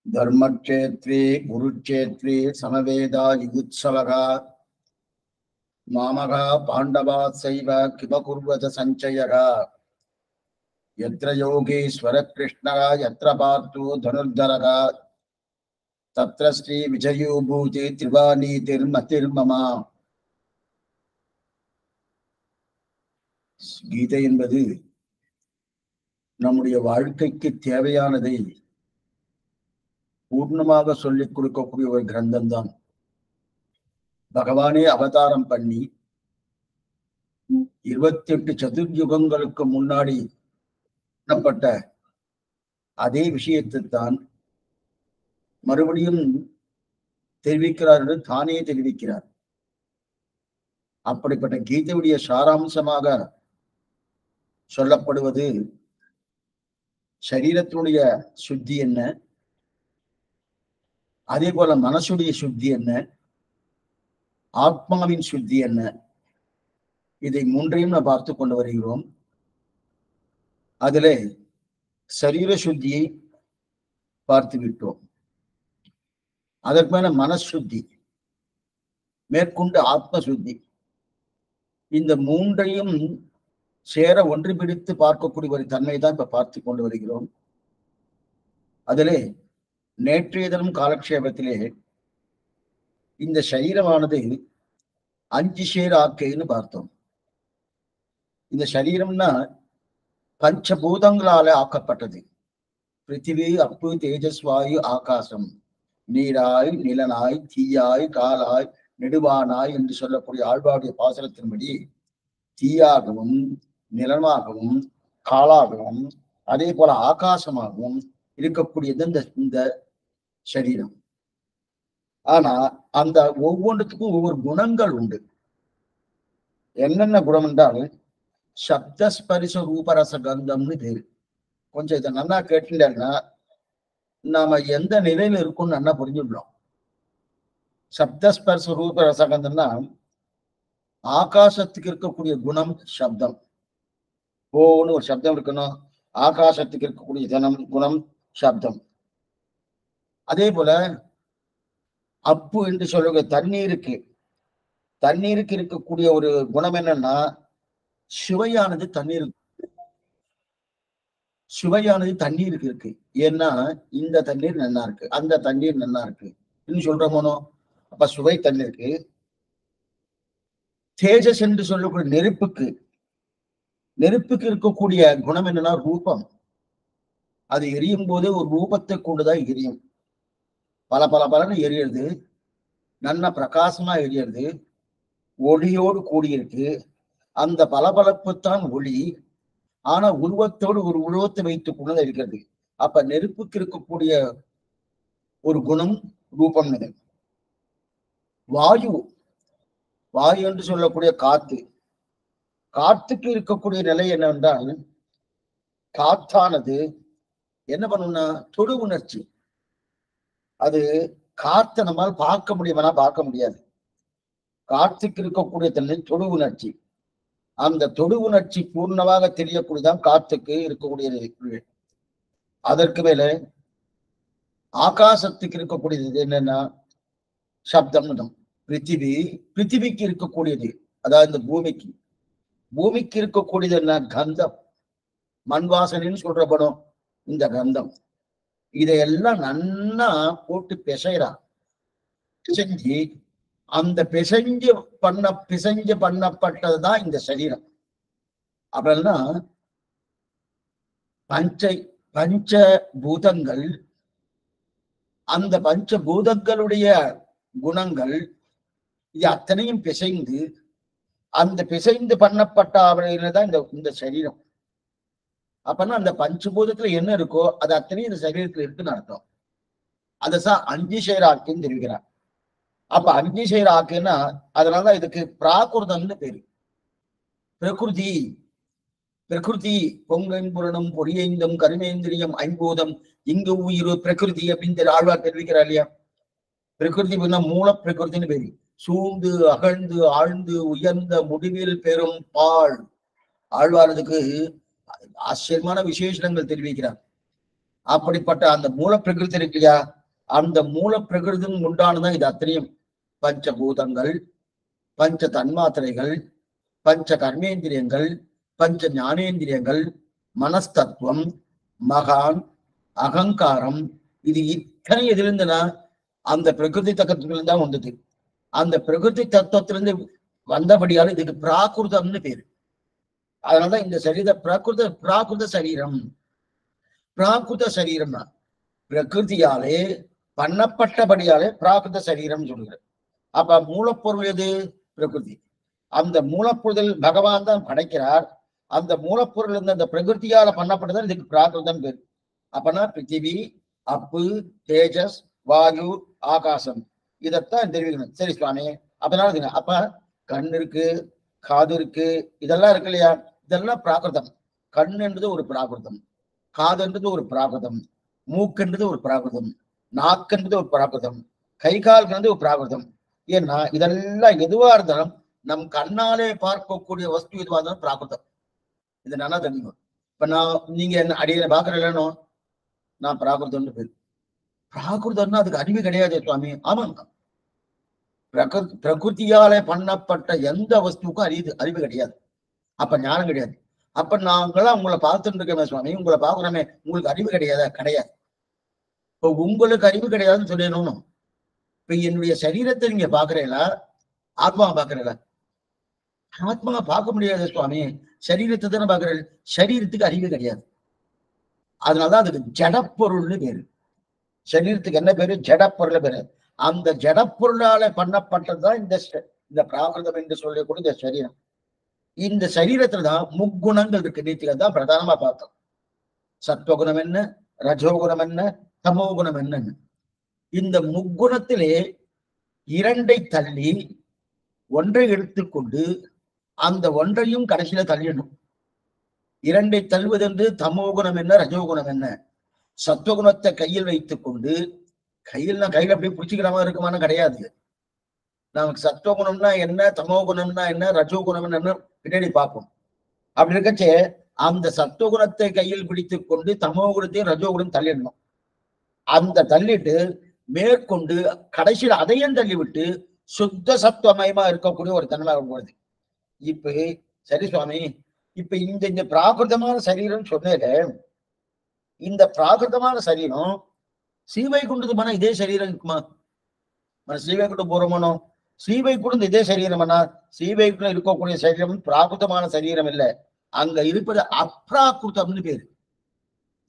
धर्मक्षेत्रे गुरुक्षेत्रे समवेदा युगुत्सवगा मामगा पाण्डवात्सैव किमकुर्वत सञ्चयगा यत्र योगेश्वर कृष्णः यत्र पार्थो धनुर्धरः तत्र श्री विजयो भूति त्रिवाणीतिर्मतिर्मम கீதை என்பது நம்முடைய வாழ்க்கைக்கு தேவையானதை பூர்ணமாக சொல்லிக் கொடுக்கக்கூடிய ஒரு கிரந்தம் தான். பகவானே அவதாரம் பண்ணி 28 சதுர்யுகங்களுக்கு முன்னாடி பண்ணப்பட்ட அதே விஷயத்தை தான் மறுபடியும் தெரிவிக்கிறார் என்று தானே தெரிவிக்கிறார். அப்படிப்பட்ட கீதையுடைய சாராம்சமாக சொல்லப்படுவது சரீரத்தினுடைய சுத்தி என்ன, அதே போல மனசுடைய சுத்தி என்ன, ஆத்மாவின் சுத்தி என்ன, இதை மூன்றையும் நாம் பார்த்து கொண்டு வருகிறோம். அதிலே சரீர சுத்தியை பார்த்து விட்டோம். அதற்கு மேல மனசுத்தி, மேற்கொண்டு ஆத்ம சுத்தி. இந்த மூன்றையும் சேர ஒன்று பிடித்து பார்க்கக்கூடிய ஒரு தன்மை தான் இப்ப பார்த்து கொண்டு வருகிறோம். அதிலே நேற்றைய தினம் காலக்ஷேபத்திலே இந்த சரீரமானது 5 சேர் ஆக்கைன்னு பார்த்தோம். இந்த சரீரம்னா பஞ்சபூதங்களால ஆக்கப்பட்டது. பிருத்திவி, அப்பு, தேஜஸ், வாயு, ஆகாசம். நீராய், நிலனாய், தீயாய், காலாய், நெடுவானாய் என்று சொல்லக்கூடிய ஆழ்வாருடைய பாசனத்தின்படி தீயாகவும் நிலமாகவும் காலாகவும் அதே போல ஆகாசமாகவும் இருக்கக்கூடியது இந்த சரீரம். ஆனா அந்த ஒவ்வொன்றுத்துக்கும் ஒவ்வொரு குணங்கள் உண்டு. என்னென்ன குணம் என்றால் சப்தஸ்பரிச ரூபரச கந்தம்னு பேரு. கொஞ்சம் இதை நல்லா கேட்டுட்டேன்னா நாம எந்த நிலையில இருக்கும்னு நல்லா புரிஞ்சுடலாம். சப்தஸ்பர்ச ரூப ரசகந்தம்னா ஆகாசத்துக்கு இருக்கக்கூடிய குணம் சப்தம். ஓன்னு ஒரு சப்தம் இருக்கணும். ஆகாசத்துக்கு இருக்கக்கூடிய குணம் சப்தம். அதே போல அப்பு என்று சொல்லுங்க தண்ணீருக்கு இருக்கக்கூடிய ஒரு குணம் என்னன்னா சுவையானது தண்ணீருக்கு இருக்கு. ஏன்னா இந்த தண்ணீர் நல்லா இருக்கு, அந்த தண்ணீர் நல்லா இருக்கு இன்னும் சொல்றோமோ. அப்ப சுவை தண்ணீருக்கு. தேஜஸ் என்று சொல்லக்கூடிய நெருப்புக்கு இருக்கக்கூடிய குணம் என்னன்னா ரூபம். அது எரியும் போது ஒரு ரூபத்தை கொண்டுதான் எரியும். பல எரியறது, நல்ல பிரகாசமா எரியறது, ஒளியோடு கூடியிருக்கு. அந்த பளபளப்பு தான் ஒளி. ஆனா உருவத்தோடு ஒரு உருவத்தை வைத்துக் கொண்டுதான் இருக்கிறது. அப்ப நெருப்புக்கு இருக்கக்கூடிய ஒரு குணம் ரூபம். வாயு என்று சொல்லக்கூடிய காத்துக்கு இருக்கக்கூடிய நிலை என்னவென்றால் காத்தானது என்ன பண்ணும்னா தொடு உணர்ச்சி. அது காத்தை நம்மால் பார்க்க முடியுமானா பார்க்க முடியாது. காத்துக்கு இருக்கக்கூடிய தன்மை தொடு உணர்ச்சி. அந்த தொடு உணர்ச்சி பூர்ணமாக தெரியக்கூடியதான் காத்துக்கு இருக்கக்கூடியது. அதற்கு மேல ஆகாசத்துக்கு இருக்கக்கூடியது என்னன்னா சப்தம். பிருத்திவிக்கு இருக்கக்கூடியது, அதாவது இந்த பூமிக்கு இருக்கக்கூடியது என்ன கந்தம். மண் வாசனைன்னு சொல்ற படம் இந்த கந்தம். இதையெல்லாம் நன்னா போட்டு பிசைஞ்சு அந்த பிசைஞ்சு பண்ணப்பட்டதுதான் இந்த சரீரம். அப்படின்னா பஞ்ச பூதங்கள், அந்த பஞ்சபூதங்களுடைய குணங்கள் இது அத்தனையும் பிசைந்து அந்த பிசைந்து பண்ணப்பட்ட தான் இந்த சரீரம். அப்பன்னா அந்த பஞ்சபூதத்துல என்ன இருக்கோ அது அத்தனையும் இந்த சரீரத்துல இருக்குன்னு அர்த்தம். அததான் 5 சேர் ஆக்குன்னு தெரிவிக்கிறார். அப்ப 5 சேர் ஆக்குன்னா அதனாலதான் இதுக்கு பிராகிருதம்னு பேரு. பிரகிருதி பொங்கன்புரணம் பொறியைந்தும் கருமேந்திரியம் ஐம்பூதம் இங்கு உயிர் பிரகிருதி அப்படின்னு ஆழ்வார் தெரிவிக்கிறார் இல்லையா? பிரகிருதி மூல பிரகிருத்தின்னு பேரு. சூழ்ந்து அகழ்ந்து ஆழ்ந்து உயர்ந்த முடிவில் பெறும் பால். ஆழ்வாரதுக்கு ஆச்சரியமான விசேஷங்கள் தெரிவிக்கிறார். அப்படிப்பட்ட அந்த மூல பிரகிருதி இருக்கு இல்லையா, அந்த மூல பிரகிருதின் உண்டானதான் இது அத்தனையும். பஞ்சபூதங்கள், பஞ்ச தன்மாத்திரைகள், பஞ்ச கர்மேந்திரியங்கள், பஞ்ச ஞானேந்திரியங்கள், மனஸ்தத்துவம், மகான், அகங்காரம், இது இத்தனை எதிலிருந்துனா அந்த பிரகிருதி தத்துவத்திலிருந்து தான் வந்தது. அந்த பிரகிருதி தத்துவத்திலிருந்து வந்தபடியால இதுக்கு பிராகிருதம்னு பேரு. அதனாலதான் இந்த சரீர பிராகிருத சரீரம். பிராகிருத சரீரம்னா பிரகிருதியாலே பண்ணப்பட்டபடியாலே பிராகிருத சரீரம் சொல்லுகிறது. அப்ப மூலப்பொருள் எது? பிரகிருதி. அந்த மூலப்பொருள் பகவான் தான் படைக்கிறார். அந்த மூலப்பொருள் இருந்து அந்த பிரகிருதியால பண்ணப்பட்டதான் இதுக்கு பிராகிருதம் பேரு. அப்பனா பிருத்திவி, அப்பு, தேஜஸ், வாயு, ஆகாசம், இதத்தான் தெரிவிக்கணும். சரி சுவாமி, அப்பனால அப்ப கண் இருக்கு, காது இருக்கு, இதெல்லாம் இருக்கு இல்லையா, இதெல்லாம் பிராகிருதம். கண் என்றது ஒரு பிராகிருதம், காது என்றது ஒரு பிராகிருதம், மூக்குன்றது ஒரு பிராகிருதம், நாக்குன்றது ஒரு பிராகிருதம், கை கால்கிறது ஒரு பிராகிருதம். ஏன்னா இதெல்லாம் எதுவா இருந்தாலும் நம் கண்ணாலே பார்க்கக்கூடிய வஸ்து எதுவா இருந்தாலும் பிராகிருதம். இது நல்லா தெரியும். இப்ப நீங்க என்ன அடியை பாக்குறேன்னு நான் பிராகிருதம்னு பேரு. பிராகிருதம்னா அதுக்கு அறிவு கிடையாது சுவாமி. ஆமாங்க, பிரகிருதியாலே பண்ணப்பட்ட எந்த வஸ்துக்கும் அறிவு கிடையாது. அப்ப ஞானம் கிடையாது. அப்ப நாங்களாம் உங்களை பார்த்துட்டு இருக்கோமே சுவாமி, உங்களை பாக்குறோமே, உங்களுக்கு அறிவு கிடையாது? கிடையாது. இப்போ உங்களுக்கு அறிவு கிடையாதுன்னு சொல்லணும். இப்ப என்னுடைய சரீரத்தை நீங்க பாக்குறீங்களா, ஆத்மாவை பாக்குறீங்களா? ஆத்மாவை பார்க்க முடியாது சுவாமி, சரீரத்தை தானே பாக்குறேன். சரீரத்துக்கு அறிவு கிடையாது. அதனாலதான் அதுக்கு ஜடப்பொருள்னு பேரு. சரீரத்துக்கு என்ன பேரு? ஜடப்பொருள் பேரு. அந்த ஜடப்பொருளால பண்ணப்பட்டதுதான் இந்த பிராகிருதம் என்று சொல்லக்கூடிய இந்த சரீரம். இந்த சரீரத்துலதான் முக்குணங்கள் இருக்கு. நீத்தில தான் பிரதானமா பார்த்தோம். சத்வகுணம் என்ன, ரஜோகுணம் என்ன, தமோகுணம் என்னன்னு. இந்த முக்குணத்திலே இரண்டை தள்ளி ஒன்றை எடுத்துக்கொண்டு அந்த ஒன்றையும் கடைசியில தள்ளிடணும். இரண்டை தள்ளுவதென்று தமோகுணம் என்ன, ரஜோகுணம் என்ன. சத்வகுணத்தை கையில் வைத்துக் கொண்டு, கையில அப்படியே பிடிச்சிக்கிற மாதிரி இருக்குமான கிடையாது. நமக்கு சத்வகுணம்னா என்ன, தமோகுணம்னா என்ன, ரஜோகுணம் என்னன்னு பின்னாடி பார்ப்போம். அப்படி இருக்கச்சே அந்த சத்துவகுணத்தை கையில் பிடித்துக் கொண்டு தமோகுணத்தையும் ரஜோகுணம் தள்ளிடணும். அந்த தள்ளிட்டு மேற்கொண்டு கடைசியில் அதையும் தள்ளிவிட்டு சுத்த சத்துவமயமா இருக்கக்கூடிய ஒரு தன்மை வருது. இப்ப சரி சுவாமி, இப்ப இந்த பிராகிருதமான சரீரம் சொன்னேல, இந்த பிராகிருதமான சரீரம் ஸ்ரீவைகுண்டத்து போனா இதே சரீரம் இருக்குமா? ஸ்ரீவைகுண்டம் போறோமோ, ஸ்ரீவைகுண்டம் இதே சரீரம்னா, ஸ்ரீவைகுண்டம் இருக்கக்கூடிய சரீரம் பிராகிருதமான சரீரம் இல்லை. அங்க இருப்பது அப்ராகிருதம்னு பேரு.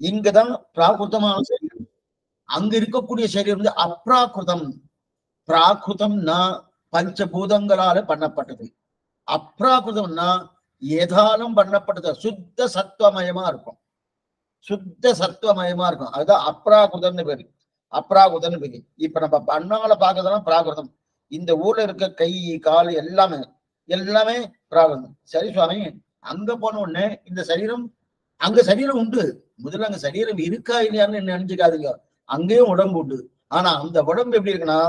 இங்கதான் பிராகிருதமான சரீரம். அங்க இருக்கக்கூடிய சரீரம் வந்து அப்ராகிருதம். பிராகிருதம்னா பஞ்சபூதங்களால பண்ணப்பட்டது. அப்ராகிருதம்னா ஏதாலும் பண்ணப்பட்டது. சுத்த சத்துவமயமா இருக்கும். சுத்த சத்துவமயமா இருக்கும். அதுதான் அப்ராகிருதம்னு பேரு. அப்ராகிருதம்னு பேரு. இப்ப நம்ம பண்ணால பாக்குறதுனா பிராகிருதம். இந்த ஊர்ல இருக்க கை கால் எல்லாமே பிராகிருதம். சரி சுவாமி, அங்க போன உடனே இந்த சரீரம், அங்க சரீரம் உண்டு. முதல்ல அங்க சரீரம் இருக்கா இல்லையான்னு நினைச்சுக்காதுங்க. அங்கேயும் உடம்பு உண்டு. ஆனா அந்த உடம்பு எப்படி இருக்குன்னா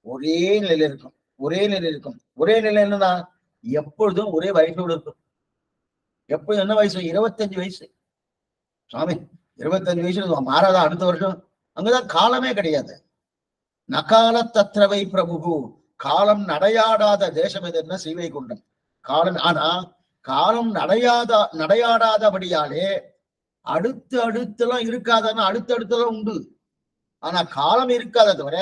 ஒரே நிலையில இருக்கும். ஒரே நிலையில இருக்கும். ஒரே நிலை என்னன்னா எப்பொழுதும் ஒரே வயசோடு இருக்கும். எப்பொழுதும் என்ன வயசு? 25 வயசு. சுவாமி 25 வயசுல மாறாதான் அடுத்த வருஷம். அங்கதான் காலமே கிடையாது. நகால தத்ரவை பிரபு. காலம் நடையாடாத தேசம் எதுன்னா ஸ்ரீவைகுண்டம். காலம் ஆனா காலம் நடையாடாதபடியாலே அடுத்தெல்லாம் இருக்காதுன்னா அடுத்தெல்லாம் உண்டு. ஆனா காலம் இருக்காத தவிர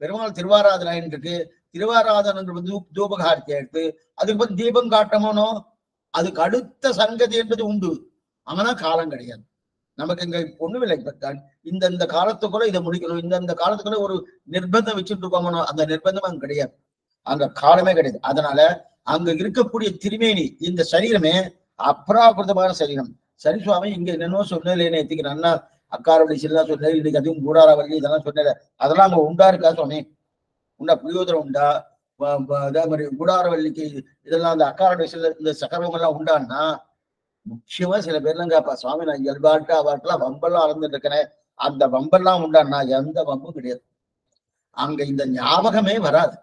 பெருமாள் திருவாராதனை இருக்கு. திருவாராதனை வந்து தூபகாரத்தை எடுத்து அதுக்கு வந்து தீபம் காட்டமோனோ அதுக்கு அடுத்த சங்கதி என்பது உண்டு. ஆனா காலம் கிடையாது. நமக்கு இங்க ஒண்ணுமில்லை. இந்த காலத்துக்குள்ள இதை முடிக்கணும், இந்த காலத்துக்குள்ள ஒரு நிர்பந்தம் வச்சுட்டு இருக்கோமோ, அந்த நிர்பந்தம் அங்க கிடையாது. அங்க காலமே கிடையாது. அதனால அங்க இருக்கக்கூடிய திருமேனி இந்த சரீரமே அப்ராகிருதமான சரீரம். சரி சுவாமி, இங்க என்னன்னோ சொன்னேன் நேற்றுக்கு அண்ணா அக்காரவள்ளி சிறுதான் சொன்னேன், இன்னைக்கு அதுவும் கூடாரவள்ளி இதெல்லாம் சொன்னேன். அதெல்லாம் அங்க உண்டா இருக்கா சுவாமி? உண்டா? புரியோதரம் உண்டா? அதே மாதிரி கூடாரவள்ளிக்கு இதெல்லாம் அந்த அக்காரவள்ளி சில இந்த சக்கரம் எல்லாம் உண்டான்னா முக்கியமா சில பேர்லாம் கேப்பா, சுவாமி நான் இயல்பாட்டு அவாட்டெல்லாம் வம்பெல்லாம் அளந்துட்டு இருக்கிறேன், அந்த வம்பெல்லாம் உண்டான்னா எந்த வம்பும் கிடையாது. அங்க இந்த ஞாபகமே வராது.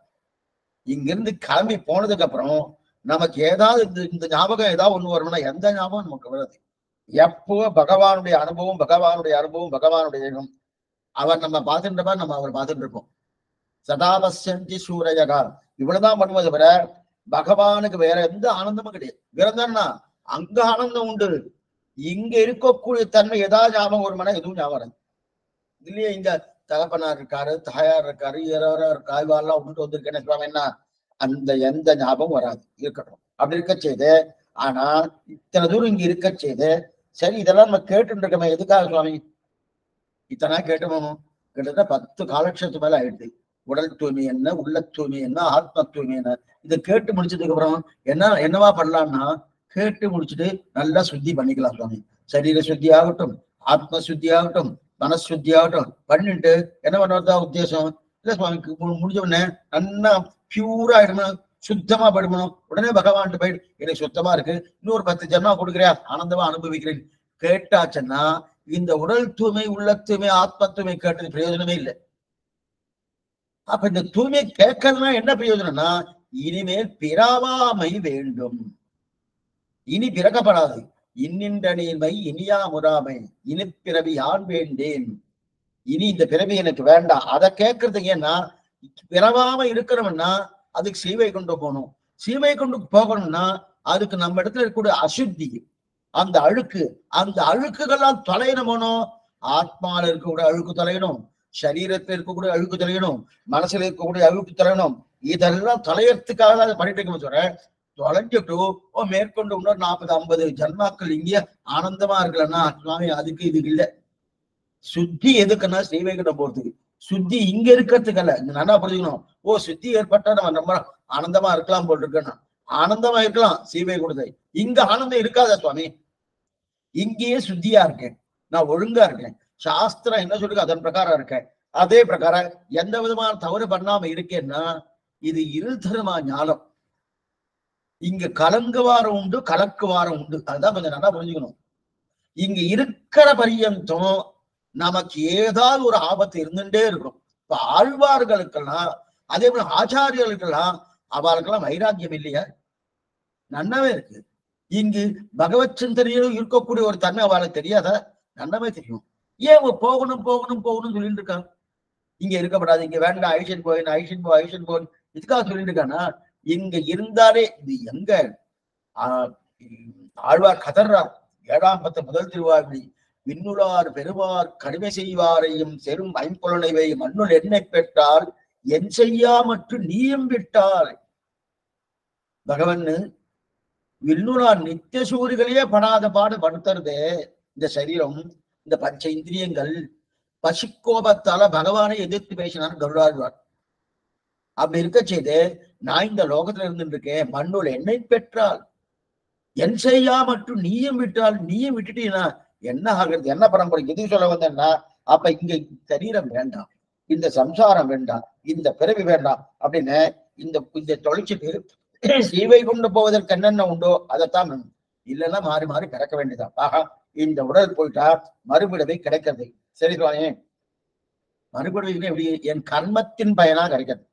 இங்கிருந்து கிளம்பி போனதுக்கு அப்புறம் நமக்கு ஏதாவது இந்த ஞாபகம் ஏதாவது ஒண்ணு வரணும்னா எந்த ஞாபகம் நமக்கு வராது. எப்போ பகவானுடைய அனுபவம் பகவானுடைய அனுபவம் பகவானுடைய இடம். அவர் நம்ம பார்த்துட்டப்ப நம்ம அவர் பார்த்துட்டு இருக்கோம். சதாபசந்தி சூரயகா இவ்வளவுதான் பண்ணுவது தவிர பகவானுக்கு வேற எந்த ஆனந்தமும் கிடையாது. வேறதான்னா அங்க ஆனந்தம் உண்டு. இங்க இருக்கக்கூடிய தன்மை ஏதாவது ஞாபகம் வருமானா எதுவும் ஞாபகம் இல்லையே. இங்க தகப்பனார் இருக்காரு, தாயார் இருக்காரு, காய்வாரெல்லாம் விட்டு வந்திருக்கேன்னு சுவாமி என்ன அந்த எந்த ஞாபகம் வராது. இருக்கட்டும் அப்படி இருக்க செய்து. ஆனா இத்தனை தூரம் இங்க இருக்க செய்து சரி இதெல்லாம் நம்ம கேட்டு இருக்கோமே எதுக்காக சுவாமி இத்தனை கேட்டுமோ? கிட்டத்தட்ட 10 காலட்சத்து மேல ஆயிடுது. உடல் தூய்மை என்ன, உள்ள தூய்மை என்ன, ஆத்ம தூய்மை என்ன, இதை கேட்டு முடிச்சதுக்கு அப்புறம் என்னவா பண்ணலாம்னா கேட்டு முடிச்சுட்டு நல்லா சுத்தி பண்ணிக்கலாம் சுவாமி. சரீர சுத்தி ஆகட்டும், ஆத்ம சுத்தி ஆகட்டும், மனசுத்தி ஆகட்டும் பண்ணிட்டு என்ன பண்ணுறதா உத்தேசம் இல்ல சுவாமி. முடிஞ்ச உடனே நல்லா பியூரா ஆயிடணும், சுத்தமா படிக்கணும். உடனே பகவான்ட்டு போயிட்டு எனக்கு சுத்தமா இருக்கு, இன்னொரு 10 ஜென்மா கொடுக்குறியா, ஆனந்தமா அனுபவிக்கிறேன் கேட்டாச்சுன்னா இந்த உடல் தூய்மை உள்ள தூய்மை ஆத்ம தூய்மை கேட்டது பிரயோஜனமே இல்லை. அப்ப இந்த தூய்மை கேட்கறதுனா என்ன பிரயோஜனம்னா இனிமேல் பிறவாமை வேண்டும். இனி பிறக்கப்படாது. இன்னின்ற நீர்மை இனியா முறாமை இனி பிறவி யான் வேண்டேன். இனி இந்த பிறவி எனக்கு வேண்டாம். அதை கேட்கறதுக்கு ஏன்னா பிறவாம இருக்கணும்னா அதுக்கு சீவை கொண்டு போகணும். சீவை கொண்டு போகணும்னா அதுக்கு நம்ம இடத்துல இருக்கக்கூடிய அசுத்தி அந்த அழுக்கு அந்த அழுக்குகள்லாம் தொலையணும். ஆத்மால இருக்கக்கூடிய அழுக்கு தொலையணும், சரீரத்துல இருக்கக்கூடிய அழுக்கு தொலையணும், மனசுல இருக்கக்கூடிய அழுக்கு தொலையணும். இதெல்லாம் தொலையறதுக்காக தான் அதை பண்ணிட்டு இருக்க சொல்றேன். தொலைஞ்சிட்டு மேற்கொண்டு இன்னொரு 40-50 ஜன்மாக்கள் இங்கே ஆனந்தமா இருக்கலன்னா சுவாமி அதுக்கு இதுக்கு இல்லை. சுத்தி எதுக்குன்னா ஸ்ரீவைகுண்டம் போறதுக்கு. சுத்தி இங்க இருக்கிறதுக்கு அல்ல. நல்லா புரிஞ்சுக்கணும். சுத்தி ஏற்பட்டா நம்ம ரொம்ப ஆனந்தமா இருக்கலாம் போல் இருக்கேன்னா ஆனந்தமா இருக்கலாம் ஸ்ரீவைகுண்டத்தை. இங்க ஆனந்தம் இருக்காதா சுவாமி? இங்கேயே சுத்தியா இருக்கேன், நான் ஒழுங்கா இருக்கேன், சாஸ்திரம் என்ன சொல்லுங்க அதன் பிரகாரம் இருக்கேன். அதே பிரகாரம் எந்த விதமான தவறு பண்ணாம இருக்கேன்னா இது இருதரமா ஞானம். இங்க கலங்குவாரம் உண்டு, கலக்குவாரம் உண்டு. அதுதான் கொஞ்சம் நல்லா புரிஞ்சுக்கணும். இங்க இருக்கிற பரியந்தம் நமக்கு ஏதாவது ஒரு ஆபத்து இருந்துட்டே இருக்கும். இப்ப ஆழ்வார்களுக்கெல்லாம் அதே போல ஆச்சாரியர்களுக்கெல்லாம் அவளுக்கெல்லாம் வைராக்கியம் இல்லையா? நன்னாவே இருக்கு. இங்கு பகவத் சிந்தனையிலும் இருக்கக்கூடிய ஒரு தன்மை அவளுக்கு தெரியாதா? நன்னாவே தெரியும். ஏன் போகணும் போகணும் போகணும்னு சொல்லிட்டு இருக்கான். இங்க இருக்கப்படாது, இங்க வேண்டாம், ஐஷன் போய் ஐஷன் போய் இதுக்காக சொல்லிட்டு இருக்கானா? இங்க இருந்தாலே இது எங்க ஆழ்வார் கதர்றார். 7ஆம் பத்து முதல் திருவாய்மொழி விண்ணுளார் பெறுவார் கடுமை செய்வாரையும் செரும் ஐம்புலனைவை மண்ணுள் எண்ணெய் பெற்றால் என் செய்யாமற்று நீயும் விட்டால். பகவன் விண்ணுளார் நித்திய சூரிகளையே படாத பாடு படுத்துறதே இந்த சரீரம், இந்த பஞ்ச இந்திரியங்கள். பசிக்கோபத்தால பகவானை எதிர்த்து பேசினார் கருடாழ்வார். அப்படி இருக்க செய்து நான் இந்த லோகத்துல இருந்துட்டு இருக்கேன், மண்ணுள் எண்ணெய் பெற்றால் என் செய்யா மற்றும் நீயும் விட்டால். நீயும் விட்டுட்டீங்கன்னா என்ன ஆகிறது? என்ன பண்ண போறீங்க? எது சொல்ல வந்தேன்னா அப்ப இங்க சரீரம் வேண்டாம், இந்த சம்சாரம் வேண்டாம், இந்த பிறவி வேண்டாம் அப்படின்னு இந்த தொலைச்சிட்டு சீவை கொண்டு போவதற்கு என்னென்ன உண்டோ அதைத்தான் வேணும். இல்லைன்னா மாறி மாறி பிறக்க வேண்டியதான். ஆஹா இந்த உடல் போயிட்டா மறுபிடவை கிடைக்கிறது. சரி சுவாமி, மறுபிடவை எப்படி? என் கர்மத்தின் பயனா கிடைக்கிறது.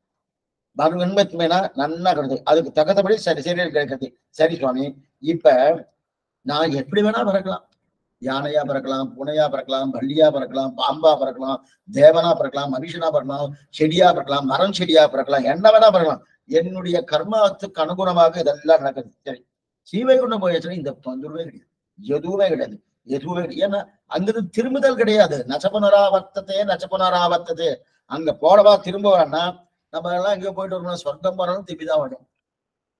மறுபின்மத்தின் பயனா நன்னா கிடையாது. அதுக்கு தகுந்தபடி சரீரம் கிடைக்கிறது. சரி சுவாமி, இப்ப நான் எப்படி வேணா பிறக்கலாம். யானையா பிறக்கலாம், பூனையா பிறக்கலாம், பள்ளியா பிறக்கலாம், பாம்பா பிறக்கலாம், தேவனா பிறக்கலாம், மனுஷனா பிறக்கலாம், செடியா பிறக்கலாம், மரம் செடியா பிறக்கலாம், என்ன வேணா பிறக்கலாம். என்னுடைய கர்மத்துக்கு அனுகுணமாக இதெல்லாம் நடக்குது. சரி, சீவைகுண்டம் போயாச்சுன்னா இந்த தொந்தரவே கிடையாது, எதுவுமே கிடையாது, எதுவுமே கிடையாது. ஏன்னா அங்கிருந்து திரும்புதல் கிடையாது. நச்சபுனராவர்த்ததே. அங்க போடவா திரும்ப வேணா. நம்ம எல்லாம் எங்க போயிட்டு வரணும்? சொர்க்கம் போனாலும் திரும்பிதான் வேணும்,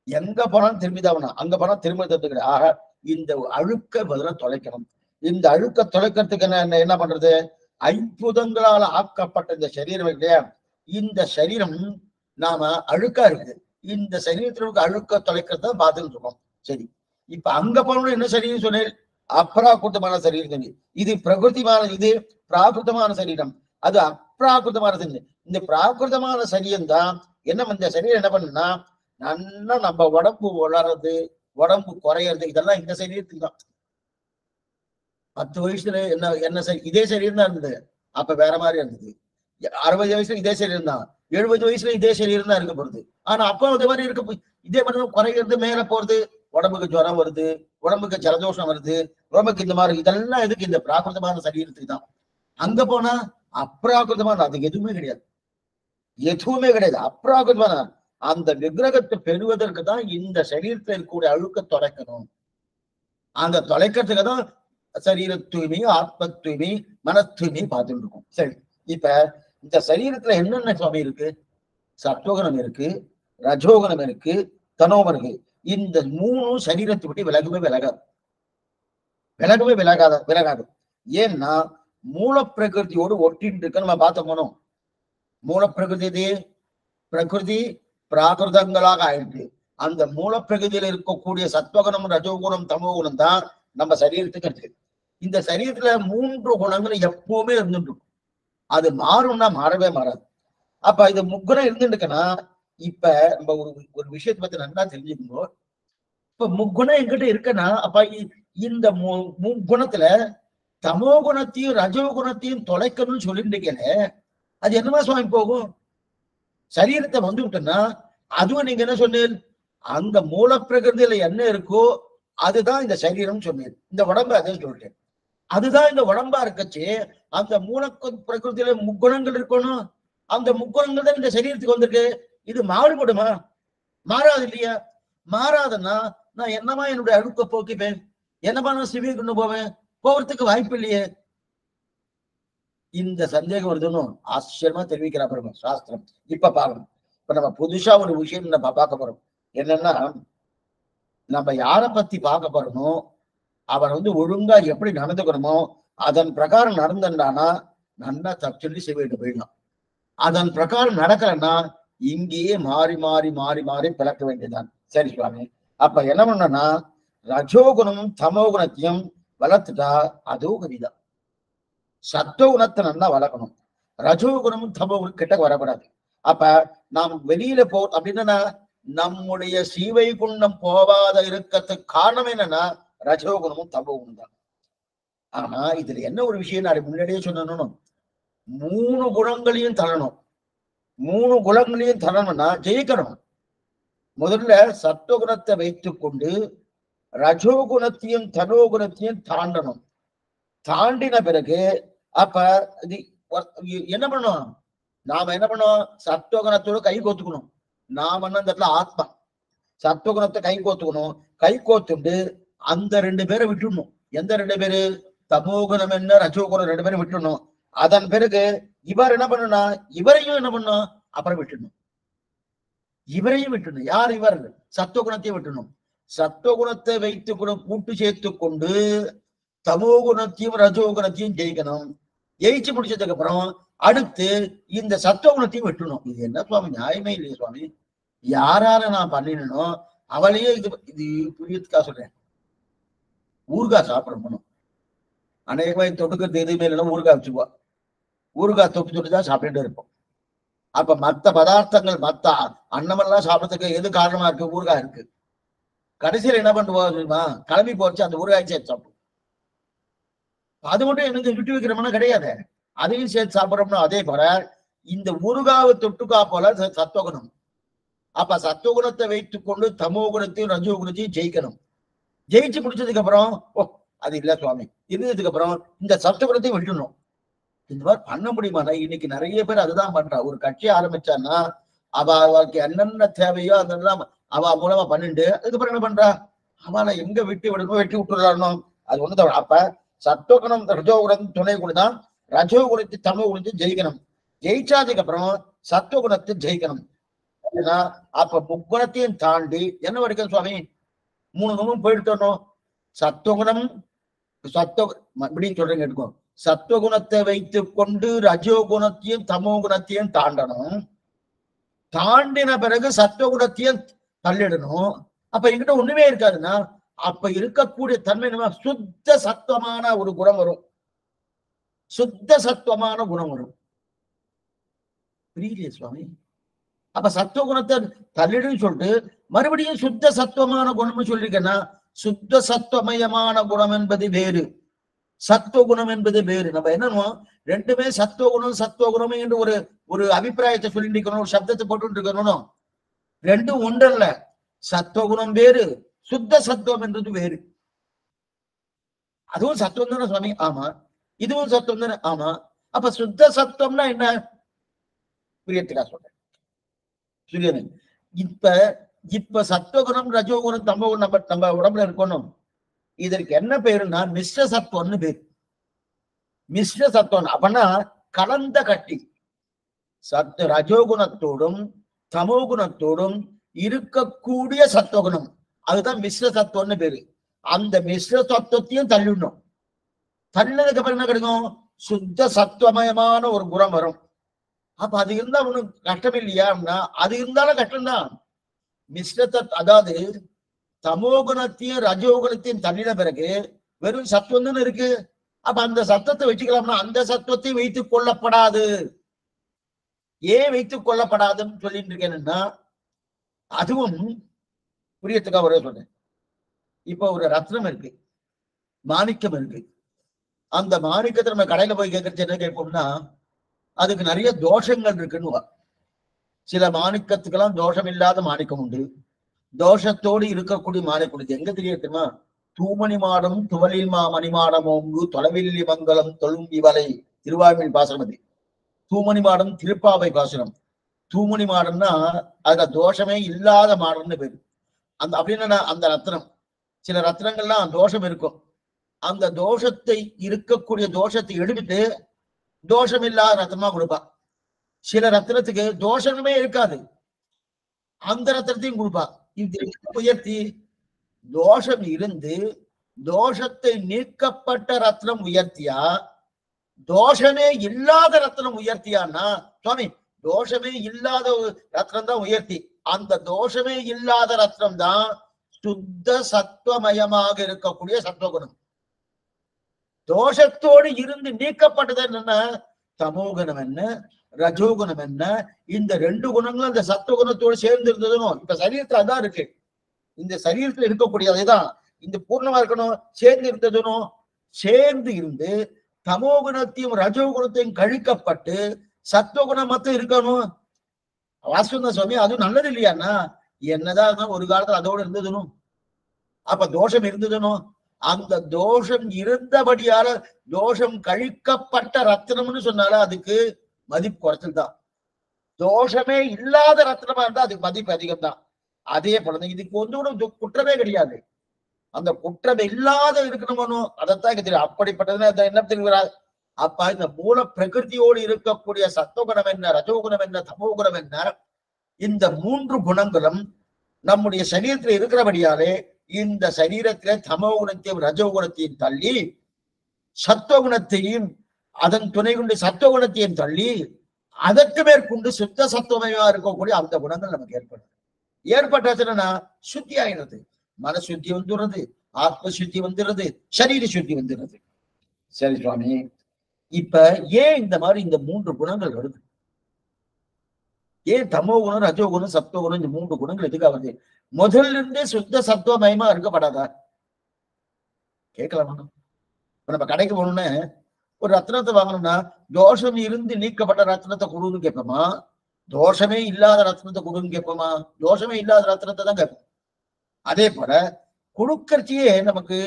எங்க போனாலும் திரும்பிதான் வேணும். அங்க போனா திரும்ப கிடையாது. ஆக இந்த அழுக்க பதிலாக தொலைக்கணும். இந்த அழுக்க தொலைக்கிறதுக்கு என்ன பண்றது? ஐம்புதங்களால் ஆக்கப்பட்ட இந்த சரீரம் இல்லையா, இந்த சரீரம் நாம அழுக்கா இருக்குது. இந்த சரீரத்திற்கு அழுக்க தொலைக்கிறத பார்த்துட்டு இருக்கோம். சரி, இப்ப அங்க போனோம்னா என்ன சரீரம் சொன்னேன்? அப்ராகிருதமான சரீரம். இது பிரகிருதிமான, இது பிராகிருதமான சரீரம், அது அப்ராகிருதமான சரீரம். இந்த பிராகிருதமான சரீரம் தான் என்ன, இந்த சரீரம் என்ன பண்ணுன்னா நல்லா நம்ம உடம்பு வளர்றது, உடம்பு குறையிறது, இதெல்லாம் இந்த சரீரத்துக்கு தான். 10 வயசுல என்ன இதே சரீரம் தான் இருந்தது. அப்ப வேற மாதிரி இருந்தது. 60 வயசுல இதே சரீரம் தான், 70 வயசுல இதே சரீரம் தான் இருக்க போறது. ஆனா அப்ப அதே மாதிரி இதே மாதிரி குறைகிறது, மேல போறது, உடம்புக்கு ஜுரம் வருது, உடம்புக்கு ஜலதோஷம் வருது, உடம்புக்கு இந்த மாதிரி இதெல்லாம் எதுக்கு? இந்த பிராகிருதமான சரீரத்துக்கு தான். அங்க போனா அப்ராகிருதமான அதுக்கு எதுவுமே கிடையாது, எதுவுமே கிடையாது. அப்ராகிருதமான அந்த விக்கிரகத்தை பெறுவதற்கு தான் இந்த சரீரத்தில் இருக்கக்கூடிய அழுக்க தொலைக்கணும். அந்த தொலைக்கிறதுக்கு தான் சரீர தூய்மை, ஆத்ம தூய்மை, மன தூய்மை பார்த்துட்டு இருக்கும். சரி, இப்ப இந்த சரீரத்துல என்னென்ன சுவாமி இருக்கு? சத்வகுணம் இருக்கு, ரஜோகுணம் இருக்கு, தனோகம் இருக்கு. இந்த 3 சரீரத்தை விட்டு விலகாது. ஏன்னா மூல பிரகிருதியோடு ஒட்டின்னு இருக்க நம்ம பார்த்த போனோம். மூல பிரகிருதி பிரகிருதி பிராகிருதங்களாக ஆயிருக்கு. அந்த மூல பிரகிருதியில இருக்கக்கூடிய சத்வகுணம், ரஜோகுணம், தமோகுணம் தான் நம்ம சரீரத்துக்கு இருக்கு. இந்த சரீரத்துல 3 குணங்கள் எப்பவுமே இருந்துட்டு இருக்கும். அது மாறும்னா மாறவே மாறாது. அப்ப இது முக்குணம் இருந்துட்டுக்குன்னா, இப்ப நம்ம ஒரு விஷயத்தை பத்தி நல்லா தெரிஞ்சுக்கணும். இப்ப முக்குணம் என்கிட்ட இருக்குன்னா, அப்ப இந்த முக்குணத்துல தமோ குணத்தையும் ரஜோ குணத்தையும் தொலைக்கணும்னு சொல்லிட்டு இருக்கேன். அது என்னமா சுவாமி போகும்? சரீரத்தை வந்து விட்டோம்னா அதுவும் நீங்க என்ன சொன்னீர்? அந்த மூல பிரகிருதியில என்ன இருக்கோ அதுதான் இந்த சரீரம் சொன்னீர். இந்த உடம்பு அதே சொல்லிட்டேன். அதுதான் இந்த உடம்பா இருக்கச்சு. அந்த மூல பிரகிருதியில முக்குணங்கள் இருக்கணும். அந்த முக்குணங்கள் தான் இந்த சரீரத்துக்கு வந்திருக்கு. இது மாறுபடுமா? மாறாது இல்லையா? மாறாதுன்னா நான் என்னமா என்னுடைய அழுக்க போக்கிப்பேன்? என்னமா நான் சிவியை கொண்டு போவேன்? போறதுக்கு வாய்ப்பு இல்லையே. இந்த சந்தேகம் வருதுன்னு ஆச்சரியமா தெரிவிக்கிறா பாருங்க சாஸ்திரம். இப்ப பாருங்க, இப்ப நம்ம புதுசா ஒரு விஷயம் நம்ம பார்க்க போறோம். என்னன்னா, நம்ம யாரை பத்தி பார்க்க போறோமோ அவர் ஒழுங்கா எப்படி நடந்துக்கணுமோ அதன் பிரகாரம் நடந்தானா நல்லா தப்பிச்சொல்லி செய்விட்டு போயிடலாம். அதன் பிரகாரம் நடக்கலன்னா இங்கேயே மாறி மாறி மாறி மாறி பிளக்க வேண்டியதுதான். சரி சுவாமி, அப்ப என்ன பண்ணனா ரஜோகுணமும் தமோ குணத்தையும் வளர்த்துட்டா அதோ கதிதான். சத்துவ குணத்தை நல்லா வளர்க்கணும். ரஜோகுணமும் தமோ குணம் கிட்ட வரக்கூடாது. அப்ப நாம் வெளியில அப்படின்னா நம்முடைய சீவை குண்டம் போவாத இருக்கிறதுக்கு காரணம் என்னன்னா ரஜோகுணமும் தமோ குணம் தான். ஆனா இதுல என்ன ஒரு விஷயம் நான் முன்னாடியே சொன்னணும், 3 குணங்களையும் தரணும். 3 குணங்களையும் தரணும்னா ஜெயிக்கணும். முதல்ல சத்துவகுணத்தை வைத்துக் கொண்டு ரஜோகுணத்தையும் தனோகுணத்தையும் தாண்டணும். தாண்டின பிறகு அப்ப இது என்ன பண்ணணும்? நாம என்ன பண்ணோம்? சத்துவகுணத்தோட கை கோத்துக்கணும். நாம என்ன இந்த இடத்துல ஆத்மா சத்துவகுணத்தை கை கோத்துக்கணும். கை கோத்துண்டு அந்த 2 பேரை விட்டுடணும். எந்த 2 பேரு? தமோகுணம் என்ன ரஜோகுணம் 2 பேரும் விட்டுடணும். அதன் பிறகு இவர் என்ன பண்ணணும்னா இவரையும் என்ன பண்ணணும்? அப்புறம் விட்டுடணும். இவரையும் விட்டுணும். யார் இவர்? சத்துவகுணத்தையும் விட்டுணும். சத்துவகுணத்தை வைத்து கூட்டு சேர்த்து கொண்டு தமோகுணத்தையும் ரஜோகுணத்தையும் ஜெயிக்கணும். ஜெயிச்சு முடிச்சதுக்கு அப்புறம் அடுத்து இந்த சத்துவகுணத்தையும் விட்டுணும். இது என்ன சுவாமி? நியாயமே இல்லையா சுவாமி? யாரால நான் பண்ணினோ அவளையே இது புரியத்துக்காக சொல்றேன். ஊறுகாய் சாப்பிடணும். அநேகமா தொட்டுக்கிறது எதுவுமே இல்லைன்னா ஊறுகாய் வச்சுக்குவா. ஊறுகாய் தொட்டுதான் சாப்பிட்டுட்டு இருப்போம். அப்ப மத்த பதார்த்தங்கள் மத்த அன்னமெல்லாம் சாப்பிடறதுக்கு எது காரணமா இருக்கு? ஊறுகாய் இருக்கு. கடைசியில் என்ன பண்ணுவோம்? கிளம்பி போச்சு அந்த ஊறுகாய் சேர்த்து சாப்பிடும். அது மட்டும் எனக்கு விட்டு வைக்கிறோம்னா கிடையாது, அதையும் சேர்த்து சாப்பிடுறோம்னா அதே போல இந்த ஊறுகாவை தொட்டுக்கா போல சத்துவகுணம். அப்ப சத்துவகுணத்தை வைத்துக் கொண்டு தமோ குணத்தையும் ரஜோ குணத்தையும் ஜெயிக்கணும். ஜெயிச்சு முடிச்சதுக்கு அப்புறம் அது இல்ல சுவாமி இருந்ததுக்கு அப்புறம் இந்த சத்துவகுணத்தையும் விட்டுணும். இந்த மாதிரி பண்ண முடியுமானா? இன்னைக்கு நிறைய பேர் அதுதான் பண்றா. ஒரு கட்சி ஆரம்பிச்சான்னா அவளுக்கு என்னென்ன தேவையோ அதெல்லாம் அவ மூலமா பண்ணிட்டு அதுக்கப்புறம் என்ன பண்றா? அவளை எங்க விட்டு விடணும், வெட்டி விட்டுறாரணும். அது ஒண்ணு. அப்ப சத்துவகுணம் ரஜோகுணம் துணை குணம், ரஜோகுணத்தை தமோ குணத்தை ஜெயிக்கணும். ஜெயிச்சாதுக்கு அப்புறம் சத்துவகுணத்தை ஜெயிக்கணும். அப்ப முக்குணத்தையும் தாண்டி என்ன வரைக்கும் சுவாமி? 3 குணமும் போயிட்டு சத்துவகுணம் இப்படின்னு சொல்றேங்க எடுக்கும். சத்துவகுணத்தை வைத்துக் கொண்டு ரஜோகுணத்தையும் தமோ குணத்தையும் தாண்டணும். தாண்டின பிறகு சத்துவகுணத்தையும் தள்ளிடணும். அப்ப என்கிட்ட ஒண்ணுமே இருக்காதுன்னா அப்ப இருக்கக்கூடிய தன்மை சுத்த சத்துவமான ஒரு குணம் வரும். சுத்த சத்துவமான குணம் வரும். புரியலையே சுவாமி? அப்ப சத்துவகுணத்தை தள்ளிடுன்னு சொல்லிட்டு மறுபடியும் சுத்த சத்துவமான குணம்னு சொல்லிருக்கேன்னா சுத்த சத்துவமயமான குணம் என்பது வேறு. சத்துவகுணம் என்பது வேறு. நம்ம என்னன்னு ரெண்டுமே சத்துவகுணம் என்று ஒரு ஒரு அபிப்பிராயத்தை சொல்லிட்டு இருக்கணும், ஒரு சப்தத்தை போட்டு இருக்கணும். ரெண்டும் ஒன்றல்ல. சத்துவகுணம் வேறு, சுத்த சத்துவம் என்றது வேறு. அதுவும் சத்துவம் தானே சுவாமி? ஆமா. இதுவும் சத்துவம் தானே? ஆமா. அப்ப சுத்த சத்துவம்னா என்ன? புரியத்துக்கா சொல்றேன். புரியுது. இப்ப இப்ப சத்துவகுணம், ரஜோகுணம், தமோகுணம் நம்ம உடம்புல இருக்கணும். இதற்கு என்ன பேருன்னா மிஸ்ர சத்துவம்னு பேரு. மிஸ்ர சத்துவம் அப்படின்னா கலந்த கட்டி. ரஜோகுணத்தோடும் தமோகுணத்தோடும் இருக்கக்கூடிய சத்துவகுணம், அதுதான் மிஸ்ர சத்துவம்னு பேரு. அந்த மிஸ்ர சத்துவத்தையும் தள்ளிடணும். தள்ளினதுக்கு அப்புறம் என்ன கிடைக்கும்? சுத்த சத்துவமயமான ஒரு குணம் வரும். அப்ப அது இருந்தா ஒண்ணும் கஷ்டம் இல்லையா? அது இருந்தாலும் கஷ்டம்தான். அதாவது தமோகுணத்தையும் ரஜோகுணத்தையும் தள்ளின பிறகு வெறும் சத்துவம் தானே இருக்கு. அப்ப அந்த சத்தத்தை வச்சுக்கலாம்னா அந்த சத்துவத்தை வைத்துக் கொள்ளப்படாது. ஏன் வைத்துக் கொள்ளப்படாதுன்னு சொல்லிட்டு இருக்கேன்னா, அதுவும் புரியத்துக்காக ஒரே சொல்றேன். இப்ப ஒரு ரத்னம் இருக்கு, மாணிக்கம் இருக்கு. அந்த மாணிக்கத்தை நம்ம கடையில போய் கேட்கறது என்ன கேட்போம்னா, அதுக்கு நிறைய தோஷங்கள் இருக்குன்னு. சில மாணிக்கத்துக்கெல்லாம் தோஷம் இல்லாத மாணிக்கம் உண்டு, தோஷத்தோடு இருக்கக்கூடிய மாணிக்கம் உண்டு. எங்க தெரியுமா? தூமணி மாடம் துவலில் மணிமாடம் ஓங்கு தொலைவில்லி மங்கலம் தொழும் இவலை, திருவாய்மொழி பாசனம். அது தூமணி மாடம் திருப்பாவை பாசனம். தூமணி மாடம்னா அதுல தோஷமே இல்லாத மாடம்னு பேரு. அந்த அப்படின்னா அந்த ரத்னம், சில ரத்னங்கள்லாம் தோஷம் இருக்கும். அந்த தோஷத்தை இருக்கக்கூடிய தோஷத்தை எடுத்துட்டு தோஷம் இல்லாத ரத்னமா கொடுப்பா. சில ரத்னத்துக்கு தோஷமே இருக்காது, அந்த ரத்னத்தையும் கொடுப்பா. இது உயர்த்தி தோஷம் இருந்து தோஷத்தை நீக்கப்பட்ட ரத்னம் உயர்த்தியா, தோஷமே இல்லாத ரத்னம் உயர்த்தியான்னா, சுவாமி தோஷமே இல்லாத ரத்னம் தான் உயர்த்தி. அந்த தோஷமே இல்லாத ரத்னம் தான் சுத்த சத்துவமயமாக இருக்கக்கூடிய சத்துவகுணம். தோஷத்தோடு இருந்து நீக்கப்பட்டது என்னன்னா தமோகுணம் என்ன, ரஜோகுணம் என்ன. இந்த ரெண்டு குணங்களும் அந்த சத்துவகுணத்தோடு சேர்ந்து இருந்ததும் இப்ப சரீரத்துல அதான் இருக்கு. இந்த சரீரத்துல இருக்கக்கூடிய அதேதான் இந்த பூர்ணமா இருக்கணும். சேர்ந்து இருந்ததும் சேர்ந்து இருந்து தமோகுணத்தையும் ரஜோகுணத்தையும் கழிக்கப்பட்டு சத்துவகுணம் மட்டும் இருக்கணும். வாஸ்தவம் தான் சுவாமி, அதுவும் நல்லது இல்லையாண்ணா? என்னதான் ஒரு காலத்துல அதோடு இருந்ததுனும், அப்ப தோஷம் இருந்ததுனும், அந்த தோஷம் இருந்தபடியால தோஷம் கழிக்கப்பட்ட ரத்னம்னு சொன்னால அதுக்கு மதிப்பு குறைச்சல் தான். தோஷமே இல்லாத ரத்னமா இருந்தா அதுக்கு மதிப்பு அதிகம் தான். அதே போல இதுக்கு வந்து குற்றமே கிடையாது. அந்த குற்றம் இல்லாத இருக்கணுமோ அதைத்தான் தெரியும். அப்படிப்பட்டது என்ன தெரிகிறார்? அப்ப இந்த மூல பிரகிருதியோடு இருக்கக்கூடிய சத்துவகுணம் என்ன, ரஜோகுணம் என்ன, தமோகுணம் என்ன, இந்த மூன்று குணங்களும் நம்முடைய சரீரத்தில் இருக்கிறபடியாலே இந்த சரீரத்திலே தமோகுணத்தையும் ரஜோகுணத்தையும் தள்ளி சத்துவகுணத்தையும் அதன் துணை கொண்டு சத்துவகுணத்தையும் தள்ளி அதற்கு மேற்கொண்டு சுத்த சத்துவமயமா இருக்கக்கூடிய அந்த குணங்கள் நமக்கு ஏற்பட்டாச்சுன்னா சுத்தி ஆயிடுறது. மனசுத்தி வந்துடுறது, ஆத்ம சுத்தி வந்துடுறது, சரீர சுத்தி வந்துடுறது. சரி சுவாமி, இப்ப ஏன் இந்த மாதிரி இந்த மூன்று குணங்கள் வருது? ஏன் தமோ குணம், ரஜோகுணம், சத்துவகுணம் இந்த மூன்று குணங்கள் எதுக்காக வருது? முதல்ல இருந்தே சுத்த சத்துவமயமா இருக்கப்படாதா? கேட்கலாமா? இப்ப நம்ம கடைக்கு போகணும்னு ஒரு ரத்னத்தை வாங்கணும்னா தோஷம் இருந்து நீக்கப்பட்ட ரத்னத்தை கொடுன்னு கேட்போமா, தோஷமே இல்லாத ரத்னத்தை கொடுன்னு கேட்போமா? தோஷமே இல்லாத ரத்னத்தை தான் கேட்போம். அதே போல கொடுக்கறச்சியே நமக்கு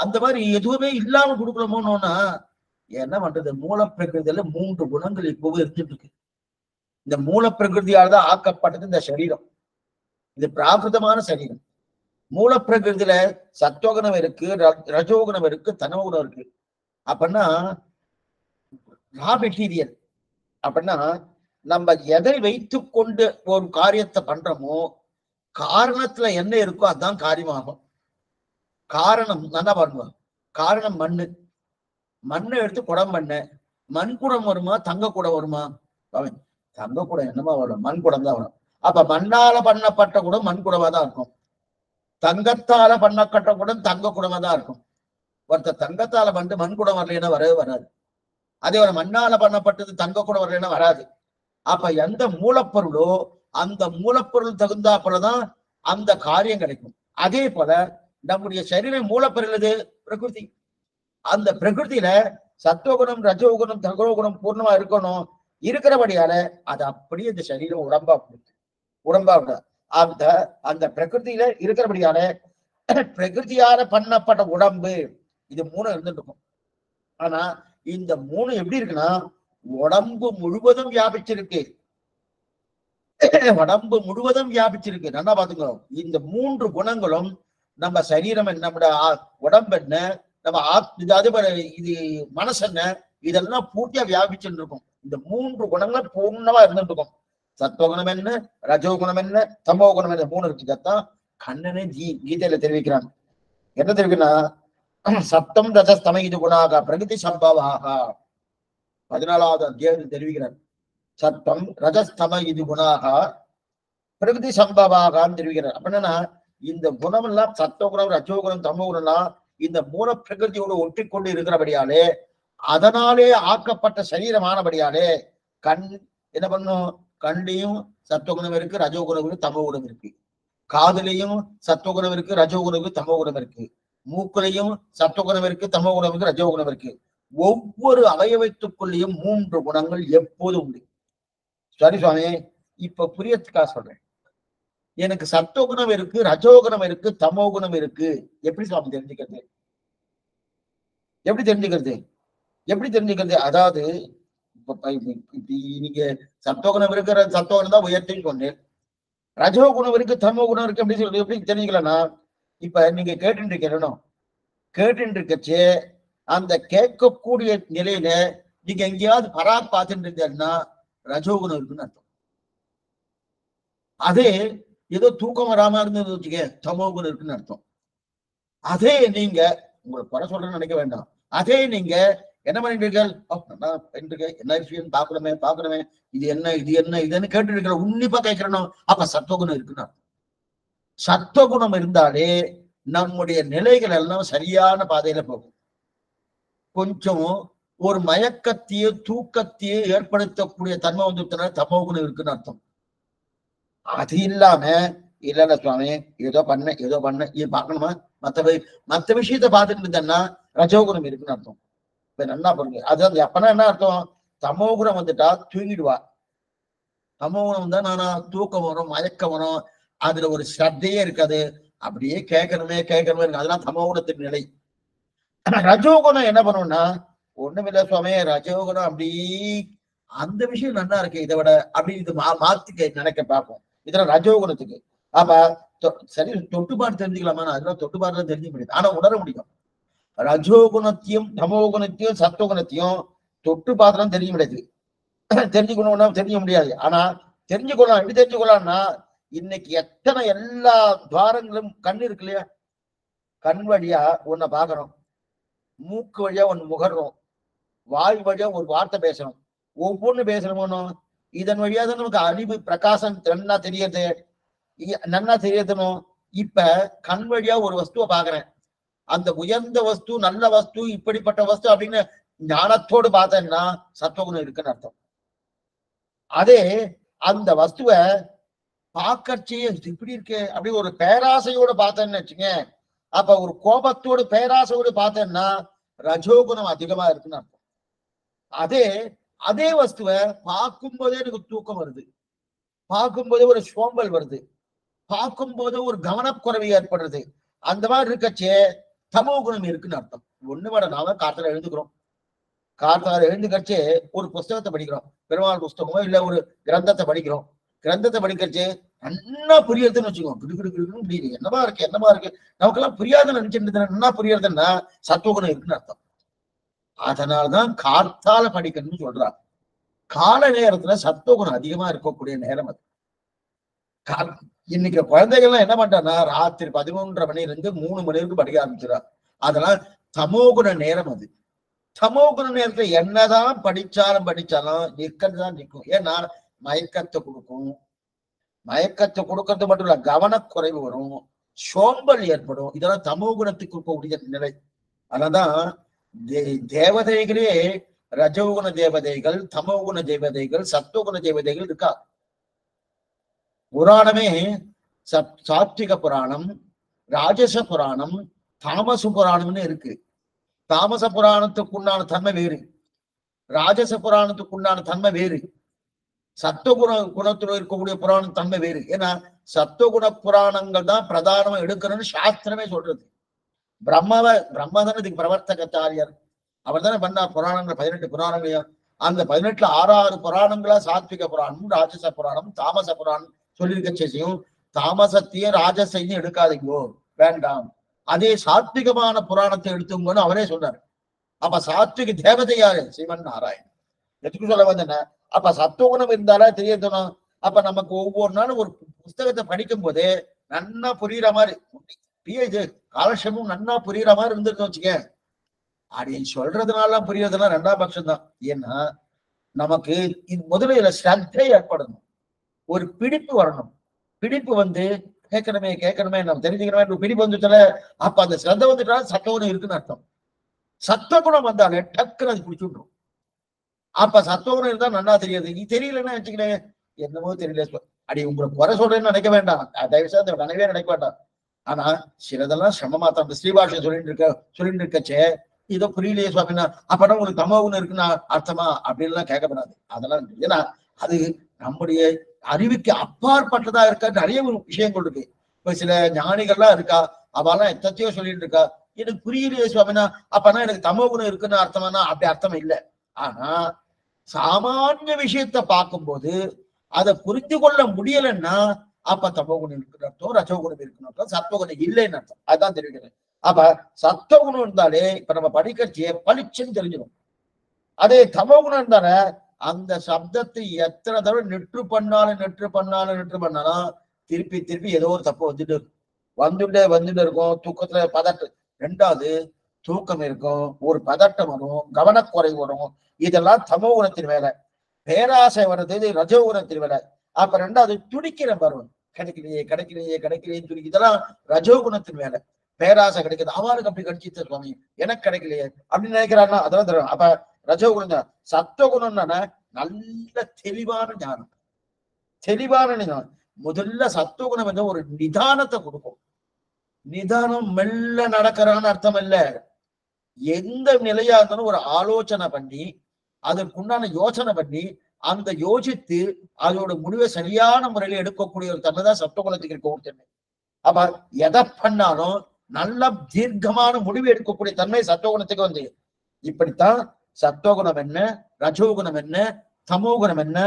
அந்த மாதிரி எதுவுமே இல்லாம கொடுக்கணுமோன்னா என்ன பண்றது? மூல பிரகிருதியில மூன்று குணங்கள் இப்பவும் இருந்துட்டு இருக்கு. இந்த மூல பிரகிருதியால் தான் ஆக்கப்பட்டது இந்த சரீரம். இது பிராகிருதமான சரீரம். மூல பிரகிருதியில சத்துவகுணம் இருக்கு, ரஜோகுணம் இருக்கு, தமோகுணம் இருக்கு. அப்படின்னா ரா மெட்டீரியல். அப்படின்னா நம்ம எதை வைத்து கொண்டு ஒரு காரியத்தை பண்றோமோ காரணத்துல என்ன இருக்கோ அதுதான் காரியமாகும். காரணம் நல்லா பண்ணுவோம். காரணம் மண்ணு. மண்ணை எடுத்து குடம் பண்ண, மண் குடம் வருமா தங்க குடம் வருமா? தங்க குடம் என்னமா வரும்? மண் குடம் தான் வரும். அப்ப மண்ணால பண்ணப்பட்ட குடம் மண் குடமா தான் இருக்கும். தங்கத்தால பண்ணப்பட்ட குடம் தங்க குடமா தான் இருக்கும். ஒருத்தர் தங்கத்தால பண்ணி மண் குடம் வரலைன்னா வரவே வராது. அதே ஒரு மண்ணால பண்ணப்பட்டது தங்க குடம் வரலைன்னா வராது. அப்ப எந்த மூலப்பொருளோ அந்த மூலப்பொருள் தகுந்தாப்புலதான் அந்த காரியம் கிடைக்கும். அதே போல நம்முடைய சரீர மூலப்பொருள் எது? பிரகிருதி. அந்த பிரகிருதியில சத்துவகுணம் ரஜோகுணம் தமோகுணம் பூர்ணமா இருக்கணும். இருக்கிறபடியால அது அப்படியே இந்த சரீரம் உடம்பா அந்த அந்த பிரகிருதியில இருக்கிறபடியால பிரகிருதியால பண்ணப்பட்ட உடம்பு இது 3 இருந்துட்டு இருக்கும். ஆனா இந்த 3 எப்படி இருக்குன்னா உடம்பு முழுவதும் வியாபிச்சிருக்கு. உடம்பு முழுவதும் வியாபிச்சிருக்கு. நல்லா பாத்துக்கோ. இந்த 3 குணங்களும் நம்ம சரீரம் என்ன, நம்ம உடம்பு என்ன, நம்ம இது மனசு என்ன, இதெல்லாம் பூர்த்தியா வியாபிச்சுட்டு இருக்கும். இந்த 3 குணங்களும் பூர்ணமா இருந்துட்டு இருக்கும். சத்துவகுணம் என்ன, ரஜோகுணம் என்ன, தமோ குணம் என்ன, 3 இருக்கு. இதைத்தான் கண்ணனே கீதையில தெரிவிக்கிறான். என்ன தெரிவிக்கனா சத்தம் ரஜஸ்தம இது குணாக பிரகிருதி சம்பவாக 14வது அத்தியாயத்தில் தெரிவிக்கிறார். சத்தம் ரஜஸ்தம இது குணாக பிரகிருதி சம்பவாகான்னு தெரிவிக்கிறார். அப்படின்னா இந்த குணம் எல்லாம் சத்துவகுணம் ரஜோகுணம் தமோ குணம்லாம் இந்த மூல பிரகிருதியோடு ஒட்டிக்கொண்டு இருக்கிறபடியாலே அதனாலே ஆக்கப்பட்ட சரீரமானபடியாலே கண் என்ன பண்ணும், கண்லையும் சத்துவகுணம் இருக்கு, ரஜோகுணம் இருக்கு, தமோ குணம் இருக்கு. காதலையும் சத்துவகுணம் இருக்கு, ரஜோகுணம் இருக்கு, தமோ குணம் இருக்கு. மூக்குலையும் சத்துவகுணம் இருக்கு, தமோ குணம் இருக்கு, ரஜோகுணம் இருக்கு. ஒவ்வொரு அவயவத்துக்குள்ளேயும் 3 குணங்கள் எப்போதும் உண்டு. சரி சுவாமி, இப்ப புரியத்துக்காக சொல்றேன். எனக்கு சத்துவகுணம் இருக்கு, ரஜோகுணம் இருக்கு, தமோ குணம் இருக்கு, எப்படி சுவாமி தெரிஞ்சுக்கிறது? எப்படி தெரிஞ்சுக்கிறது? அதாவது நீங்க சத்துவகுணம் இருக்கிற சத்துவகுணம் தான் உயர்த்தின்னு சொன்னேன். ரஜோகுணம் இருக்கு, தமோ குணம் இருக்கு அப்படின்னு சொல்லி எப்படி தெரிஞ்சுக்கலன்னா, இப்ப நீங்க கேட்டு இருக்கச்சு அந்த கேட்கக்கூடிய நிலையில நீங்க எங்கேயாவது பராக் பார்த்துட்டு இருந்தீங்கன்னா ரஜோகுணம் இருக்குன்னு அர்த்தம். அதே ஏதோ தூக்கம் வராம இருந்தது வச்சுக்க தமோ குணம் இருக்குன்னு அர்த்தம். அதே நீங்க உங்களை குறை சொல்றேன்னு நினைக்க வேண்டாம். அதே நீங்க என்ன பண்ணிட்டீர்கள், என்ன விஷயம் பாக்கணுமே, இது இதுன்னு கேட்டு இருக்கிற உன்னிப்பா கேட்கிறனும், அப்ப சத்துவகுணம் இருக்குன்னு. சத்துவகுணம் இருந்தாலே நம்முடைய நிலைகள் எல்லாம் சரியான பாதையில போகும். கொஞ்சம் ஒரு மயக்கத்தையோ தூக்கத்தையோ ஏற்படுத்தக்கூடிய தன்மை வந்துட்டனால தமோ குணம் இருக்குன்னு அர்த்தம். அது இல்லாம இல்ல சுவாமி ஏதோ பண்ண இது பார்க்கணுமா, மத்த விஷயத்த பார்த்துட்டு இருந்தேன்னா ரஜோகுணம் இருக்குன்னு அர்த்தம். இப்ப நல்லா பாருங்க. அது அப்பனா என்ன அர்த்தம், தமோகுணம் வந்துட்டா தூங்கிடுவா. தமோகுணம் வந்தா நானா தூக்கம் வரும், மயக்கம் வரும், அதுல ஒரு ஸ்ரத்தையே இருக்காது, அப்படியே கேட்கணுமே இருக்கு. அதெல்லாம் தமோகுணத்தின் நிலை. ரஜோகுணம் என்ன பண்ணும்னா ஒண்ணுமில்ல சுவாமி, ரஜோகுணம் அப்படி அந்த விஷயம் நல்லா இருக்கு, இதை விட அப்படி இது மாத்தி நினைக்க பார்ப்போம். இதெல்லாம் ரஜோகுணத்துக்கு. அப்ப சரி தொட்டுப்பாடு தெரிஞ்சுக்கலாமா, அதெல்லாம் தொட்டுப்பாடுலாம் தெரிஞ்சுக்க முடியாது, ஆனா உணர முடியும். ரஜோகுணத்தையும் தமோகுணத்தையும் சத்துவகுணத்தையும் தொட்டு பார்த்தலாம் தெரிய முடியாது. தெரிஞ்சுக்கணும்னா தெரிய முடியாது. ஆனா தெரிஞ்சுக்கொள்ளலாம். எப்படி தெரிஞ்சுக்கொள்ளலாம்னா, இன்னைக்கு எத்தனை எல்லா துவாரங்களும் கண் இருக்கு இல்லையா, கண் வழியா ஒன்ன பாக்குறோம், மூக்கு வழியா ஒண்ணு முகர்றோம், வாய் வழியா ஒரு வார்த்தை பேசணும், ஒவ்வொன்னு பேசணுமோ இதன் வழியா தான் நமக்கு அறிவு பிரகாசம் நன்னா தெரியணும். இப்ப கண் வழியா ஒரு வஸ்துவை பாக்குறேன், அந்த உயர்ந்த வஸ்து, நல்ல வஸ்து, இப்படிப்பட்ட வஸ்து அப்படின்னு ஞானத்தோடு பார்த்தேன்னா சத்துவகுணம் இருக்குன்னு அர்த்தம். அதே அந்த வஸ்துவை பார்க்கறச்சே இப்படி இருக்கு அப்படி ஒரு பேராசையோடு பார்த்தேன்னு வச்சுங்க, அப்ப ஒரு கோபத்தோடு பேராசையோடு பார்த்தேன்னா ரஜோகுணம் அதிகமா இருக்குன்னு அர்த்தம். அதே வஸ்துவை பார்க்கும் போதே எனக்கு தூக்கம் வருது, பார்க்கும் போதே ஒரு சோம்பல் வருது, பார்க்கும் போது ஒரு கவனக்குறைவு ஏற்படுறது, அந்த மாதிரி இருக்கச்சே தமோ குணம் இருக்குன்னு அர்த்தம். ஒண்ணு வேட நாம காத்தால எழுந்துக்கச்சே ஒரு புஸ்தகத்தை படிக்கிறோம், பெருமாள் புஸ்தகமோ இல்ல ஒரு கிரந்தத்தை படிக்கிறோம். கிரந்தத்தை படிக்கச்சே நல்லா புரியறதுன்னு வச்சுக்கோங்க. என்னமா இருக்கு நமக்கெல்லாம் புரியாதுன்னு நினைச்சிட்டு நல்லா புரியறதுன்னா சத்துவகுணம் இருக்குன்னு அர்த்தம். அதனால்தான் காத்தால படிக்கணும்னு சொல்றாங்க. கால நேரத்துல சத்துவகுணம் அதிகமா இருக்கக்கூடிய நேரம் அது. இன்னைக்கு குழந்தைகள்லாம் என்ன பண்றாங்கன்னா ராத்திரி 11:30 மணில இருந்து 3 மணி வரைக்கும் படிக்க ஆரம்பிச்சிடறாங்க. அதெல்லாம் தமோகுண நேரம் அது. தமோகுண நேரத்துல என்னதான் படிச்சாலும் நிற்கதான் நிற்கும். ஏன்னா மயக்கத்தை கொடுக்கும். மயக்கத்தை கொடுக்கறது மட்டும் இல்ல, கவனக்குறைவு வரும், சோம்பல் ஏற்படும். இதெல்லாம் தமோகுணத்துக்கு இருக்கக்கூடிய நிலை. அதனால்தான் தேவதைகளே ரஜோகுண தேவதைகள், தமோகுண தேவதைகள், சத்துவகுண தேவதைகள் இருக்கா. புராணமே சாத்விக புராணம், ராஜச புராணம், தாமச புராணம்னு இருக்கு. தாமச புராணத்துக்குண்டான தன்மை வேறு, ராஜச புராணத்துக்குண்டான தன்மை வேறு, குணத்துல இருக்கக்கூடிய புராண தன்மை வேறு. ஏன்னா சத்துவகுண புராணங்கள் தான் பிரதானமா எடுக்கணும்னு சாஸ்திரமே சொல்றது. பிரம்மதான இதுக்கு பிரவர்த்தகாச்சாரியர், அவர் தானே பண்ணார் புராணங்கள் 18 புராணங்களையும். அந்த 18ல 6 புராணங்களா சாத்விக புராணம், ராஜச புராணம், தாமச புராணம் சொல்லியிருக்க செய்யும். தாமசத்தையும் ராஜசையும் எடுக்காதீங்கோ, வேண்டாம். அதே சாத்விகமான புராணத்தை எடுத்துங்கன்னு அவரே சொன்னார். அப்ப சாத்விக தேவதை யாரு? சிவன் நாராயணன். எதுக்கு சொல்ல வந்தேன்னா, அப்ப சத்துவகுணம் இருந்தாலே தெரியணும். அப்ப நமக்கு ஒவ்வொரு நாளும் ஒரு புஸ்தகத்தை படிக்கும் போதே நன்னா புரியுற மாதிரி, இது காலட்சேபம் நன்னா புரியுற மாதிரி இருந்துட்டு வச்சுக்க. அப்படி சொல்றதுனால புரியறதுலாம் 2ஆம் பட்சம் தான். ஏன்னா நமக்கு இது முதல்ல ஸ்ரத்தை ஏற்படணும், ஒரு பிடிப்பு வரணும். பிடிப்பு கேட்கணுமே நம்ம தெரிஞ்சுக்கணுமே பிடிப்பு வந்துட்டால, அப்ப அந்த ஸ்ரத்த வந்துட்டா சத்துவகுணம் இருக்குன்னு அர்த்தம். சத்துவகுணம் வந்தாலே டக்குன்னு அது பிடிச்சுட்ரும். அப்ப சத்துவகுணம் இருந்தா நன்னா தெரியாது. நீ தெரியலன்னா வச்சுக்கிறேன், என்னமோ தெரியல, அடி உங்களுக்கு குறை சொல்றேன்னு நினைக்க வேண்டாம், தயவுசெய்து அந்த நினைவே நினைக்க வேண்டாம். ஆனா சிலதெல்லாம் சிரமமா தான். அந்த ஸ்ரீபாஷை சொல்லிட்டு இருக்கச்சே இதோ புரியலையே சுவாமினா, அப்பதான் உங்களுக்கு தமோகுணம் இருக்குன்னா அர்த்தமா அப்படின்லாம் கேட்கப்படாது. அதெல்லாம் ஏன்னா அது நம்முடைய அறிவுக்கு அப்பாற்பட்டதா இருக்க நிறைய ஒரு விஷயங்கள் இருக்கு. இப்ப சில ஞானிகள்லாம் இருக்கா, அவெல்லாம் எத்தத்தையோ சொல்லிட்டு இருக்கா, எனக்கு புரியலையே சுவாமினா அப்பனா எனக்கு தமோகுணம் இருக்குன்னு அர்த்தமானா அப்படி அர்த்தம் இல்லை. ஆனா சாமானிய விஷயத்த பார்க்கும்போது அதை புரிந்து கொள்ள முடியலன்னா அப்ப தமோகுணம் இருக்குன்னு அர்த்தம், ரஜோகுணம் இருக்குன்னு அர்த்தம், சத்துவகுணம் இல்லைன்னு அர்த்தம். அதுதான் தெரிவிக்கிறேன். அப்ப சத்துவகுணம் இருந்தாலே இப்ப நம்ம படிக்கச்சியே பளிச்சுன்னு தெரிஞ்சிடும். அதே தமோகுணம் இருந்தாலே அந்த சப்தத்தை எத்தனை தடவை நெற்று பண்ணாலும் திருப்பி ஏதோ ஒரு தப்பு வந்துட்டே இருக்கும். தூக்கத்துல பதட்டம், 2வது தூக்கம் இருக்கும், ஒரு பதட்டம் வரும், கவனக்குறைவு வரும். இதெல்லாம் தமோகுணத்தின் வேலை. பேராசை வர்றது ரஜோகுணத்தின் வேலை. அப்ப 2வது துடிக்கிற பருவம், கிடைக்கலையே துடிக்க, இதெல்லாம் ரஜோகுணத்தின் வேலை. பேராசை கிடைக்குது, அவருக்கு அப்படி கிடைச்சிட்டு சுவாமி எனக்கு கிடைக்கலையே அப்படின்னு நினைக்கிறான்னா அதெல்லாம் தரும். அப்ப ரஜோகுணம் தான். சத்துவகுணம்னா நல்ல தெளிவான ஞானம். முதல்ல சத்துவகுணம் வந்து ஒரு நிதானத்தை கொடுக்கும். நிதானம் மெல்ல நடக்கிறான்னு அர்த்தம் இல்ல. எந்த நிலையா இருந்தாலும் ஒரு ஆலோசனை பண்ணி அதற்குண்டான யோசனை பண்ணி அந்த யோசித்து அதோட முடிவை சரியான முறையில எடுக்கக்கூடிய ஒரு தன்மை தான் சத்துவகுணத்துக்கு இருக்க ஒரு தன்மை. அப்ப எதை பண்ணாலும் நல்ல தீர்க்கமான முடிவு எடுக்கக்கூடிய தன்மை சத்துவகுணத்துக்கு வந்து. இப்படித்தான் சத்துவகுணம் என்ன, ரஜோகுணம் என்ன, தமோகுணம் என்ன,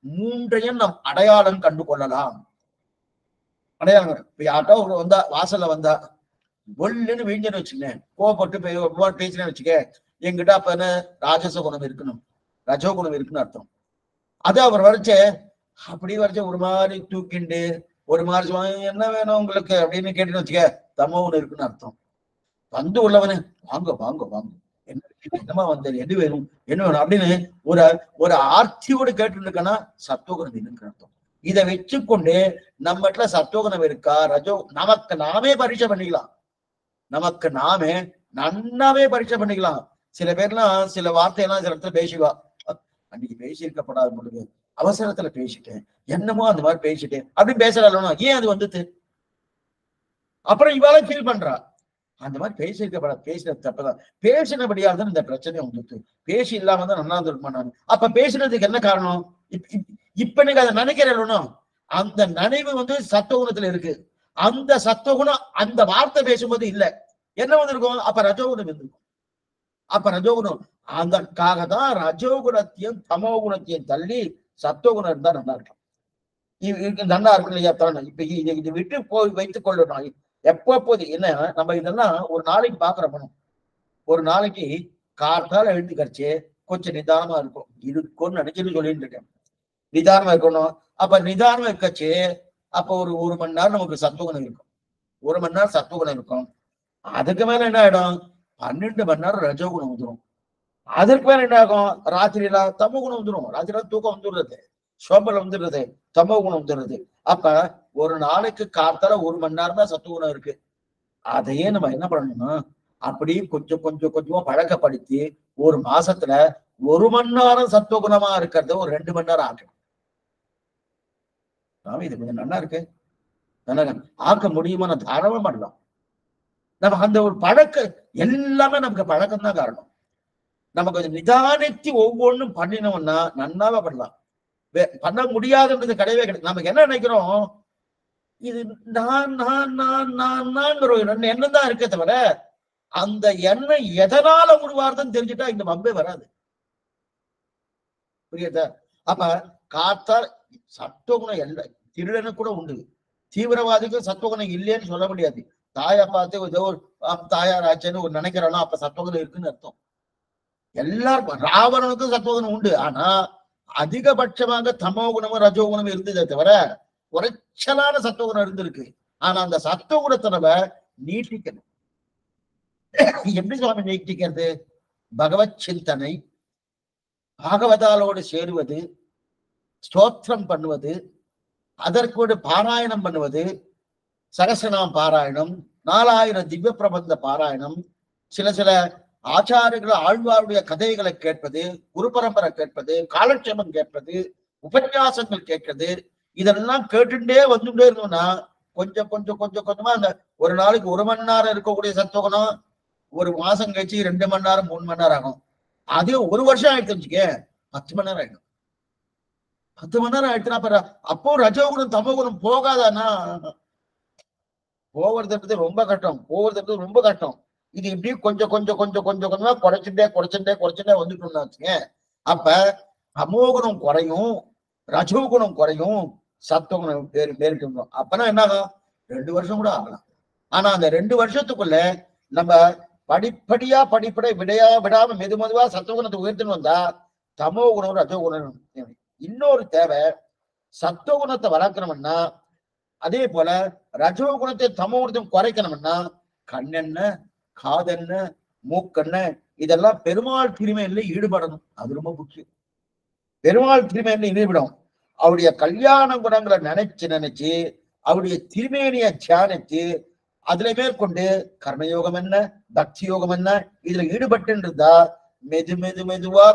3ஐயும் நாம் அடையாளம் கண்டு கொள்ளலாம். அடையாளம் இப்ப யார்ட்டோ வந்தா, வாசல்ல வந்தா ஒல்லுன்னு வீழ்ஞ்சன்னு வச்சுக்கேன், கோவப்பட்டு பேசுறேன்னு வச்சுக்க, என்கிட்ட அப்ப என்ன ராஜச குணம் இருக்கணும், ரஜோகுணம் இருக்குன்னு அர்த்தம். அது அவர் வரைச்ச அப்படி வரைச்ச ஒரு மாதிரி தூக்கிண்டு ஒரு மாதிரி என்ன வேணும் உங்களுக்கு அப்படின்னு கேட்டுன்னு வச்சுக்க, தமோகுணம் இருக்குன்னு அர்த்தம். வந்து உள்ளவனு வாங்க வாங்க வாங்க, என்னமா வந்தது, என்ன வேணும் அப்படின்னு ஒரு ஆர்த்தியோடு கேட்டு இருக்கன்னா சத்துவகுணம் இருக்குன்னு அர்த்தம். இதை வச்சுக்கொண்டு நம்மகிட்ட சத்துவகுணம் இருக்கா ரஜோ, நமக்கு நாமே பரீட்சை பண்ணிக்கலாம். நமக்கு நாமே நன்னாவே பரீட்சை பண்ணிக்கலாம். சில பேர்லாம் சில வார்த்தையெல்லாம் சில இடத்துல பேசிவா, அன்னைக்கு பேசியிருக்கப்படாது பொழுது அவசரத்துல பேசிட்டேன், என்னமோ அந்த மாதிரி பேசிட்டேன் அப்படின்னு பேசுறாங்க. ஏன் அது வந்துட்டு அப்புறம் இவாளே ஃபீல் பண்றா, அந்த மாதிரி பேசியிருக்கப்படாது, பேசினது தப்புதான், பேசினபடியால் தான் இந்த பிரச்சனையை வந்துட்டு, பேசி இல்லாம தான் நல்லா இருந்திருக்குமா நான். அப்ப பேசுனதுக்கு என்ன காரணம்? இப்ப நீங்க அதை நினைக்கிறேன், அந்த நினைவு வந்து சத்துவகுணத்துல இருக்கு. அந்த சத்துவகுணம் அந்த வார்த்தை பேசும்போது இல்ல, என்ன வந்திருக்கும்? அப்ப ரஜோகுணம் இருந்திருக்கும். அப்ப ரஜோகுணம் அதற்காக தான் ரஜோகுணத்தையும் தமோகுணத்தையும் தள்ளி சத்துவகுணம் இருந்தா நல்லா இருக்கும். நல்லா இருக்கும் இல்லையா? இப்ப இதை விட்டு போய் வைத்துக் கொள்ளணும். எப்போது என்ன நம்ம இதெல்லாம் ஒரு நாளைக்கு பாக்குறோம். ஒரு நாளைக்கு காத்தால எழுந்து கடிச்சு கொஞ்சம் நிதானமா இருக்கும்னு நினைச்சுன்னு சொல்லிட்டு இருக்கேன். நிதானமா இருக்கணும். அப்ப நிதானமா இருக்கச்சு அப்ப ஒரு மணி நேரம் நமக்கு சத்துவகுணம் இருக்கும், 1 மணி நேரம் சத்துவகுணம் இருக்கும். அதுக்கு மேல என்ன ஆயிடும்? 12 மணி நேரம் ரஜோகுணம் வந்துடும். அதற்கு மேல என்ன ஆகும்? ராத்திரியில தமோகுணம் வந்துடும். ராத்திரியில தூக்கம் வந்துடுறது, சோம்பல் வந்துடுறது, தமோகுணம் வந்துடுறது. அப்ப ஒரு நாளைக்கு காத்தால 1 மணி நேரம் தான் சத்துவகுணம் இருக்கு. அதையே நம்ம என்ன பண்ணணும்னா அப்படி கொஞ்சமா பழக்கப்படுத்தி ஒரு மாசத்துல 1 மணி நேரம் சத்துவகுணமா இருக்கிறத ஒரு 2 மணி நேரம் ஆக்கணும். இது கொஞ்சம் நல்லா இருக்கு, ஆக்க முடியுமா? நான் தாராளமா பண்ணலாம். நம்ம அந்த ஒரு பழக்கம் எல்லாமே நமக்கு பழக்கம் தான் காரணம். நம்ம கொஞ்சம் நிதானித்து ஒவ்வொன்றும் பண்ணினோம்னா நன்னாவா பண்ணலாம். பண்ண முடியாதுன்றது கிடையவே கிடையாது. நமக்கு என்ன நினைக்கிறோம், இது நான்ங்கிற எண்ணம் தான் இருக்கே தவிர அந்த எண்ணம் எதனால உருவாருதுன்னு தெரிஞ்சுட்டா இந்த வம்பே வராது. புரியுதா? அப்ப காத்தா சத்துவகுணம் எல்லாம் திருடனுக்கு கூட உண்டு. தீவிரவாதிக்கும் சத்துவகுணம் இல்லைன்னு சொல்ல முடியாது. தாயை பார்த்து ஏதோ ஒரு தாயார் ஆச்சுன்னு ஒரு நினைக்கிறானோ அப்ப சத்துவகுணம் இருக்குன்னு அர்த்தம். எல்லாருக்கும் ராவணனுக்கும் சத்துவகுணம் உண்டு. ஆனா அதிகபட்சமாக தமோ குணமும் ரஜோகுணமும் இருந்ததே தவிர குறைச்சலான சத்துவகுணம் இருந்திருக்கு. ஆனா அந்த சத்துவகுணத்தை நம்ம நீட்டிக்கணும். எப்படி சுவாமி நீட்டிக்கிறது? பகவத் சிந்தனை, பாகவதாலோடு சேருவது, ஸ்தோத்திரம் பண்ணுவது, அதற்கோடு பாராயணம் பண்ணுவது, சகசநாம் பாராயணம், 4000 திவ்ய பிரபந்த பாராயணம், சில ஆச்சாரியர்கள் ஆழ்வாருடைய கதைகளை கேட்பது, குரு பரம்பரை கேட்பது, காலட்சேபம் கேட்பது, உபன்யாசங்கள் கேட்கிறது, இதெல்லாம் கேட்டுட்டே வந்துட்டே இருந்தோம்னா கொஞ்சம் கொஞ்சமா அந்த ஒரு நாளைக்கு 1 மணி நேரம் இருக்கக்கூடிய சத்துவகுணம் ஒரு மாசம் கழிச்சு 2 மணி நேரம் 3 மணி நேரம் ஆகும். அதே 1 வருஷம் ஆயிடுச்சு வச்சுக்க 10 மணி நேரம் ஆயிடும். 10 மணி நேரம் ஆயிடுச்சுன்னா அப்போ ரஜோகுணம் தமோகுணம் போகாதானா? போகிறது ரொம்ப கஷ்டம். இது இப்படி கொஞ்சமா குறைச்சுட்டே வந்துட்டோம்னா வச்சுங்க, அப்ப தமோகுணம் குறையும், ரஜோகுணம் குறையும், சத்துவகுணம் பேருக்கு வரும். அப்பனா என்ன ஆகும்? 2 வருஷம் கூட ஆகலாம். ஆனா அந்த 2 வருஷத்துக்குள்ள நம்ம படிப்படியா விடாம மெதுவா சத்துவகுணத்தை உயர்த்துன்னு வந்தா தமோ குணம் ரஜோகுணம். இன்னொரு தேவை, சத்துவகுணத்தை வளர்க்கணும்னா அதே போல ரஜோகுணத்தை தமோ குணத்தையும் குறைக்கணும்னா கண்ணென்ன, காதென்ன, மூக்கென்ன இதெல்லாம் பெருமாள் திருமையில ஈடுபடணும். அது ரொம்ப முக்கியம். பெருமாள் திருமையில ஈடுபடும். அவருடைய கல்யாண குணங்களை நினைச்சு அவருடைய திருமேனியை தியானித்து அதுல மேற்கொண்டு கர்மயோகம் என்ன, பக்தி யோகம் என்ன, இதுல ஈடுபட்டு இருந்தா மெதுவா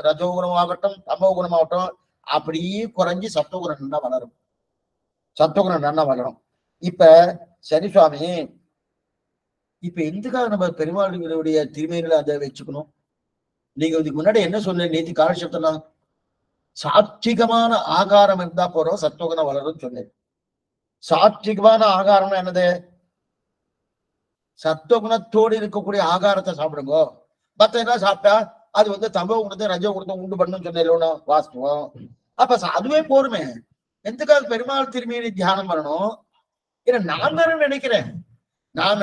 ரஜோகுணம் ஆகட்டும் தமோ குணமாகட்டும் அப்படியே குறைஞ்சி சத்துவகுணம் நல்லா வளரும். இப்ப சரி சுவாமி, இப்ப எதுக்காக நம்ம பெருமாளுடைய திருமேனில அதை வச்சுக்கணும்? நீங்க இதுக்கு முன்னாடி என்ன சொன்ன நேற்று காலட்சேபத்தெல்லாம்? சாத்விகமான ஆகாரம் இருந்தா போறோம் சத்துவகுணம் வளரும் சொன்னேன். சாத்விகமான ஆகாரம் என்னது? சத்துவகுணத்தோடு இருக்கக்கூடிய ஆகாரத்தை சாப்பிடுங்க. மத்த என்ன சாப்பிட்டா அது தமோ குணத்தை ரஜோ குணத்தை உண்டு பண்ணுன்னு சொன்னேன் வாஸ்தவம். அப்ப அதுவே போருமே. எதுக்காக பெருமாள் திரும்பியை தியானம் பண்ணணும்? ஏன்னா நான் தானே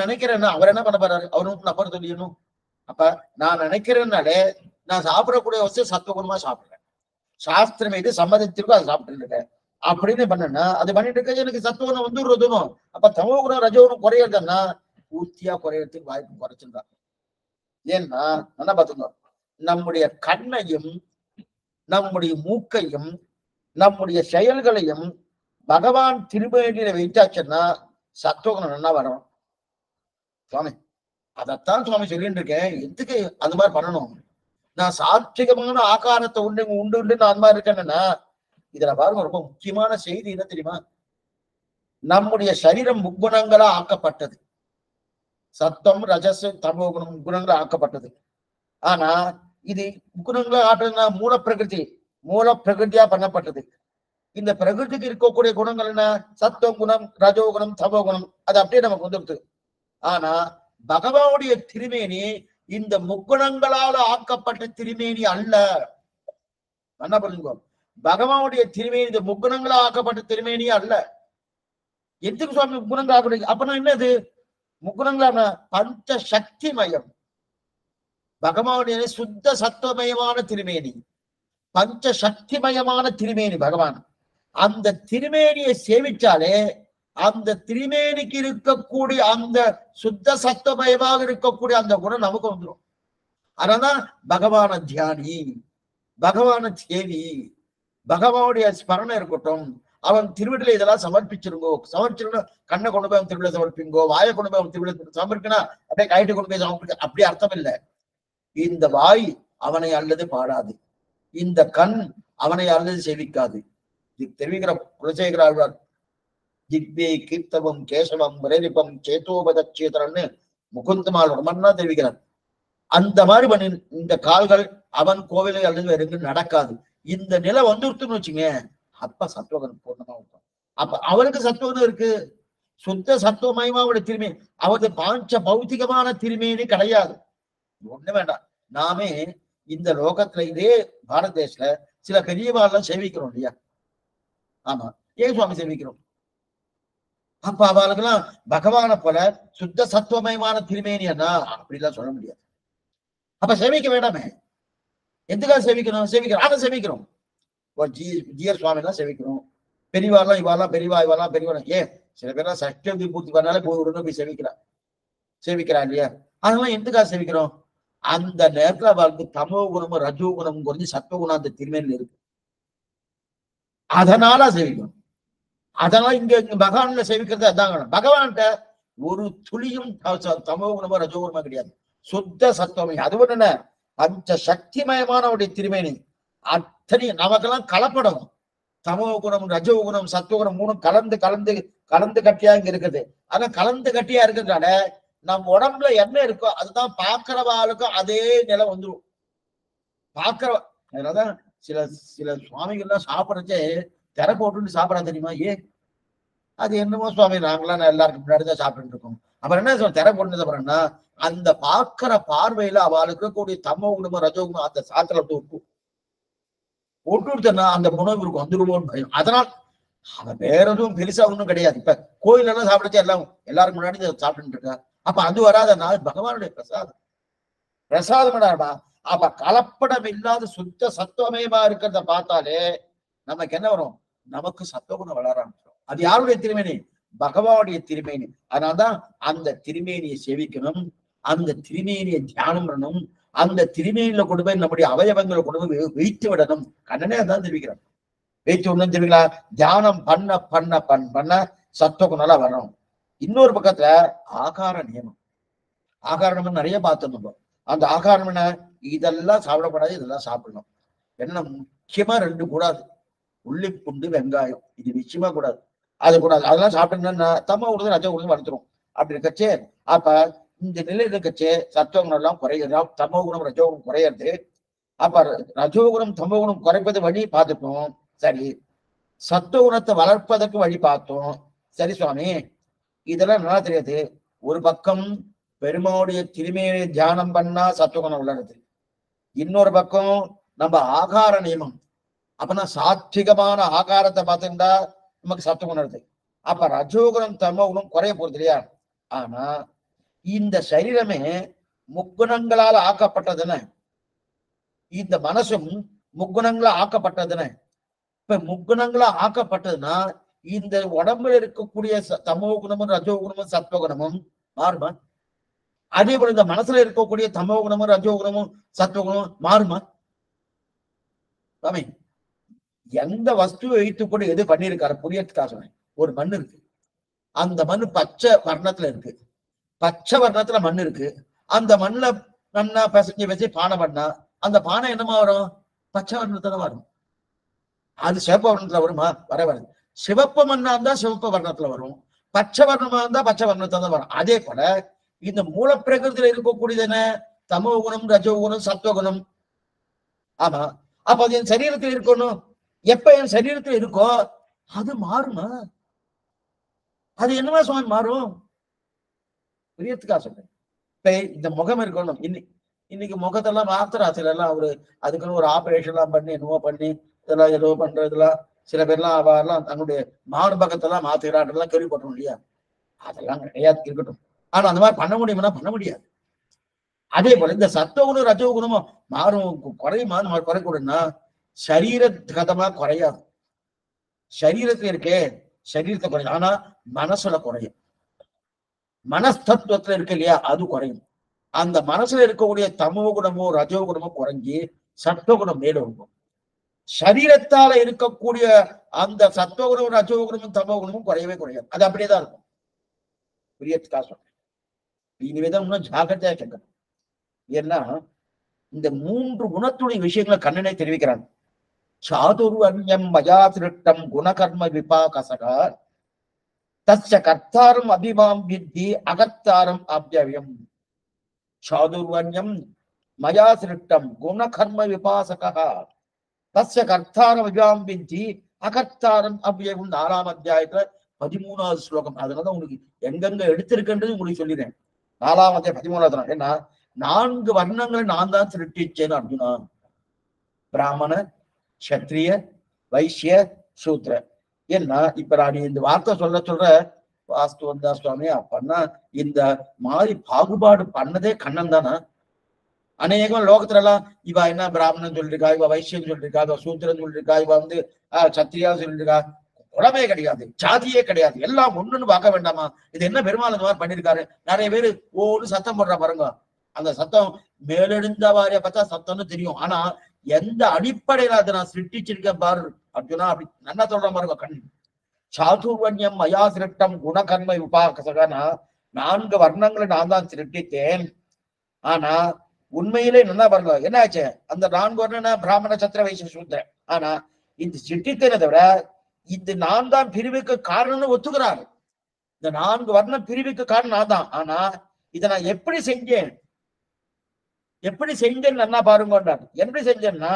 நினைக்கிறேன்னா அவர் என்ன பண்ண போறாரு? அவரும் நபர் சொல்லிடணும். அப்ப நான் நினைக்கிறேன்னாலே நான் சாப்பிடக்கூடிய வசதி சத்துவகுணமா சாப்பிடுறேன். சாஸ்திரம் எது சம்மதத்திற்கும் அதை சாப்பிட்டு இருக்கேன் அப்படின்னு பண்ணனா அது பண்ணிட்டு இருக்க எனக்கு சத்துவகுணம் வந்துடுறதும். அப்ப தமோ குணம் ரஜோகுணம் குறையறதுன்னா பூர்த்தியா குறையறதுக்கு வாய்ப்பு குறைச்சிருந்தாங்க. ஏன்னா என்ன பார்த்துங்க, நம்முடைய கண்ணையும் நம்முடைய மூக்கையும் நம்முடைய செயல்களையும் பகவான் திருமேனியில வைத்தாச்சுன்னா சத்துவகுணம் நல்லா வரும். சுவாமி அதைத்தான் சுவாமி சொல்லிட்டு இருக்கேன். எதுக்கு அந்த மாதிரி பண்ணணும்? நான் சாத்விகமான ஆகாரத்தை உண்டு நான் அந்த மாதிரி இருக்கேன்னா இதுல பாருங்க ரொம்ப முக்கியமான செய்தி என்ன தெரியுமா? நம்முடைய சரீரம் முக்குணங்களா ஆக்கப்பட்டது. சத்தம் ரஜஸ் தமோ குணம் குணங்களா ஆக்கப்பட்டது. ஆனா இது குணங்களா ஆட்டுறதுனா மூல பிரகிருதியா பண்ணப்பட்டது. இந்த பிரகிருதிக்கு இருக்கக்கூடிய குணங்கள் என்ன? சத்துவ குணம், ரஜோகுணம், தமோ குணம். அது அப்படியே நமக்கு வந்துடுது. ஆனா பகவானுடைய திருமேனி இந்த முக்குணங்களால ஆக்கப்பட்ட திருமேனி அல்ல. என்ன பண்ணுங்க, பகவானுடைய திருமேனி இந்த முக்குணங்களா ஆக்கப்பட்ட திருமேனியே அல்ல. எதுக்கு சுவாமி முக்குணங்கள் ஆக்க? அப்பனா என்னது முக்குணங்களா? பஞ்ச சக்தி மயம். பகவானுடைய சுத்த சத்துவமயமான திருமேனி, பஞ்ச சக்திமயமான திருமேனி பகவான். அந்த திருமேனியை சேவிச்சாலே அந்த திருமேனிக்கு இருக்கக்கூடிய அந்த சுத்த சத்துவமயமாக இருக்கக்கூடிய அந்த குணம் நமக்கு வந்துடும். அதனால்தான் பகவான தியானி, பகவான தேவி, பகவானுடைய ஸ்மரணம் இருக்கட்டும். அவன் திருவிடல இதெல்லாம் சமர்ப்பிச்சிருங்கோ. கண்ணை கொண்டு போய் அவன் திருவிழா சமர்ப்பிங்கோ, வாயை கொண்டு போய் அவன் திருவிழா சமர்ப்பிக்கனா அப்படியே கைட்டு கொண்டு போய் சமர்ப்பிக்க அப்படி அர்த்தம் இல்லை. இந்த வாய் அவனை அல்லது பாடாது, இந்த கண் அவனை அல்லது செவிக்காது. இது தெரிவிக்கிற குலசேகர ஆழ்வார் திவ்யே கீர்த்தவம் கேசவம் விரைரிப்பம் சேத்தோபதச்சேதரன்னு முகுந்தமால் ரொம்ப தெரிவிக்கிறார். அந்த மாதிரி பண்ணி இந்த கால்கள் அவன் கோவிலை அல்லது வேற எங்கும் நடக்காது. இந்த நிலை வந்துருத்துன்னு வச்சுங்க, அப்ப சத்துவகன் பூர்ணமா இருக்கும். அப்ப அவனுக்கு சத்துவகன் இருக்கு, சுத்த சத்துவமயமா அவருடைய திருமேனி. அவரது பாஞ்ச பௌத்திகமான திருமேனி கிடையாது. ஒண்ணு வேண்டாம். நாமே இந்த லோகத்துல இதே பாரத தேசத்துல சில பெரியவாள்லாம் சேவிக்கிறோம் இல்லையா? ஆமா, ஏன் சுவாமி சேவிக்கிறோம்? அப்ப அவளுக்கெல்லாம் பகவானை போல சுத்த சத்துவமயமான திருமேனி என்ன அப்படிலாம் சொல்ல முடியாது. அப்ப சேவிக்க வேண்டாமே. எதுக்காக சேவிக்கணும்? சேவிக்கிறோம், அதை சேவிக்கிறோம். ஜிஆர் சுவாமி எல்லாம் சேவிக்கிறோம், பெரியவாள்லாம் இவாலாம் பெரியவா இவாலாம் பெரியவா. ஏன் சில பேர்லாம் சஷ்டி பூர்த்தி பண்ணாலே போய் உடனே போய் சேவிக்கிறா இல்லையா? அதெல்லாம் எதுக்காக சேவிக்கிறோம்? அந்த நேரத்துல அவருக்கு தமோ குணமும் ரஜோ குணமும் குறைஞ்சு சத்துவகுணம் அந்த திருமேனில் இருக்கு, அதனால சேவிக்கணும். அதனால இங்க பகவான்ல சேவிக்கிறது அதான். பகவான்கிட்ட ஒரு துளியும் தமோ குணமோ ரஜோ குணமோ கிடையாது, சுத்த சத்துவமே. அது ஒண்ணு என்ன, பஞ்ச சக்திமயமான அவருடைய திருமேனி. அத்தனை நமக்கெல்லாம் கலப்படம், தமோ குணம் ரஜோ குணம் சத்துவகுணம் மூணும் கலந்து கலந்து கலந்து கட்டியா இங்க இருக்குது. ஆனா கலந்து கட்டியா இருக்கிறதுனால நம்ம உடம்புல என்ன இருக்கோ அதுதான் பாக்குறவாளுக்கும் அதே நிலை வந்துடும். பாக்குற அதனாலதான் சில சில சுவாமிகள்லாம் சாப்பிடறச்சே திரை போட்டு சாப்பிடா தெரியுமா? ஏன் அது என்னமோ சுவாமி நாங்களாம் எல்லாருக்கும் முன்னாடிதான் சாப்பிட்டு இருக்கோம். அப்புறம் என்ன திரை போட்டு அப்புறம்னா அந்த பாக்குற பார்வையில அவளுக்கு இருக்கக்கூடிய தமோ குணமும் ரஜோ குணம் அந்த சாத்திர ஒட்டுனா அந்த உணவு இருக்கும், வந்துருவோம்னு பயம். அதனால் அவன் வேற எதுவும் பெருசா ஒன்றும் கிடையாது. இப்ப கோயில் எல்லாம் சாப்பிடுச்சு எல்லாருக்கும் முன்னாடி சாப்பிட்டு இருக்கா. அப்ப அது வராதனா பகவானுடைய பிரசாதம், பிரசாதம். அப்ப கலப்படம் இல்லாத சுத்த சத்துவமயமா இருக்கிறத பார்த்தாலே நமக்கு என்ன வரும்? நமக்கு சத்துவகுணம் வளர ஆரம்பிச்சிடும். அது யாருடைய திருமேனி? பகவானுடைய திருமேனி. அதனால்தான் அந்த திருமேனியை சேவிக்கணும், அந்த திருமேனியை தியானம் பண்ணணும், அந்த திருமேனியில கொண்டு போய் நம்முடைய அவயவங்களை கொண்டு போய் வைத்து விடணும். கண்ணனே அதான் தெரிவிக்கிறான். வைத்து விடணும் தெரிவிங்களா? தியானம் பண்ண பண்ண பண்ண சத்துவகுணால வரணும். இன்னொரு பக்கத்துல ஆகார நியமம். ஆகார நியமம் நிறைய பார்த்தோம். அந்த ஆகாரம் என்ன? இதெல்லாம் சாப்பிடக்கூடாது, இதெல்லாம் சாப்பிடணும். என்ன முக்கியமா ரெண்டு கூடாது, உள்ளி பூண்டு வெங்காயம், இது நிச்சயமா கூடாது. அது கூடாது, அதெல்லாம் சாப்பிட்டீங்கன்னா தமோ குணம் ரஜோ குணம் வளர்த்துரும். அப்படி இருக்கச்சே அப்ப இந்த நிலையில இருக்கச்சே சத்துவகுணம் எல்லாம் குறையுது, தமோ குணம் ரஜோ குணம் குறையிறது. அப்ப ரஜோகுணம் தமோ குணம் குறைப்பது வழி பார்த்துட்டோம், சரி. சத்துவகுணத்தை வளர்ப்பதற்கு வழி பார்த்தோம், சரி சுவாமி. இதெல்லாம் நல்லா தெரியாது. ஒரு பக்கம் பெருமாவுடைய திருமையை தியானம் பண்ணா சத்துவகுணம் வளருது, இன்னொரு பக்கம் நம்ம ஆகார நியமம் அப்பனா சாத்விகமான ஆகாரத்தை பார்த்துட்டா நமக்கு சத்துவகுணம் வருது. அப்ப ரஜோகுணம் தமோ குணம் குறைய போறது இல்லையா? ஆனா இந்த சரீரமே முக்குணங்களால் ஆக்கப்பட்டதுன்னு, இந்த மனசும் முக்குணங்களா ஆக்கப்பட்டதுன்னு. இப்ப முக்குணங்களா ஆக்கப்பட்டதுன்னா இந்த உடம்புல இருக்கக்கூடிய தமோ குணமும் ரஜோ குணமும் சத்துவகுணமும் மாறுமா? அதே போல இந்த மனசுல இருக்கக்கூடிய தமோ குணமும் ரஜோ குணமும் சத்துவகுணமும் மாறுமா? சாமி, எந்த வஸ்துவை வைத்துக் கொண்டு எது பண்ணியிருக்காரு புரியறதுக்காக சொன்னேன். ஒரு மண் இருக்கு, அந்த மண் பச்சை வர்ணத்துல இருக்கு, பச்சை வர்ணத்துல மண் இருக்கு. அந்த மண்ணுல நன்னா பசஞ்சு வச்சு பானை பண்ணா அந்த பானை என்னமா வரும்? பச்சை வர்ணத்துல வரும். அது சிவப்பு வர்ணத்துல வருமா? வராது. சிவப்பு மண்ணா இருந்தா சிவப்பு வர்ணத்துல வரும், பச்சை வர்ணமா இருந்தா பச்சை வர்ணத்துல தான் வரும். அதே போல இந்த மூலப்பிரகிருதியில இருக்கக்கூடியது என்ன? தமோ குணம் ரஜோ குணம் சத்துவகுணம். ஆமா, அப்ப அது என் சரீரத்தில் இருக்கணும். எப்ப என் சரீரத்தில் இருக்கோ அது மாறுமா? அது என்னமா சுவாமி மாறும்? புரியத்துக்கா சொல்றேன். இப்ப இந்த முகம் இருக்கணும், இன்னைக்கு முகத்தெல்லாம் மாத்திராசில எல்லாம் அவரு அதுக்குன்னு ஒரு ஆபரேஷன் எல்லாம் பண்ணி என்னவோ பண்ணி இதெல்லாம் ஏதோ பண்றதுலாம் சில பேர்லாம் அவெல்லாம் தன்னுடைய மார்பகத்தெல்லாம் மாத்துகிறான்றதெல்லாம் கேள்விப்பட்டோம் இல்லையா? அதெல்லாம் கிடையாது, இருக்கட்டும். ஆனா அந்த மாதிரி பண்ண முடியும்னா பண்ண முடியாது. அதே போல இந்த சத்துவகுணம் ரஜோகுணமும் மாறும், குறையுமா? குறைக்கூடனா சரீர கதமா குறையாது. சரீரத்துல இருக்கே சரீரத்தை குறையும், ஆனா மனசுல குறையும். மனஸ்தத்துவத்துல இருக்கு இல்லையா, அது குறையும். அந்த மனசுல இருக்கக்கூடிய தமோ குணமோ ரஜோ குணமோ குறைஞ்சி சத்துவகுணம் மேல இருக்கும். சரீரத்தால இருக்கக்கூடிய அந்த சத்துவகுணமும் ரஜோகுணமும் தமோ குணமும் குறையவே குறையாது, அது அப்படியேதான் இருக்கும். புரியத்துக்காக சொல்றேன். இனிமேதான் இன்னும் ஜாக்கிரதையா கேட்கணும். ஏன்னா இந்த மூன்று குணத்துடைய விஷயங்களை கண்ணனே தெரிவிக்கிறாங்க. சாதுர்வன்யம் மயா திருட்டம் குணகர்ம விபாகசகா தஸ்ய கர்த்தாரம் அபிமாம் வித்தி அகர்த்தாரம் அப்யவியம் சாதுர்வன்யம் மயா சிருஷ்டம் குண கர்ம விபாசகா தஸ்ய கர்த்தாரம் அபிமாம் வித்தி அகர்த்தாரம் அப்யவியம் 4ஆம் அத்தியாயத்துல 13வது ஸ்லோகம். அதனாலதான் உங்களுக்கு எங்கெங்க எடுத்திருக்கின்றது உங்களுக்கு சொல்லிடுறேன். 4ஆம் அத்தியாயம் 13வது. ஏன்னா 4 வர்ணங்களை நான் தான் சிருஷ்டிச்சேன்னு அர்ஜுனா. பிராமண, சத்திரிய, வைசிய, சூத்ர. ஏன்னா இப்ப நான் இந்த வார்த்தை சொல்ற வாஸ்து வந்தா சுவாமி அப்பன்னா இந்த மாதிரி பாகுபாடு பண்ணதே கண்ணன் தானா? அநேகம் லோகத்துல எல்லாம் இவ என்ன பிராமணன் சொல்லிருக்கா, இவ வைசியம் சொல்லிருக்கா, இவ சூத்திரன் சொல்லிருக்கா, இவ சத்திரியா சொல்லிருக்கா. குலமே கிடையாது, ஜாதியே கிடையாது, எல்லாம் ஒண்ணுன்னு பார்க்க வேண்டாமா? இது என்ன பெருமாள் இந்த மாதிரி பண்ணிருக்காரு? நிறைய பேரு ஒவ்வொரு சத்தம் போடுறா பாருங்க. அந்த சத்தம் மேலெழுந்த வாரிய பார்த்தா சத்தம்னு தெரியும். ஆனா எந்த அடிப்படையில அதை நான் சிருஷ்டிச்சிருக்கேன் பாரு அர்ஜுனா, அப்படி நல்லா சொல்ற பாருங்க. கண் சாதுர்வன்யம் மயா சிருஷ்டம் குணகர்ம விபாகசகனா 4 வர்ணங்களை நான் தான் சிருஷ்டித்தேன். ஆனா உண்மையிலே நல்லா பாருங்க என்ன ஆச்சு? அந்த 4 வர்ணன பிராமண, சத்திர, வைசிய, சூத்திர. ஆனா இந்த சிருஷ்டித்தேனை தவிர இந்த நான் தான் பிரிவுக்கு காரணம்னு ஒத்துக்கிறாரு. இந்த 4 வர்ண பிரிவுக்கு காரணம் நான் தான். ஆனா இதை நான் எப்படி செஞ்சேன் நல்லா பாருங்க. எப்படி செஞ்சேன்னா,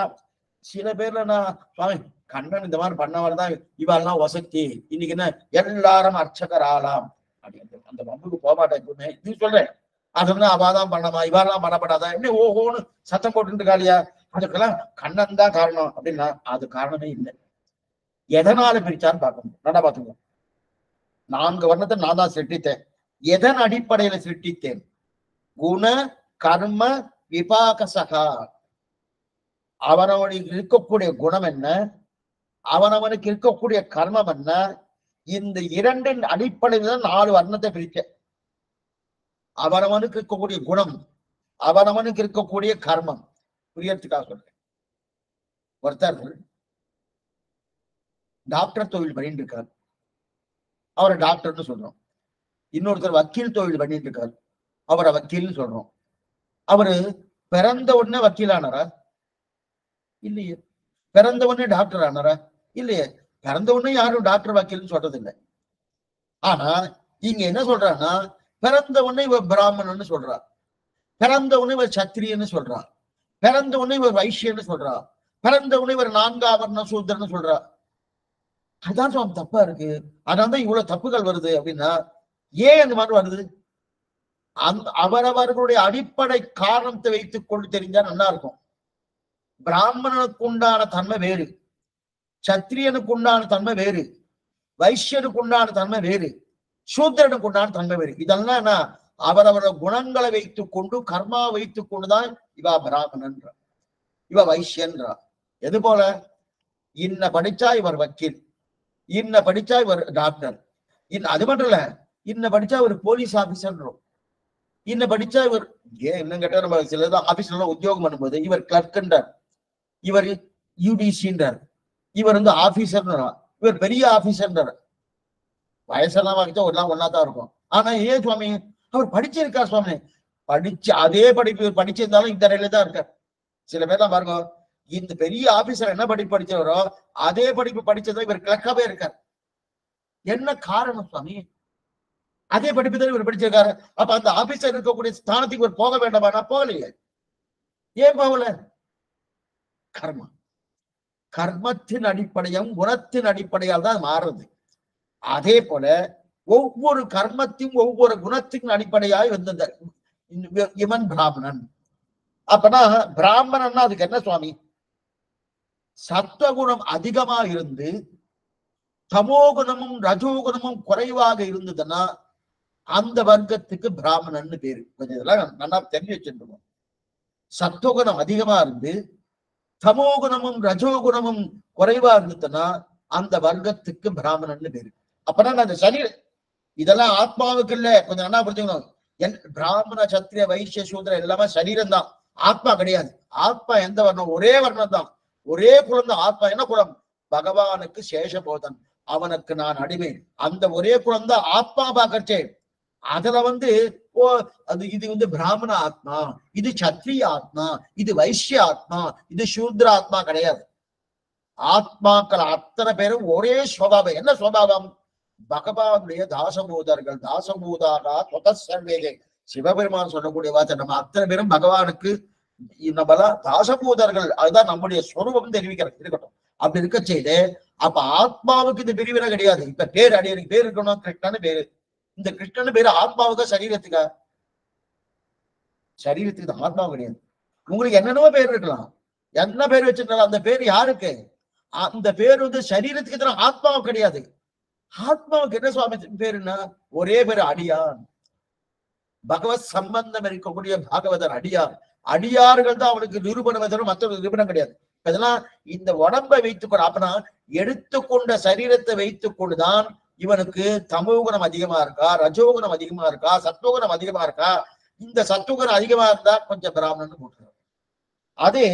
சில பேர்ல நான் சுவாமி கண்ணன் இந்த மாதிரி பண்ணவர்தான் இவாள்லாம் வசதி, இன்னைக்கு என்ன எல்லாரும் அர்ச்சகர் ஆலாம் அப்படின்னு அந்த வம்புக்கு போகமாட்டேன். எப்பவுமே இது சொல்றேன். அதுதான் அவாதான் பண்ணமா, இவாள்லாம் பண்ணப்படாதா, என்ன ஓஹோன்னு சத்தம் போட்டு இருக்காளியா, அதுக்கெல்லாம் கண்ணன் தான் காரணம் அப்படின்னா அது காரணமே இல்லை. எதனால பிரிச்சான்னு பார்க்கணும். நல்லா பார்த்துக்கணும். 4 வர்ணத்தை நான் தான் சிருஷ்டித்தேன். எதன் அடிப்படையில சிருஷ்டித்தேன்? குண கர்ம விபாகசகா. அவனவனுக்கு இருக்கக்கூடிய குணம் என்ன, அவனவனுக்கு இருக்கக்கூடிய கர்மம் என்ன, இந்த 2 அடிப்படையில தான் 4 வர்ணத்தை பிரிக்க. அவனவனுக்கு இருக்கக்கூடிய குணம், அவனவனுக்கு இருக்கக்கூடிய கர்மம் புரியறதுக்காக சொல்றேன். ஒருத்தர் டாக்டர் தொழில் பண்ணிட்டு இருக்காரு, அவரை டாக்டர்னு சொல்றோம். இன்னொருத்தர் வக்கீல் தொழில் பண்ணிட்டு இருக்காரு, அவரை வக்கீல்னு சொல்றோம். அவரு பிறந்த உடனே வக்கீலானாரா? இல்லையே. பிறந்த உடனே டாக்டர் ஆனாரா? இல்லையே. பிறந்த உடனே யாரும் டாக்டர் வக்கீல்னு சொல்றது இல்லை. ஆனா இங்க என்ன சொல்றான்னா, பிறந்த உடனே இவர் பிராமணன்னு சொல்றா, பிறந்த உடனே இவர் சத்திரியன்னு சொல்றா, பிறந்த உடனே இவர் வைசியன்னு சொல்றா, பிறந்த உடனே இவர் 4ஆம் வர்ண சூத்திரன்னு சொல்றா. அதான் தப்பா இருக்கு. அதனால்தான் இவ்வளவு தப்புகள் வருது. அப்படின்னா ஏன் அந்த மாதிரி வருது? அவரவர்களுடைய அடிப்படை காரணத்தை வைத்துக் கொண்டு தெரிஞ்சா நல்லா இருக்கும். பிராமணனுக்கு உண்டான தன்மை வேறு, சத்திரியனுக்கு உண்டான தன்மை வேறு, வைசியனுக்கு உண்டான தன்மை வேறு, சூத்திரனுக்கு உண்டான தன்மை வேறு. இதெல்லாம் என்ன? அவரவர குணங்களை வைத்துக் கொண்டு கர்மா வைத்துக் கொண்டுதான் இவா பிராமணன்றா, இவ வைசியன்றா. எது போல? இன்ன படிச்சா இவர் வக்கீல், இன்ன படிச்சா இவர் டாக்டர், அது மட்டும் இல்ல, இன்ன படிச்சா இவர் போலீஸ் ஆபீசர்ன்றோம், இன்ன படிச்சா இவர் இன்னும் கேட்டா நம்ம சிலதான் ஆபீஸ்ல உத்தியோகம் பண்ணும்போது இவர் கிளர்க்ன்றார், இவர் யூடிசின்றார், இவர் ஆபீசர்ன்றா, இவர் பெரிய ஆபீசர்ன்றார். வயசெல்லாம் வாங்கிச்சா எல்லாம் ஒன்னாதான் இருக்கும். ஆனா ஏன் சுவாமி அவர் படிச்சிருக்கார்? சுவாமி படிச்சு அதே படிப்பு படிச்சிருந்தாலும் இந்த நிலையில தான் இருக்கார். சில பேர்லாம் பாருங்க, இந்த பெரிய ஆபீசர் என்ன படிப்பு படிச்சவரோ அதே படிப்பு படிச்சதா இவர் கிளர்க்காவே இருக்கார். என்ன காரணம் சுவாமி? அதே படிப்பு தான் இவர் படிச்சிருக்காரு. அப்ப அந்த ஆபீசர் இருக்கக்கூடிய ஸ்தானத்துக்கு இவர் போக வேண்டாமா? நான் போகலையே. ஏன் போகல? கர்மம், கர்மத்தின் அடிப்படையும் குணத்தின் அடிப்படையால் தான் மாறுது. அதே போல ஒவ்வொரு கர்மத்தையும் ஒவ்வொரு குணத்தின் அடிப்படையாய் வந்தது இவன் பிராமணன். அப்பனா பிராமணன்னா அதுக்கு என்ன சுவாமி? சத்துவகுணம் அதிகமா இருந்து தமோகுணமும் ரஜோகுணமும் குறைவாக இருந்ததுன்னா அந்த வர்க்கத்துக்கு பிராமணன்னு பேரு. கொஞ்சம் இதெல்லாம் நல்லா தெரிஞ்சு வச்சிருக்கோம். சத்துவகுணம் அதிகமா இருந்து தமோகுணமும் ரஜோகுணமும் குறைவா இருந்ததுன்னா அந்த வர்க்கத்துக்கு பிராமணன்னு பேரு. அப்பனா அந்த சரீரம் இதெல்லாம் ஆத்மாவுக்கு இல்ல. கொஞ்சம் நல்லா புரிஞ்சுக்கணும். பிராமண சத்திரிய வைசிய சூத்திர எல்லாமே சரீரம் தான், ஆத்மா கிடையாது. ஆத்மா எந்த வர்ணம்? ஒரே வர்ணம் தான், ஒரே குலம் தான். ஆத்மா என்ன குலம்? பகவானுக்கு சேஷபோதன், அவனுக்கு நான் அடிமை. அந்த ஒரே குலம் தான் ஆத்மா பாக்கச்சே. அதுல ஓ அது இது பிராமண ஆத்மா, இது சத்திரிய ஆத்மா, இது வைசிய ஆத்மா, இது சூத்ர ஆத்மா கிடையாது. ஆத்மாக்கள் அத்தனை பேரும் ஒரே சுவாவம். என்ன சுவாவம்? பகவானுடைய தாசபூதர்கள், தாசபூதாக தொதசர்வேதே, சிவபெருமான் சொல்லக்கூடிய வார்த்தை. நம்ம அத்தனை பேரும் பகவானுக்கு நம்மளாம் தாசபூதர்கள். அதுதான் நம்முடைய ஸ்வரூபம் தெரிவிக்கிறது. இருக்கட்டும், அப்படி இருக்க செய்து அப்ப ஆத்மாவுக்கு இந்த பிரிவினை கிடையாது. இப்ப பேர் அடியனுக்கு பேர் இருக்கணும், கிருஷ்ணன்னு பேரு. இந்த கிருஷ்ணன் பேரு ஆத்மாவுக்கு சரீரத்துக்கா? சரீரத்துக்கு தான், ஆத்மாவும் கிடையாது. உங்களுக்கு என்னென்னவோ பேர் இருக்கலாம், என்ன பேர் வச்சிருந்தாலும் அந்த பேர் யாருக்கு? அந்த பேர் வந்து சரீரத்துக்கு தான், ஆத்மாவுக்கு கிடையாது. ஆத்மாவுக்கு என்ன சுவாமி பேருன்னா ஒரே பேரு அடியான். பகவத் சம்பந்தம் இருக்கக்கூடிய பாகவதர் அடியார். அடியார்கள் தான் அவனுக்கு நிரூபணம் தவிர மற்றொரு நிரூபணம் கிடையாது. அதெல்லாம் இந்த உடம்பை வைத்துக்கொண்டு, அப்பனா எடுத்துக்கொண்ட சரீரத்தை வைத்துக் கொண்டுதான் இவனுக்கு தமோகுணம் அதிகமா இருக்கா, ரஜோகுணம் அதிகமா இருக்கா, சத்துவகுணம் அதிகமா இருக்கா. இந்த சத்துவகுணம் அதிகமா இருந்தா கொஞ்சம் பிராமணன் போட்டுருவான். அதே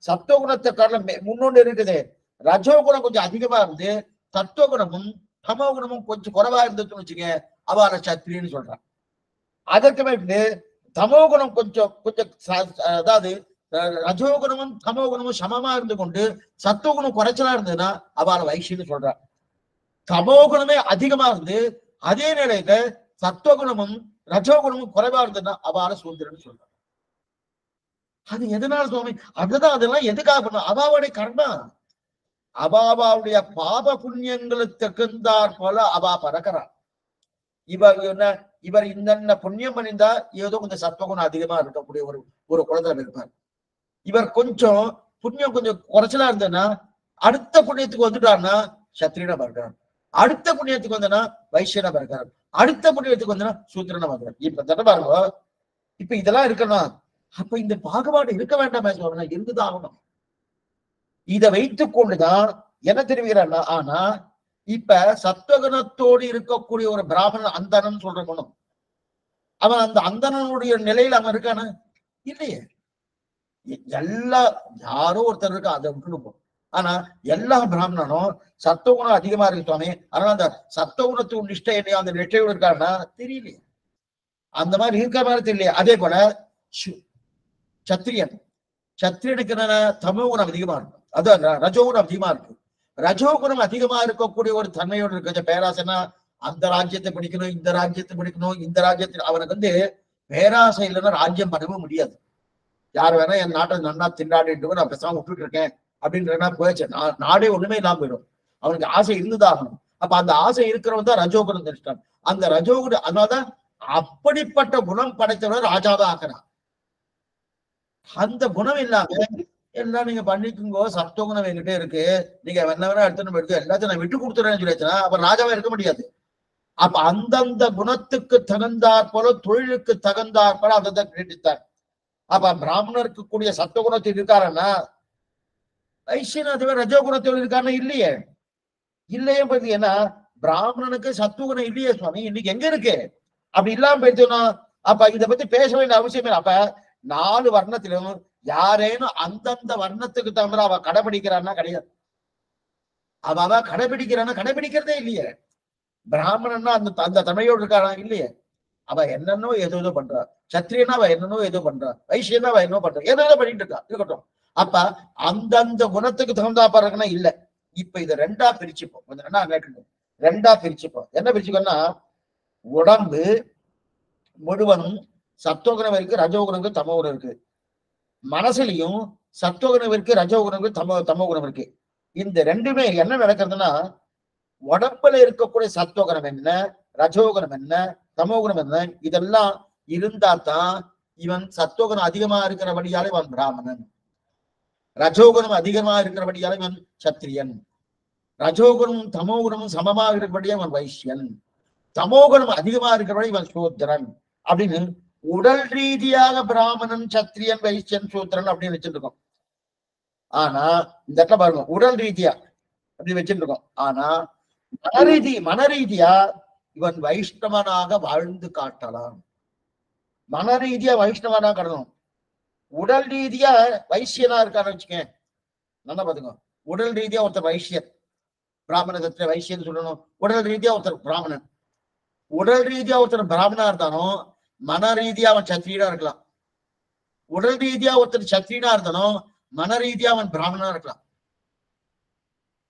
சத்துவகுணத்தை காரணம் முன்னொன்று இருக்குது, ரஜோகுணம் கொஞ்சம் அதிகமா இருந்து சத்துவகுணமும் தமோகுணமும் கொஞ்சம் குறைவா இருந்துச்சுன்னு வச்சுக்க, அவளை சத்திரின்னு சொல்றான். அதற்கு மேட்டு தமோகுணம் கொஞ்சம் அதாவது ரஜோகுணமும் தமோகுணமும் சமமா இருந்து கொண்டு சத்துவகுணம் குறைச்சலா இருந்ததுன்னா அவளை வைசின்னு சொல்றான். தமோகுணமே அதிகமா இருந்து அதே நிலையில சத்துவகுணமும் ரஜோகுணமும் குறைவா இருந்ததுன்னா அவளை சூத்திரன்னு சொல்றான். அது எதனால சுவாமி? அதுதான், அதெல்லாம் எதுக்காக பண்ணும்? அவாவுடைய கர்மா, அவாவுடைய பாப புண்ணியங்களுக்கு தகுந்தாற் போல அவா பறக்கிறான். இவர் என்ன, இவர் இந்த புண்ணியம் பண்ணிந்தா ஏதோ கொஞ்சம் சத்துவகுணம் அதிகமா இருக்கக்கூடிய ஒரு குழந்தை இருப்பார். இவர் கொஞ்சம் புண்ணியம் கொஞ்சம் குறைச்சலா இருந்ததுன்னா அடுத்த புண்ணியத்துக்கு வந்துட்டாருன்னா சத்திரியனா பறக்கிறார், அடுத்த புண்ணியத்துக்கு வந்தனா வைசியனா பறக்கிறார், அடுத்த புண்ணியத்துக்கு வந்தனா சூத்திரனா பறக்கிறார். இப்ப தட்ட பாருங்க, இப்ப இதெல்லாம் இருக்கணும். அப்ப இந்த பாகுபாடு இருக்க வேண்டாம், இருந்துதான் ஆகணும். இதை வைத்துக் கொண்டுதான் என்ன தெரிவிக்கிறான்னா, ஆனா இப்ப சத்துவகுணத்தோடு இருக்கக்கூடிய ஒரு பிராமணன் அந்தனன் சொல்ற குணம், அவன் அந்த அந்தனனுடைய நிலையில அவன் இருக்கான இல்லையே. எல்லா யாரோ ஒருத்தர் இருக்கா, அதை விட்டுணும். ஆனா எல்லா பிராமணனும் சத்துவகுணம் அதிகமா இருக்கு சுவாமி, அதனால அந்த சத்துவகுணத்துக்கு நிஷ்டை என்னையோ அந்த நிஷ்டையோடு இருக்காருன்னா தெரியலையே, அந்த மாதிரி இருக்கிற மாதிரி தெரியலையே. அதே போல சத்திரியன், சத்திரியனுக்கு என்ன தமோகுணம் அதிகமா இருக்கும், அதான் ரஜோகுணம் அதிகமா இருக்கு. ரஜோகுணம் அதிகமா இருக்கக்கூடிய ஒரு தன்மையோடு இருக்க பேராசைன்னா அந்த ராஜ்யத்தை பிடிக்கணும், இந்த ராஜ்யத்தை பிடிக்கணும், இந்த ராஜ்யத்தில் அவனுக்கு வந்து பேராசை இல்லைன்னா ராஜ்யம் பண்ணவும் முடியாது. யார் வேணா என் நாட்டை நன்னா திண்டாடிட்டு நான் பேசாம விட்டுட்டு இருக்கேன் அப்படின்றா போயிடுச்சு, நாடே ஒண்ணுமே இல்லாம போயிடும். அவனுக்கு ஆசை இருந்துதாகணும். அப்ப அந்த ஆசை இருக்கிறவன் தான் ரஜோகுணம் தெரிஞ்சிட்டான். அந்த ரஜோகுணம், அதனாலதான் அப்படிப்பட்ட குணம் படைத்தவன் ராஜாவா ஆக்குறான். அந்த குணம் இல்லாம எல்லாம் நீங்க பண்ணிக்குங்கோ, சத்துவகுணம் என்கிட்ட இருக்கு, நீங்க என்ன வேணா எடுத்துன்னு போயிடுது, எல்லாத்தையும் நான் விட்டு கொடுத்துறேன்னு சொல்லிச்சுன்னா அப்ப ராஜாவா இருக்க முடியாது. அப்ப அந்தந்த குணத்துக்கு தகுந்தாற் போல, தொழிலுக்கு தகுந்தாற் போல அதை கிரீட்டித்தார். அப்ப பிராமணருக்கு கூடிய சத்துவகுணத்தில் இருக்காருன்னா வைசியநாதவர் ரஜோகுணத்தில் இருக்காருன்னா இல்லையே, இல்லையே போயிடுது. ஏன்னா பிராமணனுக்கு சத்துவகுணம் இல்லையே சுவாமி, இன்னைக்கு எங்க இருக்கு? அப்படி இல்லாம போயிடுச்சுன்னா அப்ப இதை பத்தி பேச வேண்டிய அவசியம் இல்லை. அப்ப 4 வர்ணத்திலும் யாரேனும் அந்தந்த வர்ணத்துக்கு தவிர அவ கடைபிடிக்கிறான்னா கிடையாது. அவ கடைபிடிக்கிறான்னா கடைபிடிக்கிறதே இல்லையே. பிராமணன்னா அந்த அந்த தமிழோடு இருக்காரா இல்லையே. அவ என்னன்னோ ஏதோ பண்றா, சத்திரியனா அவ என்னன்னோ ஏதோ பண்றா, வைசியனா அவ என்னவோ பண்றா, ஏதோ பண்ணிட்டு இருக்கா, இருக்கட்டும். அப்ப அந்தந்த குணத்துக்கு தகுந்தா பாருங்கன்னா இல்ல. இப்ப இதை 2ஆ பிரிச்சுப்போம், கொஞ்சம் என்ன கேட்கணும், 2ஆ பிரிச்சுப்போம். என்ன பிரிச்சுக்கோன்னா, உடம்பு முழுவதும் சத்துவகுணம் இருக்கு, ரஜோகுணம் இருக்கு, தமோகுணம் இருக்கு. மனசுலயும் சத்துவகுணம் இருக்கு, ரஜோகுணம் இருக்கு, தமோகுணம் இருக்கு. இந்த ரெண்டுமே என்ன நடக்கிறதுன்னா, உடம்புல இருக்கக்கூடிய சத்துவகுணம் என்ன, ரஜோகுணம் என்ன, தமோகுணம் என்ன, இதெல்லாம் இருந்தா தான் இவன் சத்துவகுணம் அதிகமா இருக்கிறபடியால இவன் பிராமணன், ரஜோகுணம் அதிகமா இருக்கிறபடியால இவன் சத்திரியன், ரஜோகுணமும் தமோகுணமும் சமமா இருக்கிறபடியா இவன் வைசியன், தமோகுணம் அதிகமா இருக்கிறபடி இவன் சூத்திரன் அப்படின்னு உடல் ரீதியாக பிராமணன், சத்திரியன், வைசியன், சூத்திரன் அப்படின்னு வச்சுட்டு இருக்கோம். ஆனா இந்த இடத்துல பாருங்க, உடல் ரீதியா அப்படி வச்சுட்டு இருக்கோம். ஆனா மனரீதியா இவன் வைஷ்ணவனாக வாழ்ந்து காட்டலாம். மனரீதியா வைஷ்ணவனாக காட்டணும். உடல் ரீதியா வைசியனா இருக்கான்னு வச்சுக்கேன், நல்லா பாத்துக்கோ. உடல் ரீதியா ஒருத்தர் வைசியன், பிராமண சத்திர வைசியன் சொல்லணும். உடல் ரீதியா ஒருத்தர் பிராமணன், உடல் ரீதியா ஒருத்தர் பிராமணா இருந்தாலும் மன ரீதியா அவன் சத்திரியனா இருக்கலாம். உடல் ரீதியா ஒருத்தர் சத்திரியனா இருந்தாலும் மன ரீதியா அவன் பிராமணனா இருக்கலாம்.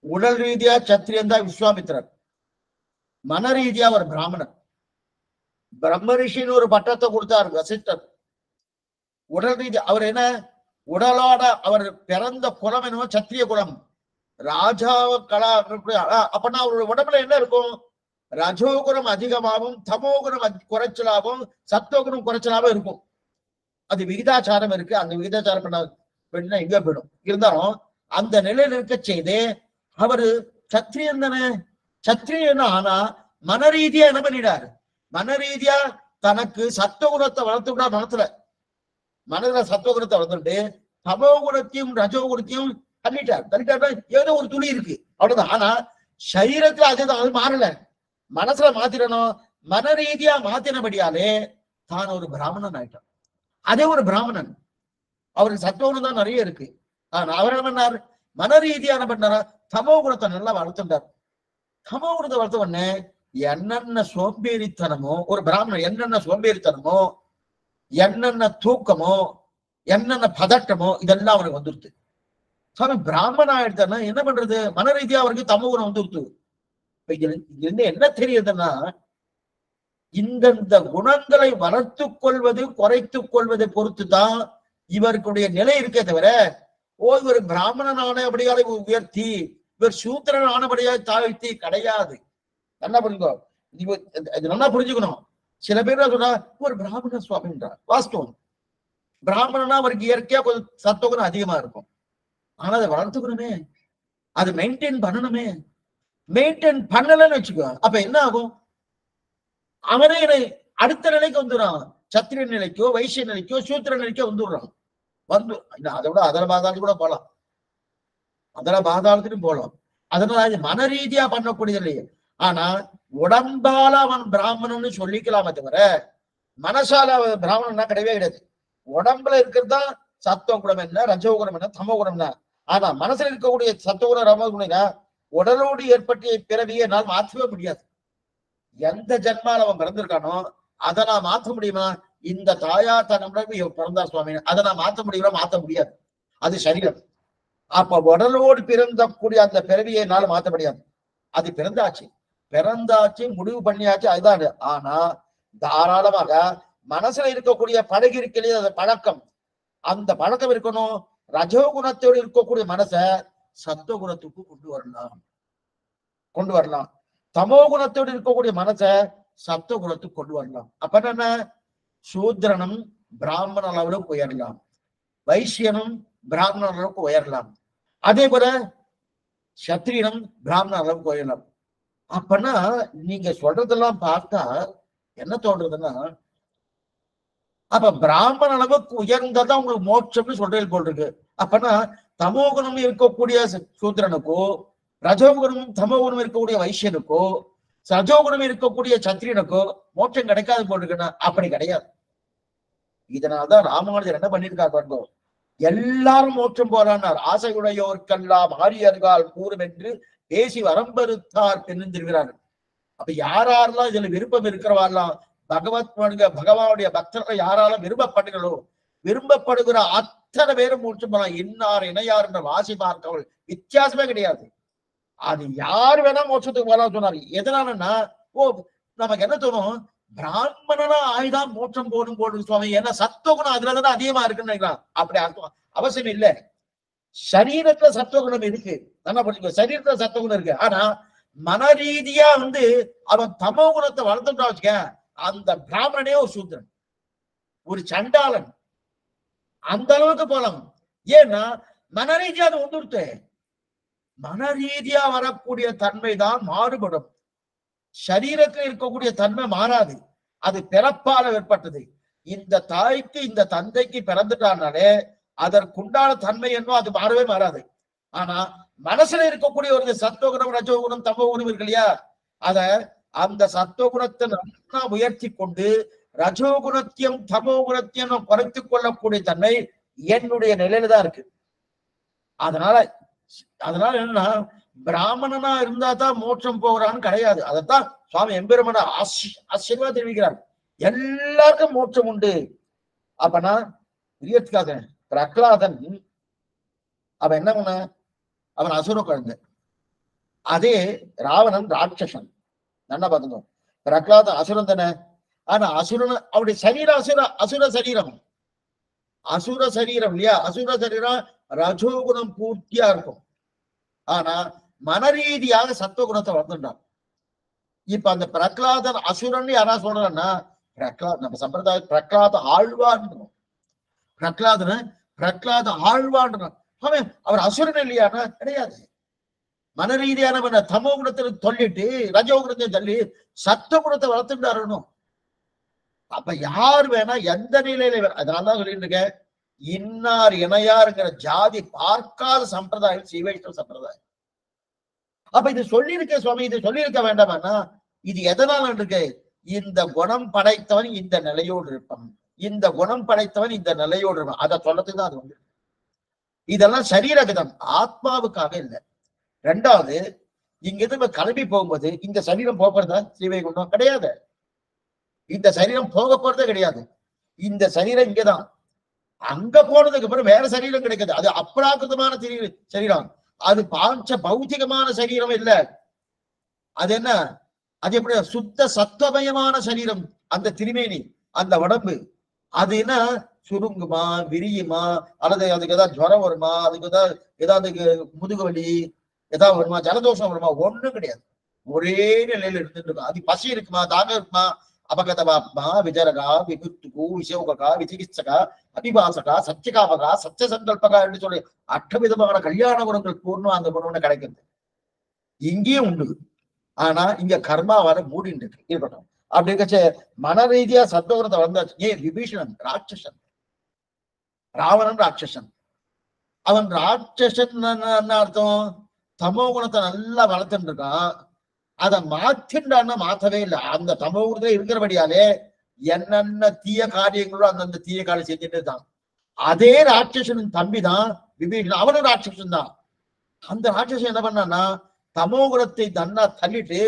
உடல் ரீதியா சத்திரியன் தான் விஸ்வாமித்திரர், மன ரீதியா ஒரு பிராமணன். பிரம்ம ரிஷின்னு ஒரு பட்டத்தை கொடுத்தார் வசிஷ்டர். உடல் ரீதி அவர் என்ன, உடலோட அவர் பிறந்த குலம் என்னவோ சத்திரிய குலம். ராஜாவ கலா அப்படின்னா அவருடைய உடம்புல என்ன இருக்கும்? ரஜோகுணம் அதிகமாகவும் தமோகுணம் குறைச்சலாகவும் சத்துவகுணம் குறைச்சலாகவும் இருக்கும். அது விகிதாச்சாரம் இருக்கு. அந்த விகிதாச்சாரம் பண்ண எங்க போயிடும். இருந்தாலும் அந்த நிலையில இருக்க செய்து அவரு சத்திரியன் தானே. சத்திரியன் ஆனா மன ரீதியா என்ன பண்ணிடாரு? மன ரீதியா தனக்கு சத்துவகுணத்தை வளர்த்து விடா மனத்துல. மனதுல சத்துவகுணத்தை வளர்த்துட்டு தமோகுணத்தையும் ரஜோகுணத்தையும் தள்ளிட்டாருன்னா ஏதோ ஒரு துளி இருக்கு அவ்வளவுதான். ஆனா சரீரத்துல அதுதான், அது மாறல. மனசுல மாத்திரணும். மன ரீதியா மாத்தினபடியாலே தான் ஒரு பிராமணன் ஆயிட்டான். அதே ஒரு பிராமணன். அவருக்கு சத்துவகுணம் தான் நிறைய இருக்கு. ஆனா அவர் என்ன பண்ணார்? மன ரீதியா என்ன பண்ணாரா? தமோ குணத்தை நல்லா வளர்த்துட்டார். தமோ குணத்தை வளர்த்த உடனே என்னென்ன சோம்பேறித்தனமோ, ஒரு பிராமணன் என்னென்ன சோம்பேறித்தனமோ, என்னென்ன தூக்கமோ, என்னென்ன பதட்டமோ இதெல்லாம் அவனுக்கு வந்துருது. சாமி பிராமணன் ஆயிடுத்தானா என்ன பண்றது? மன ரீதியா அவருக்கு தமோ குணம் வந்துருது. இதுல இருந்து என்ன தெரியுதுன்னா, இந்த குணங்களை வளர்த்துக் கொள்வது குறைத்துக் கொள்வதை பொறுத்துதான் இவருக்குடைய நிலை இருக்கே தவிர, இவர் பிராமணன் ஆனபடியாலே உயர்த்தி, இவர் சூத்திரன் ஆனபடியாக தாழ்த்தி கிடையாது. நல்லா புரிஞ்சுக்கோ. நல்லா புரிஞ்சுக்கணும். சில பேர் சொன்னா ஒரு பிராமண சுவாமின்றார். வாஸ்தவம், பிராமணனா அவருக்கு இயற்கையா கொஞ்சம் சத்துவகுணம் அதிகமா இருக்கும். ஆனா அதை வளர்த்துக்கணுமே, அது மெயின்டைன் பண்ணணுமே. மெயின்டைன் பண்ணலன்னு வச்சுக்கோ, அப்ப என்ன ஆகும்? அவனே அடுத்த நிலைக்கு வந்துடுறான். சத்திரிய நிலைக்கோ வைசிய நிலைக்கோ சூத்திர நிலைக்கோ வந்துடுறான். அதை விட அதர பாதாளத்துக்கு கூட போலாம். அதர பாதாளத்துக்கும் போலாம். அதனால மன ரீதியா பண்ணக்கூடியது இல்லையே. ஆனா உடம்பால அவன் பிராமணன்னு சொல்லிக்கலாமே தவிர மனசால பிராமணன்னா கிடையவே கிடையாது. உடம்புல இருக்கிறது தான் சத்துவ குணம் என்ன, ரஜோ குணம் என்ன, தமோ குணம் என்ன. ஆனா மனசுல இருக்கக்கூடிய சத்துவகுணம் ரமோ குணம் உடலோடு ஏற்பட்ட பிறவியை நான் மாற்றவே முடியாது. எந்த ஜென்மால அவன் பிறந்திருக்கானோ அதை நான் மாற்ற முடியுமா? இந்த தாயார் தன்னுடன் பிறந்தார் சுவாமி, அதை நான் மாற்ற முடியுமா? மாற்ற முடியாது. அது சரீரம். அப்ப உடலோடு பிறந்தக்கூடிய அந்த பிறவியை என்னால மாற்ற முடியாது. அது பிறந்தாச்சு முடிவு பண்ணியாச்சு, அதுதான். ஆனா தாராளமாக மனசுல இருக்கக்கூடிய பழகி இருக்கலையே அந்த பழக்கம், அந்த பழக்கம் இருக்கணும். ரஜோகுணத்தோடு இருக்கக்கூடிய மனசை சத்துவகுணத்துக்கு கொண்டு வரலாம். தமோ குணத்தோடு இருக்கக்கூடிய மனசை சத்துவகுணத்துக்கு கொண்டு வரலாம். அப்ப என்ன, சூத்திரனும் பிராமண அளவுக்கு உயரலாம், வைசியனும் பிராமண அளவுக்கு உயரலாம், அதே போல சத்திரியனும் பிராமண அளவுக்கு உயரலாம். அப்பனா நீங்க சொல்றதெல்லாம் பார்த்தா என்ன தோன்றதுன்னா, அப்ப பிராமண அளவுக்கு உயர்ந்ததான் உங்களுக்கு மோட்சம்னு சொல்றேன் போல் இருக்கு. அப்பனா தமோகுணம் இருக்கக்கூடிய சூத்திரனுக்கோ, ரஜோகுணமும் தமோகுணம் இருக்கக்கூடிய வைசியனுக்கோ, சஜோகுணம் இருக்கக்கூடிய சத்திரியனுக்கோ மோட்சம் கிடைக்காது போல் இருக்குன்னா அப்படி கிடையாது. இதனால்தான் ராமானுஜர் என்ன பண்ணிருக்காரு பாருங்க, எல்லாரும் மோட்சம் போறான்னார். ஆசையுடையோர்க்கெல்லாம் ஆரியர்கள் கூறும் என்று பேசி வரம்பெருத்தார் பெண்ணிருக்கிறார்கள். அப்ப யாரெல்லாம் இதுல விருப்பம் இருக்கிறவாரெல்லாம் பகவானுடைய பக்தர்கள் யாராலும் விரும்பப்படுகிறோ, விரும்பப்படுகிற அத்தனை பேரும் மோட்சம் போலாம். இன்னார் இணையார் என்ற வாசி பார்க்கவள் வித்தியாசமே கிடையாது. அது யார் வேணா மோட்சத்துக்கு போலாம் சொன்னாரு. எதனாலன்னா, நமக்கு என்ன தோணும், பிராமணனா ஆயுதான் மோட்சம் போடும் சுவாமி, ஏன்னா சத்துவகுணம் அதுலதான் அதிகமா இருக்குன்னு நினைக்கலாம். அப்படி அர்த்தம் அவசியம் இல்லை. சரீரத்துல சத்துவகுணம் இருக்கு, நல்லா புரிஞ்சுக்கோ. சரீரத்துல சத்துவகுணம் இருக்கு. ஆனா மன ரீதியா அவன் தமோ குணத்தை வளர்த்துட்டா வச்சுக்க, அந்த பிராமணனே ஒரு சூத்திரன், ஒரு சண்டாளன், அந்த அளவுக்கு போலாம். ஏன்னா மன ரீதியா அது வந்துடுத்து. மன ரீதியா வரக்கூடிய தன்மை தான் மாறுபடும். சரீரத்தில் இருக்கக்கூடிய தன்மை மாறாது. அது பிறப்பால ஏற்பட்டது. இந்த தாய்க்கு இந்த தந்தைக்கு பிறந்துட்டானாலே அதற்குண்டான தன்மை என்னோ அது மாறவே மாறாது. ஆனா மனசுல இருக்கக்கூடிய ஒரு சத்துவகுணம், ரஜோகுணம், தமோகுணம் இருக்கு இல்லையா, அந்த சத்துவகுணத்தை நல்லா உயர்த்தி கொண்டு ரஜோகுணத்தையும் தமோகுணத்தையும் நாம் குறைத்துக் கொள்ளக்கூடிய தன்மை என்னுடைய நிலையில தான் இருக்கு. அதனால என்னன்னா, பிராமணனா இருந்தா தான் மோட்சம் போகிறான்னு கிடையாது. அதைத்தான் சுவாமி எம்பெருமான ஆச்சரியமா தெரிவிக்கிறார். எல்லாருக்கும் மோட்சம் உண்டு. அப்பனா பிரியத்துக்காக பிரகலாதன் அவன் என்ன பண்ண, அவன் அசுர குழந்தை. அதே ராவணன் ராட்சசன். நல்லா பாத்துங்க. பிரகலாத அசுரன் தானே. ஆனா அசுரன் அவருடைய சரீரம் அசுர சரீரம், அசுர சரீரம் இல்லையா? அசுர சரீரம் ரஜோகுணம் பூர்த்தியா இருக்கும். ஆனா மனரீதியாக சத்துவகுணத்தை வளர்ந்துட்டான். இப்ப அந்த பிரகலாதன் அசுரன் யாரா சொல்றன்னா, பிரகலாத் நம்ம சம்பிரதாய பிரகலாத ஆழ்வான், பிரகலாத ஆழ்வான். அவன் அவர் அசுரன் இல்லையானா? கிடையாது. மனரீதியான தமோ குணத்தை சொல்லிட்டு ரஜோ குணத்தை தள்ளி சத்துவ குணத்தை வளர்த்துட்டாரணும். அப்ப யார் வேணா எந்த நிலையில, அதனாலதான் சொல்லிட்டு இருக்கேன், இன்னார் இணையாருங்கிற ஜாதி பார்க்காத சம்பிரதாயம் சீவைஷ்ணவ சம்பிரதாயம். அப்ப இது சொல்லியிருக்க சுவாமி, இது சொல்லியிருக்க வேண்டாமான்னா, இது எதனால இருக்கு? இந்த குணம் படைத்தவன் இந்த நிலையோடு இருப்பான், இந்த குணம் படைத்தவன் இந்த நிலையோடு இருப்பான். அதை சொல்லத்துக்கு தான் அது வந்து. இதெல்லாம் சரீரகிதம், ஆத்மாவுக்காக இல்லை. ரெண்டாவது, இங்க இருந்து கிளம்பி போகும்போது இந்த சரீரம் போகிறதா ஸ்ரீவைகுண்டம்? கிடையாது. இந்த சரீரம் போக போறதே கிடையாது. இந்த சரீரம் இங்கதான். அங்க போனதுக்கு அப்புறம் வேற சரீரம் கிடைக்காது. அது அப்ராகிருதமான சரீரம். அது பாஞ்ச பௌத்திகமான சரீரம் இல்ல. அது என்ன? அது எப்படி? சுத்த சத்துவமயமான சரீரம். அந்த திருமேனி, அந்த உடம்பு, அது என்ன சுருங்குமா, விரியுமா, அல்லது அதுக்கு ஏதாவது ஜுரம் வருமா, அதுக்கு ஏதாவது முதுகு வலி ஏதாவது வருமா, ஜலதோஷம் வருமா? ஒண்ணும் கிடையாது. ஒரே நிலையில இருந்துட்டு இருக்கும். அது பசி இருக்குமா, தாகம் இருக்குமா, அபகதமாத்மா விஜரகா விபுத்துகு விசோகா விசிகிச்சகா அபிபாசகா சத்தியகாபகா சத்திய சங்கல்பகா என்று சொல்லி 8 விதமான கல்யாண குணங்கள் பூர்ணம் அந்த குணம்னு கிடைக்கிறது. இங்கேயும் உண்டு. ஆனா இங்க கர்மாவால மூடிட்டு இருக்கு. இருக்கட்டும். அப்படி இருக்கச்ச மன ரீதியா சத்துவகுணத்தை வந்தாச்சு. ஏன் விபீஷணன் ராட்சசன், ராவணன் ராட்சசன். அவன் ராட்சசன் அர்த்தம், தமோ குணத்தை நல்லா வளர்த்துட்டு இருக்கான். அதை மாத்தின்றான்னா மாத்தவே இல்லை. அந்த தமோ குணத்துல இருக்கிறபடியாலே என்னென்ன தீய காரியங்களோ அந்தந்த தீய காரியம் செஞ்சுட்டு இருக்கான். அதே ராட்சசனின் தம்பி தான் விபீஷணன். அவனும் ராட்சசன் தான். அந்த ராட்சசன் என்ன பண்ணான்னா, தமோ குணத்தை தன்னா தள்ளிட்டு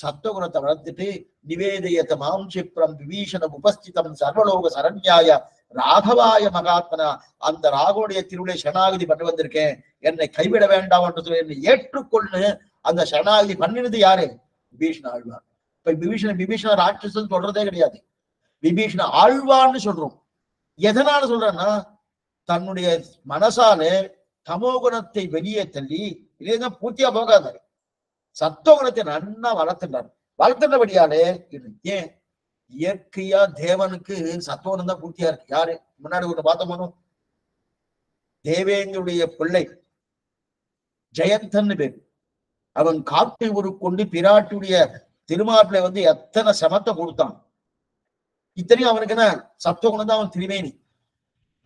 சத்துவகுணத்தை வளர்த்துட்டு நிவேதயத்த மாம்சிப்ரம் விபீஷணம் உபஸ்திதம் சர்வலோக சரண்யாய ராகவாய மகாத்மனா, அந்த ராகோடைய திருவிழை சரணாகதி பண்ணி வந்திருக்கேன், என்னை கைவிட வேண்டாம் என்று சொல்லி என்னை ஏற்றுக்கொள்ளு அந்த சரணாகதி பண்ணினது யாரு? விபீஷண ஆழ்வான். இப்ப விபீஷண ராட்சசன் சொல்றதே கிடையாது, விபீஷண ஆழ்வான்னு சொல்றோம். எதனால சொல்றேன்னா, தன்னுடைய மனசால தமோகுணத்தை வெளியே தள்ளி இல்லையா பூர்த்தியா போகாது, சத்துவகுணத்தை நன்னா வளர்த்துட்டபடியாலே. ஏன் இயற்கையா தேவனுக்கு சத்துவகுணம் தான் பூர்த்தியா இருக்கு. யாரு முன்னாடி ஒண்ணு பார்த்தோம், தேவேந்தியுடைய பிள்ளை ஜெயந்தன்னு பேர். அவன் காட்டை உருக்கொண்டு பிராட்டுடைய திருமாப்பிளை வந்து எத்தனை சமத்தை கொடுத்தான். இத்தனையும் அவனுக்கு என்ன சத்துவகுணம் தான் அவன் திருமேனி.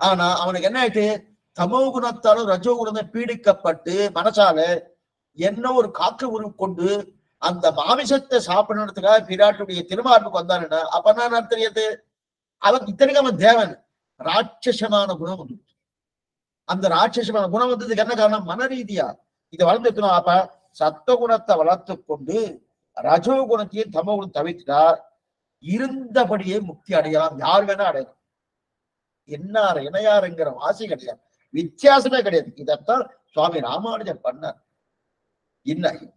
ஆனா அவனுக்கு என்ன ஆயிட்டு, தமோ குணத்தாலும் ரஜோ குணம் பீடிக்கப்பட்டு மனசால என்ன ஒரு காற்று உருக்கொண்டு அந்த மாமிசத்தை சாப்பிடறதுக்காக பிராட்டுடைய திருமார்புக்கு வந்தாருன்னா அப்ப என்ன தெரியாது, அவன் இத்தனைக்கு அவன் தேவன். ராட்சசமான குணம் வந்து, அந்த ராட்சசமான குணம் வந்ததுக்கு என்ன காரணம்? மன ரீதியா இதை வளர்ந்துக்கணும். அப்ப சத்துவகுணத்தை வளர்த்து கொண்டு ரஜோ குணத்தையும் தமோ குணம் தவிர்த்துட்டா இருந்தபடியே முக்தி அடையலாம். யார் வேணா அடையலாம். என்னார் இணையாருங்கிற வாசி கிடையாது, வித்தியாசமே கிடையாது. இதத்தான் சுவாமி ராமானுஜர் பண்ணார்.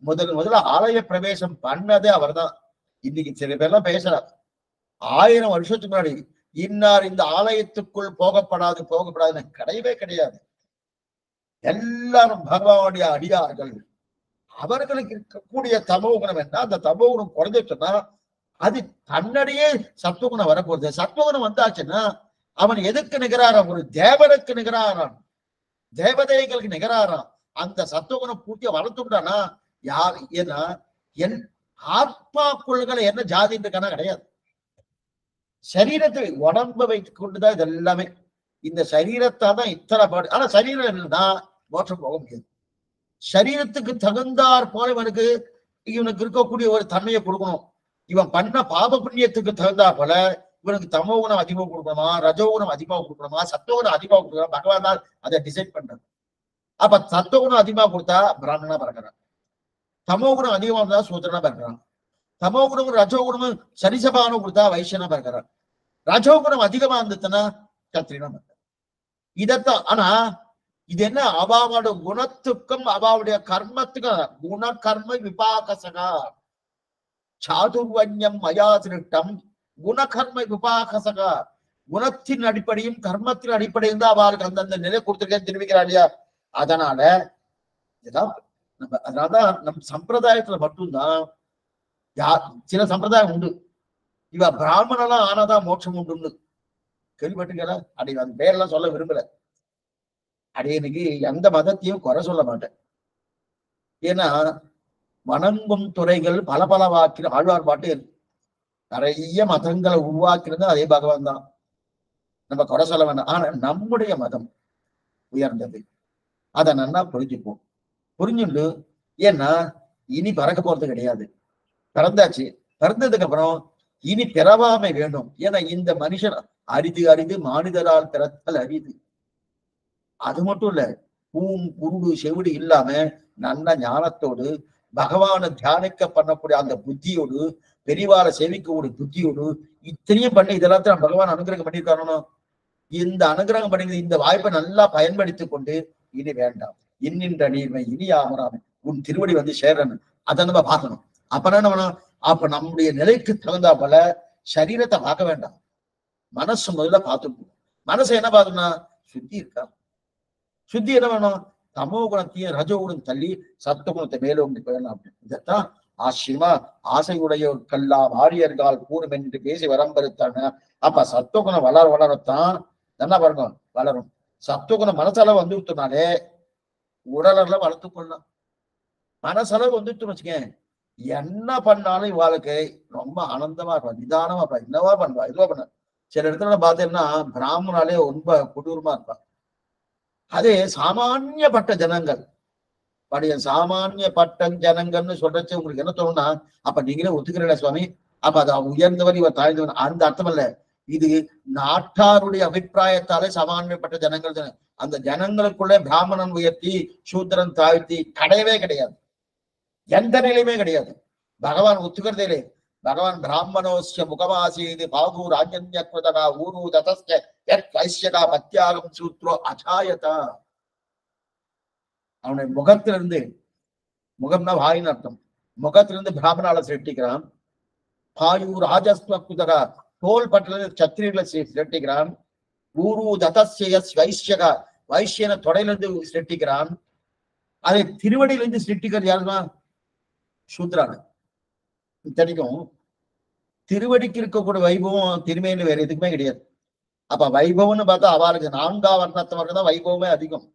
முதல்ல ஆலய பிரவேசம் பண்ணதே அவர் தான். இன்னைக்கு சில பேர்லாம் பேசுறார், 1000 வருஷத்துக்கு முன்னாடி இன்னார் இந்த ஆலயத்துக்குள் போகப்படாதுன்னு கிடையவே கிடையாது. எல்லாரும் பகவானுடைய அடியார்கள். அவர்களுக்கு இருக்கக்கூடிய தமோ குணம் என்ன, அந்த தமோ குணம் குறைஞ்சிட்டுன்னா அது தன்னடியே சத்துவகுணம் வரப்போகுது. சத்துவகுணம் வந்தாச்சுன்னா அவன் எதுக்கு நிகராரான்? ஒரு தேவனுக்கு நிகராரான், தேவதைகளுக்கு நிகராரான். அந்த சத்துவகுணம் பூர்த்தியா வளர்த்துட்டானா யார் ஏன்னா என் ஆத்மாக்குள்களை என்ன ஜாதின்னு இருக்கானா கிடையாது. சரீரத்தை உடம்பை வைத்துக் கொண்டுதான் இது எல்லாமே. இந்த சரீரத்தால் தான் இத்தனை பாடு. ஆனா சரீரம் இல்லைன்னா மோட்சம் போக முடியாது. சரீரத்துக்கு தகுந்தார் போல இவனுக்கு இருக்கக்கூடிய ஒரு தன்மையை கொடுக்கணும். இவன் பண்ண பாப புண்ணியத்துக்கு தகுந்தா போல இவனுக்கு தமோ குணம் அதிகமாக கொடுக்கணுமா, ரஜோ குணம் அதிகமாக கொடுக்கணுமா, சத்துவகுணம் அதிகமாக கொடுக்கணுமா, பகவான் தான் அதை டிசைட் பண்றது. அப்ப சத்துவகுணம் அதிகமா கொடுத்தா பிராமணனா பிறக்கிறான், தமோ குணம் அதிகமா இருந்தா சூத்திரனா பிறக்கிறான், தமோ குணமும் ரஜோ குணமும் சரிசபானம் கொடுத்தா வைசியனா பிறக்கிறான், ரஜோ குணம் அதிகமா இருந்துச்சுன்னா கத்திரினா பிறக்கிறான். இதத்தான். ஆனா இது என்ன, அவாவோட குணத்துக்கும் அவாவுடைய கர்மத்துக்கும் குண கர்ம விபாகசகா. சாதுர்வன்யம் மயா திருட்டம் குணகர்ம விபாகசக. குணத்தின் அடிப்படையும் கர்மத்தின் அடிப்படையும் தான் அவருக்கு அந்தந்த நிலை கொடுத்திருக்கேன்னு தெரிவிக்கிறார் இல்லையா? அதனால அதனாலதான் நம் சம்பிரதாயத்துல மட்டும்தான் சில சம்பிரதாயம் உண்டு. இவ பிராமணெல்லாம் ஆனாதான் மோட்சம் உண்டு கேள்விப்பட்டிருக்கா? அடி அந்த பேரெல்லாம் சொல்ல விரும்பல. அடியனுக்கு எந்த மதத்தையும் குறை சொல்ல மாட்டேன். ஏன்னா வணங்கும் துறைகள் பல பல வாக்கிற ஆழ்வார் பாட்டு நிறைய மதங்களை உருவாக்கினது அதே பகவான் தான். நம்ம குறை சொல்ல வேண்டாம். ஆனா நம்முடைய மதம் உயர்ந்தது. அதை நல்லா புரிஞ்சுப்போம். புரிஞ்சுண்டு ஏன்னா இனி பறக்க போறது கிடையாது. பிறந்தாச்சு. பிறந்ததுக்கு அப்புறம் இனி பிறவாமை வேண்டும். ஏன்னா இந்த மனுஷன் அரிது அரிது மானிடரால் பிறத்தல் அரிது. அது மட்டும் இல்ல, குருடு செவிடு இல்லாம நல்ல ஞானத்தோடு பகவானை தியானிக்க பண்ணக்கூடிய அந்த புத்தியோடு பெரிவார சேவிக்கக்கூடிய புத்தியோடு இத்தனையும் பண்ணி இதெல்லாத்தையும் பகவான் அனுகிரகம் பண்ணியிருக்கானோ. இந்த அனுகிரகம் பண்ணி இந்த வாய்ப்பை நல்லா பயன்படுத்திக் கொண்டு இனி வேண்டாம் இன்னின்ற நீர்மை இனி ஆமராம உன் திருவடி வந்து சேரணும். அதை நம்ம பார்க்கணும். அப்ப அப்ப நம்முடைய நிலைக்கு தகுந்தா போல சரீரத்தை பார்க்க வேண்டாம், மனசு முதல்ல பார்த்துக்கணும். மனசை என்ன பார்க்கணும்னா சுத்தி இருக்கா. சுத்தி என்ன வேணும்? தமோ குணத்தையும் ரஜோ குணம் தள்ளி சத்த குணத்தை மேலோங்கி போயிடலாம் அப்படின்னு. இதைத்தான் ஆசிரியமா ஆசையுடையோர்க்கெல்லாம் ஆரியர்கள் கூறும் என்று பேசி வரம்பெருத்தாங்க. அப்ப சத்துவகுணம் வளரத்தான் என்ன பாருங்க வளரும். சத்துவகுணம் மனசளவு வந்துவிட்டோம்னாலே உடலெல்லாம் வளர்த்து கொள்ளலாம். மனசளவு வந்துட்டோம்னு வச்சுக்கேன், என்ன பண்ணாலும் வாழ்க்கை ரொம்ப ஆனந்தமா இருப்பா, நிதானமா இருப்பா. என்னவா பண்ணுவா, இதுவா பண்ண. சில இடத்துல பார்த்தீங்கன்னா பிராமணாலே ரொம்ப கொடூரமா இருப்பா. அதே சாமானியப்பட்ட ஜனங்கள் சாமானியப்பட்ட ஜனங்கள்னு சொல்றச்சு உங்களுக்கு என்ன தோணும்னா, அப்ப நீங்களே ஒத்துக்கிறீங்களா சுவாமி? அப்ப அது உயர்ந்தவர் இவர் தாழ்ந்தவன் அந்த அர்த்தம் இல்ல. இது நாட்டாருடைய அபிப்பிராயத்தாலே சாமானியப்பட்ட ஜனங்கள். அந்த ஜனங்களுக்குள்ளே பிராமணன் உயர்த்தி சூத்திரன் தாழ்த்தி கிடையவே கிடையாது. எந்த நிலையுமே கிடையாது. பகவான் ஒத்துக்கிறதே இல்லை. பகவான் பிராமணோஸ்ய முகமாசீது பாகு ராஜன்யக்ருதனா ஊரு ததஸ்ய வைசியகா மத்தியாகம் சூத்ரோ அஜாயதா. அவனுடைய முகத்திலிருந்து, முகம்னா வாயின் அர்த்தம், முகத்திலிருந்து பிராமணால சிருஷ்டிக்கிறான். பாயு ராஜஸ்வகுதகா தோல் பட்டிலிருந்து சத்திரிகளை சிருஷ்டிக்கிறான். ஊரு ததஸ்ய வைசியகா வைசியன தொடையிலிருந்து சிருஷ்டிக்கிறான். அதை திருவடியிலிருந்து சிருஷ்டிக்கிறது யாருன்னா சூத்ரான. இத்தனைக்கும் திருவடிக்கு இருக்கக்கூடிய வைபவம் திருமையில வேற எதுக்குமே கிடையாது. அப்ப வைபவம்னு பார்த்தா அவளுக்கு 4ஆம் வர்ணத்தவருக்கு தான் வைபவமே அதிகம்.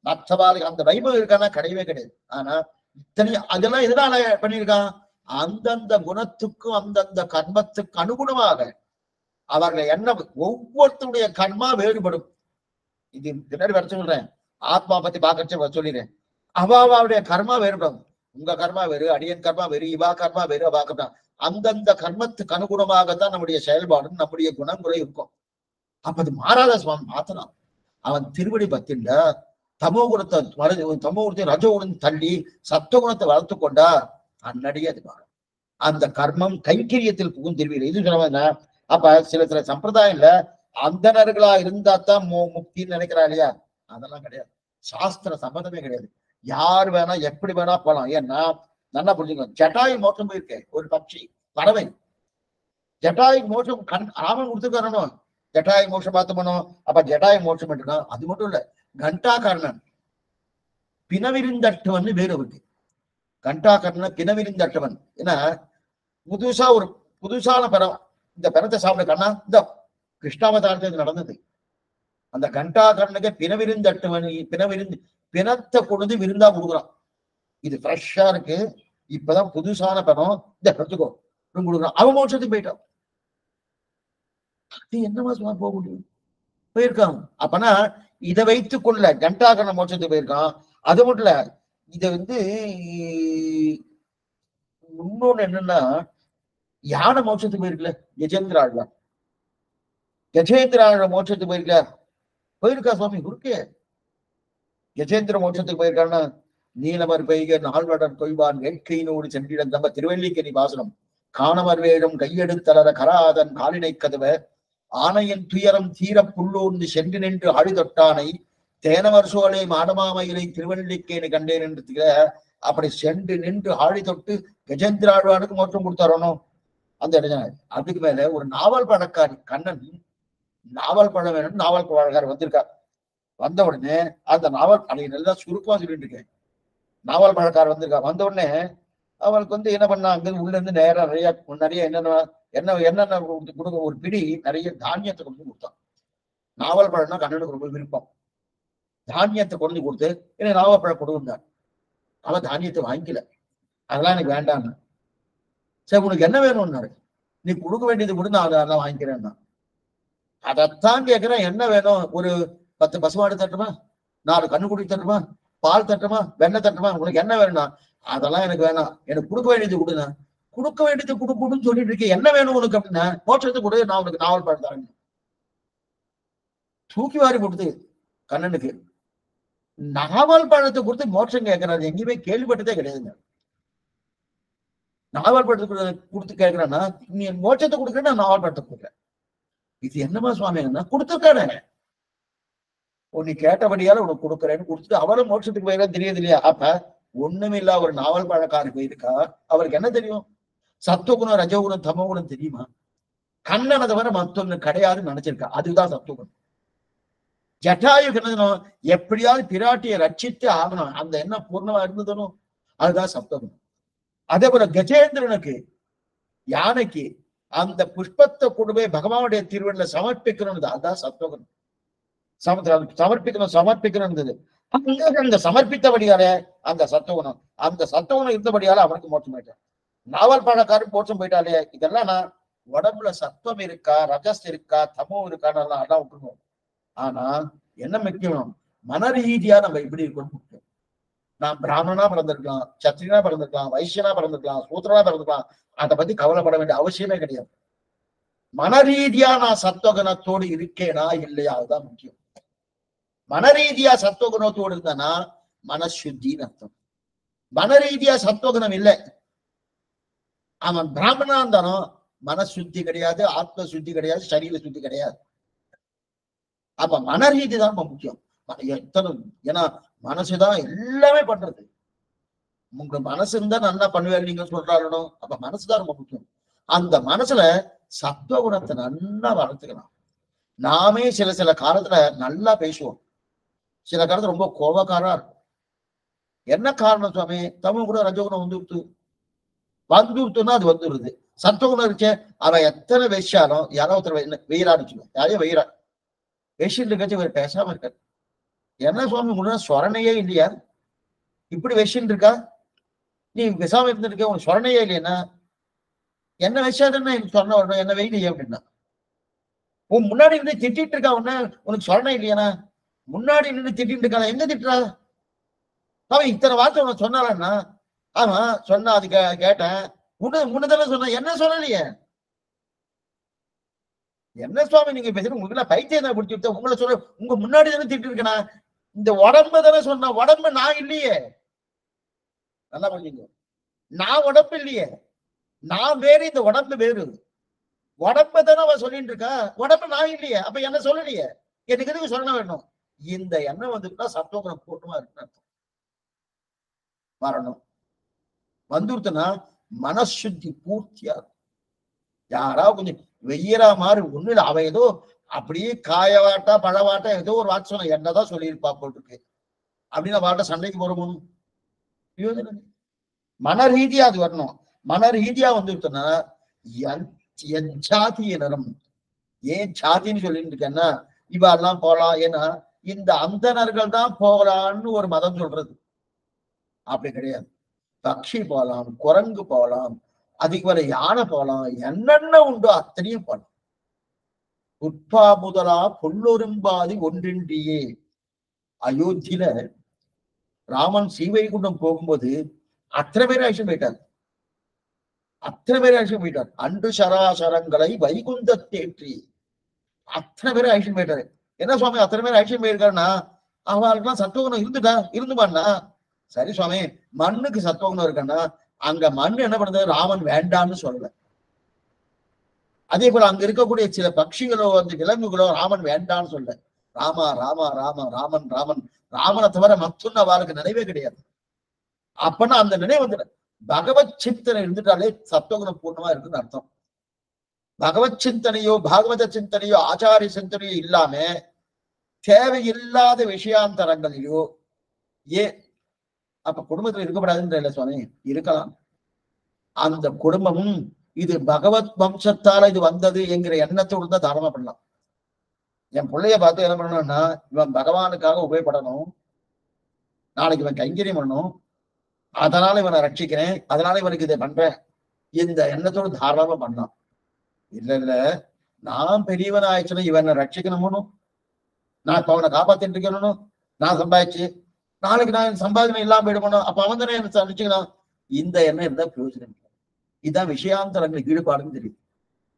மற்றவாளுக்கு அந்த வைபவம் இருக்கானா கிடையவே கிடையாது. ஆனா இத்தனை அதெல்லாம் எதனால பண்ணியிருக்கான்? அந்தந்த குணத்துக்கும் அந்தந்த கர்மத்துக்கு அனுகுணமாக அவர்கள் என்ன ஒவ்வொருத்தருடைய கர்மா வேறுபடும். இது பின்னாடி வர சொல்றேன், ஆத்மா பத்தி பார்க்க சொல்லிடுறேன். அவாவுடைய கர்மா வேறுபடும். உங்க கர்மா வேறு, அடியன் கர்மா வேறு, இவா கர்மா வேறு, அவா கர்மா. அந்தந்த கர்மத்துக்கு அனுகுணமாகத்தான் நம்முடைய செயல்பாடும் நம்முடைய குணங்களும் இருக்கும். அப்ப அது மாறாத சுவாமி மாத்தலாம். அவன் திருவடி பத்தில தமோ குணத்தை தமோ குணத்தை ரஜோ குணம் தள்ளி சத்துவ குணத்தை வளர்த்து கொண்டா அன்னடியே அது மாறும். அந்த கர்மம் கைங்கரியத்தில் புகுந்திருவீர்கள். இது சொன்ன அப்ப சில சம்பிரதாயம்ல அந்தனர்களா இருந்தா தான் முக்தின்னு நினைக்கிறா இல்லையா? அதெல்லாம் கிடையாது. சாஸ்திர சம்பந்தமே கிடையாது. யார் வேணா எப்படி வேணா போலாம். ஏன்னா நல்லா புரிஞ்சுக்கணும். ஜட்டாயு மோட்சம் போயிருக்கேன். ஒரு பட்சி பறவை ஜட்டாயு மோட்சம் ராமன் கொடுத்துருக்காரணும். ஜட்டாயு மோட்சம் பார்த்தோம். அப்ப ஜட்டாயு மோட்சம் பண்ணிருக்கான். அது மட்டும் இல்ல, கண்டாகர்ணன் பிணவிருந்தட்டவன் வேறு இருக்கு. கண்டாகர்ணன் பிணவிருந்தட்டவன். ஏன்னா புதுசான பரம். இந்த பரத்தை சாப்பிட கண்ணா இந்த கிருஷ்ணாவதாரத்தில் நடந்தது. அந்த கண்டாகர்ணனுக்கு பிணவிருந்தட்டவன் பிணத்தை கொண்டு விருந்தா கொடுக்குறான். இது ஃப்ரெஷ்ஷா இருக்கு, இப்பதான் புதுசான பணம், இந்த எடுத்துக்கோ கொடுக்குறான். அவன் மோட்சத்துக்கு போயிட்டான். அது என்னமா சும்மா போக முடியும்? போயிருக்கான். அப்பனா இதை வைத்துக் கொள்ள கண்டாகர்ண மோட்சத்துக்கு போயிருக்கான். அது மட்டும் இல்ல, இத இன்னொன்னு என்னன்னா, யானை மோட்சத்துக்கு போயிருக்கல கஜேந்திர ஆழ்வார். கஜேந்திர ஆழ்வார் மோட்சத்துக்கு போயிருக்கா சுவாமி குறுக்கே. கஜேந்திர மோட்சத்துக்கு போயிருக்கான்னா, நீலமர் பெய்க நால்வடன் கொய்வான் வேட்கையினோடு சென்றிடம் தம்ப திருவல்லிக்கணி பாசனம் காணமர் வேடம் கையெடுத்தலர கராதன் காலினை கதவ ஆனையின் துயரம் தீர புல்லூர்ந்து சென்று நின்று ஆழி தொட்டானை தேனவர் சோலை மாடமாமையிலை திருவல்லிக்கேணி கண்டேன் என்று அப்படி சென்று நின்று ஆழி தொட்டு கஜேந்திர ஆழ்வானுக்கு மோட்சம் கொடுத்தாரணும் அந்த இடம். அதுக்கு மேல ஒரு நாவல் பழக்காரி கண்ணன் நாவல் பழம் வேணும்னு நாவல் பழக்காரர் வந்திருக்கார். வந்த உடனே அந்த நாவல் அன்னைக்கு நல்லா சுருக்கமா சொல்லிட்டு இருக்கேன். நாவல் பழக்காரர் வந்திருக்கா. வந்த உடனே அவளுக்கு வந்து என்ன பண்ணா, அங்க உள்ள இருந்து நேரம் நிறைய என்னென்ன கொடுக்க ஒரு பிடி நிறைய தானியத்தை கொண்டு கொடுத்தான். நாவல் பழம்னா கண்ணனுக்கு ரொம்ப விருப்பம். தானியத்தை கொண்டு கொடுத்து என்ன நாவல் பழம் கொடுந்தார். அவன் தானியத்தை வாங்கிக்கல, அதெல்லாம் எனக்கு வேண்டான்னு. சரி உனக்கு என்ன வேணும்னாரு. நீ கொடுக்க வேண்டியது கூட நான் அதெல்லாம் வாங்கிக்கிறேன்னா. அதைத்தான் கேட்கிறேன், என்ன வேணும்? ஒரு 10 பசுமாடு தட்டுமா, 4 கண்ணுக்குடி தட்டுமா, பால் தட்டுமா, வெண்ணெய் தட்டுமா, உனக்கு என்ன வேணும்னா? அதெல்லாம் எனக்கு வேணாம், எனக்கு கொடுக்க வேண்டியது கொடுங்க. கொடுக்க வேண்டியது கொடுக்கணும்னு சொல்லிட்டு இருக்கேன், என்ன வேணும் உனக்கு அப்படின்னா? மோட்சத்தை கொடு, நான் உனக்கு நாவல் பழம் தரேன். தூக்கி வாரி கொடுத்து கண்ணனுக்கு நாவல் பழத்தை கொடுத்து மோட்சம் கேட்கிறாரு. எங்கேயுமே கேள்விப்பட்டதே கிடையாதுங்க. நாவல் பழத்தை கொடுத்து கேட்கிறேன்னா, நீ மோட்சத்தை கொடுக்குறேன், நான் நாவல் பழத்தை கொடுக்குறேன். இது என்னமா சுவாமி என்ன கொடுத்துருக்கானே, நீ கேட்டபடியால உனக்கு கொடுக்குறேன்னு கொடுத்துட்டு அவரும் மோட்சத்துக்கு போயிடா தெரியுது இல்லையா? அப்ப ஒண்ணுமில்லா ஒரு நாவல் பழக்காருக்கு இருக்கா, அவருக்கு என்ன தெரியும்? சத்துவகுணம், ரஜகுணம், தமோகுணம் தெரியுமா? கண்ணனை தவிர மத்தொன்னு கிடையாதுன்னு நினைச்சிருக்கா. அதுதான் சத்துவகுணம். ஜட்டாயுக்கு என்ன, எப்படியாவது பிராட்டியை ரட்சித்து ஆகணும், அந்த எண்ணம் பூர்ணமா இருந்ததும் அதுதான் சத்துவகுணம். அதே போல கஜேந்திரனுக்கு, யானைக்கு அந்த புஷ்பத்தை கொண்டு போய் பகவானுடைய திருவள்ளுல சமர்ப்பிக்கணும், அதுதான் சத்துவகுணம். சமர்ப்பிக்கணும் அந்த சமர்ப்பித்தபடியால அந்த சத்துவகுணம், அந்த சத்துவகுணம் இருந்தபடியால அவனுக்கு மோட்சம் போயிட்டான். நாவல் பழக்காரன் மோட்சம் போயிட்டாலே. இதெல்லாம் நான் உடம்புல சத்துவம் இருக்கா, ரஜஸ் இருக்கா, தமோ இருக்கான்னு அதான் விட்டுருவோம். ஆனா என்ன முக்கியம், மன ரீதியா நம்ம எப்படி இருக்கணும் முக்கியம். நான் பிராமணனா பிறந்திருக்கலாம், சத்திரியனா பிறந்திருக்கலாம், வைசியனா பிறந்திருக்கலாம், சூத்திரனா பிறந்திருக்கலாம், அதை பத்தி கவலைப்பட வேண்டிய அவசியமே கிடையாது. மன ரீதியா நான் சத்துவகுணத்தோடு இருக்கேனா இல்லையா, அதுதான் முக்கியம். மன ரீதியா சத்துவகுணத்தோடு இருந்தானா மனசுத்தின்னு அர்த்தம். மன ரீதியா சத்துவகுணம் இல்லை, அவன் பிராமணனா இருந்தாலும் மனசுத்தி கிடையாது, ஆத்ம சுத்தி கிடையாது, சரீர சுத்தி கிடையாது. அப்ப மன ரீதி தான் முக்கியம். எத்தனை, ஏன்னா மனசுதான் எல்லாமே பண்றது. உங்க மனசு இருந்தா நல்லா பண்ணுவேன் நீங்க சொல்றாலும், அப்ப மனசுதான் ரொம்ப முக்கியம். அந்த மனசுல சத்துவகுணத்தை நல்லா வளர்த்துக்கலாம். நாமே சில காலத்துல நல்லா பேசுவோம், சில காலத்துல ரொம்ப கோபக்காரா இருக்கும். என்ன காரணம் சுவாமி? தமிழ் கூட ரஜகுணம் வந்துருத்துன்னா அது வந்துடுது. சத்துவகுணம் இருக்கே, அவன் எத்தனை வெச்சாலும் யாரோ ஒருத்தர் வெயிறான்னு வச்சுக்கோங்க, யாரையும் வெயிறா வெஷின்னு இருக்காச்சு இவர் பேசாம இருக்காரு. என்ன சுவாமி முன்னாடி சொரணையே இல்லையா, இப்படி வெஷின்னு இருக்கா, நீ பேசாம இருந்திருக்க, உனக்கு சொரணையே இல்லையா? என்ன விஷயம்னா எனக்கு சொன்ன வரணும், என்ன வெயில் அப்படின்னா உன் முன்னாடி நின்று திட்டிட்டு இருக்கா, உன்ன உனக்கு சொரணை இல்லையானா? முன்னாடி நின்று திட்டிட்டு இருக்கா, எங்க திட்டுறா? அவன் இத்தனை வார்த்தை உனக்கு சொன்னாலன்னா, ஆமா சொன்னா, அது கேட்டேன், முன்னதான சொன்ன, என்ன சொல்லலையே? என்ன சுவாமி நீங்க பேசுற, உங்களுக்கு பைத்தியம் தான் பிடிச்சி விட்ட, உங்களை சொல்ல உங்க முன்னாடி தானே திட்டு இருக்கனா? இந்த உடம்பு தானே சொன்ன, உடம்பு நான் இல்லையே. நல்லா பண்ணிங்க, நான் உடம்பு இல்லையே, நான் வேறு, இந்த உடம்பு வேறு. உடம்பு தானே அவன் சொல்லிட்டு இருக்கா, உடம்பு நான் இல்லையே, அப்ப என்ன சொல்லலையே, எனக்கு எதுக்கு சொல்ல வேணும்? இந்த எண்ணம் வந்துட்டா சத்துவகுணம் பூர்ணமா இருக்குன்னு வரணும். வந்துருத்துனா மனசுத்தி பூர்த்தியா. யாராவது கொஞ்சம் வெய்யரா மாதிரி ஒண்ணுல அவ ஏதோ அப்படியே காயவாட்டா பழவாட்டா ஏதோ ஒரு வார்த்தை சொன்ன, என்னதான் சொல்லியிருப்பா போட்டுருக்கு அப்படின்னு வாட்ட சண்டைக்கு போறோம். மன ரீதியா அது வரணும். மன ரீதியா வந்துருத்துனா என் ஜாதியினரும், ஏன் ஜாதின்னு சொல்லிட்டு இருக்கேன்னா, இவெல்லாம் போலாம், ஏன்னா இந்த அந்தணர்கள் தான் போகலான்னு ஒரு மதம் சொல்றது. அப்படி கிடையாது. பக்ஷி போகலாம், குரங்கு போகலாம், அதுக்கு வர யானை போகலாம், என்னென்ன உண்டோ அத்தனையும் போகலாம். உட்பா முதலா பொல்லொரும்பாதி ஒன்றின்றியே. அயோத்தியில ராமன் ஸ்ரீவைகுண்டம் போகும்போது அத்தனை பேர் ஆக்ஷன் போயிட்டார், அத்தனை பேர் ஆக்ஷன் போயிட்டார். அன்று சராசரங்களை வைகுந்த தேற்றி அத்தனை பேர் ஆக்ஷன் போயிட்டாரு. என்ன சுவாமி அத்தனை பேர் ஆக்ஷன் போயிருக்காருன்னா, அவங்களுக்குலாம் சத்துவகுணம் இருந்துமான்னா, சரி சுவாமி மண்ணுக்கு சத்துவகுணம் இருக்கான்னா, அங்க மண் என்ன பண்ணுது, ராமன் வேண்டான்னு சொல்லல. அதே போல அங்க இருக்கக்கூடிய சில பட்சிகளோ அந்த விலங்குகளோ ராமன் வேண்டான்னு சொல்ல. ராமா ராமா ராமா ராமன் ராமன் ராமனை தவிர மத்தொன்னு அவளுக்கு நினைவே கிடையாது. அப்பன்னா அந்த நினைவு வந்து பகவத் சிந்தனை இருந்துட்டாலே சத்துவகுணம் பூர்ணமா இருக்குன்னு அர்த்தம். பகவத் சிந்தனையோ பாகவத சிந்தனையோ ஆச்சாரிய சிந்தனையோ இல்லாம தேவையில்லாத விஷயாந்தரங்களையோ அப்ப குடும்பத்துல இருக்கப்படாதுன்ற சுவாமி, இருக்கலாம். அந்த குடும்பமும் இது பகவத் வம்சத்தால இது வந்தது என்கிற எண்ணத்தோடு தான் தாராளமா பண்ணலாம். என் பிள்ளைய பார்த்து என்ன பண்ணணும்னா, இவன் பகவானுக்காக உபயோகப்படணும், நாளைக்கு இவன் கைங்கரியம் பண்ணணும், அதனால இவனை ரட்சிக்கிறேன், அதனால இவனுக்கு இதை பண்றேன், இந்த எண்ணத்தோடு தாராளமா பண்ணலாம். இல்ல இல்ல, நான் பெரியவன் ஆயிடுச்சுன்னா இவனை ரட்சிக்கணும், நான் இப்ப அவனை காப்பாத்திட்டு இருக்கணும், நான் சம்பாதிச்சு நாளைக்கு நான் சம்பாதனை இல்லாம போயிடுமோ, அப்ப அவன் தானே என்ன ரட்சிக்கணும். இந்த எண்ணம் இருந்தா பிரயோஜனம் இல்லை. இதுதான் விஷயாந்தரங்களுக்கு ஈடுபாடுன்னு தெரியும்.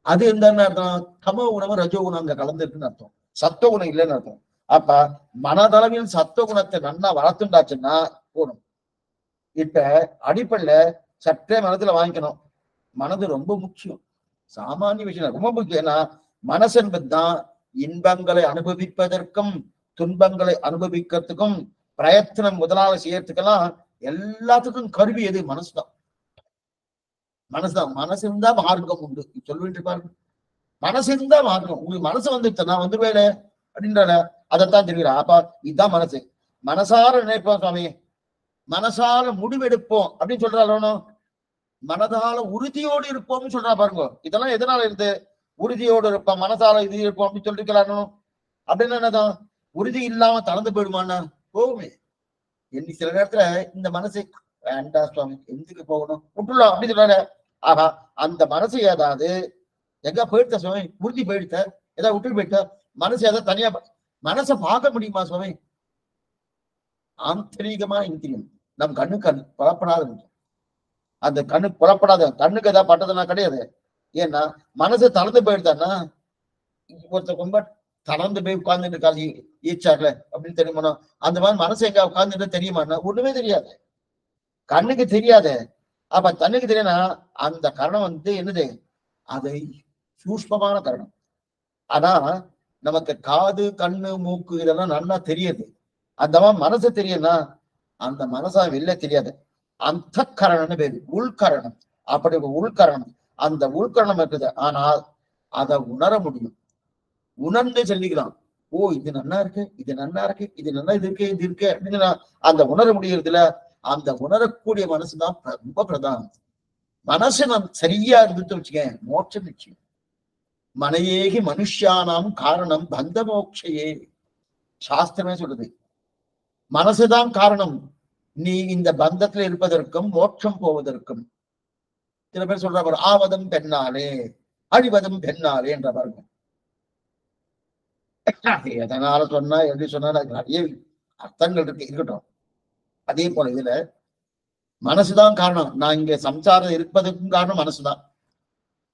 அது என்னன்னு அர்த்தம், தமோ குணமும் ரஜோ குணம் அங்க கலந்துருக்குன்னு அர்த்தம், சத்துவ குணம் இல்லைன்னு அர்த்தம். அப்ப மனதளவில் சத்துவ குணத்தை நன்னா வளர்த்துண்டாச்சுன்னா போடும். இப்ப அடிப்படையில சற்றே மனதுல வாங்கிக்கணும், மனது ரொம்ப முக்கியம், சாமானிய விஷயம் ரொம்ப முக்கியம். ஏன்னா மனசு என்பதுதான் இன்பங்களை அனுபவிப்பதற்கும் துன்பங்களை அனுபவிக்கிறதுக்கும் பிரயத்தனம் முதலாக செய்யறதுக்கெல்லாம் எல்லாத்துக்கும் கருவி எது? மனசுதான். மனசுதான். மனசு இருந்தா மார்க்கம் உண்டு சொல்லிட்டு பாருங்க. மனசு இருந்தா மார்க்கம். உங்களுக்கு மனசு வந்துட்டு நான் வந்துருவேல அப்படின்ற அதைத்தான் தெரியுறா. அப்ப இதுதான் மனசு. மனசார நினைப்போம் சுவாமி, மனசால முடிவெடுப்போம் அப்படின்னு சொல்றாலும், மனதால உறுதியோடு இருப்போம்னு சொல்றா பாருங்க. இதெல்லாம் எதனால இருந்து உறுதியோடு இருப்போம், மனசால இது இருப்போம் அப்படின்னு சொல்லிருக்கிறானோ, அப்படின்னு என்னதான் உறுதி இல்லாம தளர்ந்து போயிடுமான்னா போகுமே. என்னி சில நேரத்துல இந்த மனசு வேண்டாம் சுவாமி, எதுக்கு போகணும் விட்டுலாம் அப்படின்னு சொல்றாரு. ஆஹா, அந்த மனசு ஏதாவது எங்க போயிடுத்த சுவாமி, உறுதி போயிடுத்த, ஏதாவது விட்டு போயிட்ட மனசு ஏதாவது தனியா மனசை பார்க்க முடியுமா சுவாமி? ஆந்தரிகமா இந்திரியம் நம் கண்ணு புறப்படாத, அந்த கண்ணு புறப்படாத, கண்ணுக்கு ஏதாவது பட்டதுன்னா கிடையாது. ஏன்னா மனசு தளர்ந்து போயிடுதான்னா, ஒருத்த ரொம்ப தளர்ந்து போய் உட்கார்ந்துட்டு இருக்காது ஈச்சார்ல அப்படின்னு தெரியுமா? அந்த மாதிரி மனசு எங்க உட்கார்ந்துட்டு தெரியுமான்னா ஒண்ணுமே தெரியாது, கண்ணுக்கு தெரியாது. அப்ப தண்ணுக்கு தெரியும்னா அந்த கரணம் வந்து என்னது? அதை சூஷ்மமான கரணம். ஆனா நமக்கு காது கண்ணு மூக்கு இதெல்லாம் நல்லா தெரியுது. அந்த மாதிரி மனசு தெரியும்னா அந்த மனசா வெளில தெரியாது. அந்த கரணம்னு பேரு உள்கரணம். அப்படி உள்கரணம், அந்த உள்கரணம் இருக்குது. ஆனால் அதை உணர முடியும், உணர்ந்து சொல்லிக்கலாம். ஓ இது நல்லா இருக்கு, இது நல்லா இருக்கு, இது நல்லா இது இருக்கு, இது இருக்கு அப்படின்னு அந்த உணர முடியறதுல அந்த உணரக்கூடிய மனசுதான் ரொம்ப பிரதானம். மனசு நம் சரியா இருந்துட்டு வச்சுக்க மோட்சம் நிச்சயம். மனையேகி மனுஷியானாம் காரணம் பந்த மோட்சையே, சாஸ்திரமே சொல்லுது. மனசுதான் காரணம் நீ இந்த பந்தத்துல இருப்பதற்கும் மோட்சம் போவதற்கும். சில பேர் சொல்ற பாரு, ஆவதும் பெண்ணாலே அழிவதும் பெண்ணாலே என்ற பாருங்க. எதனால சொன்னா எப்படி சொன்னா நிறைய அர்த்தங்கள் இருக்கு, இருக்கட்டும். அதே போல இதுல மனசுதான் காரணம். நான் இங்க சம்சாரம் இருப்பதற்கும் காரணம் மனசுதான்,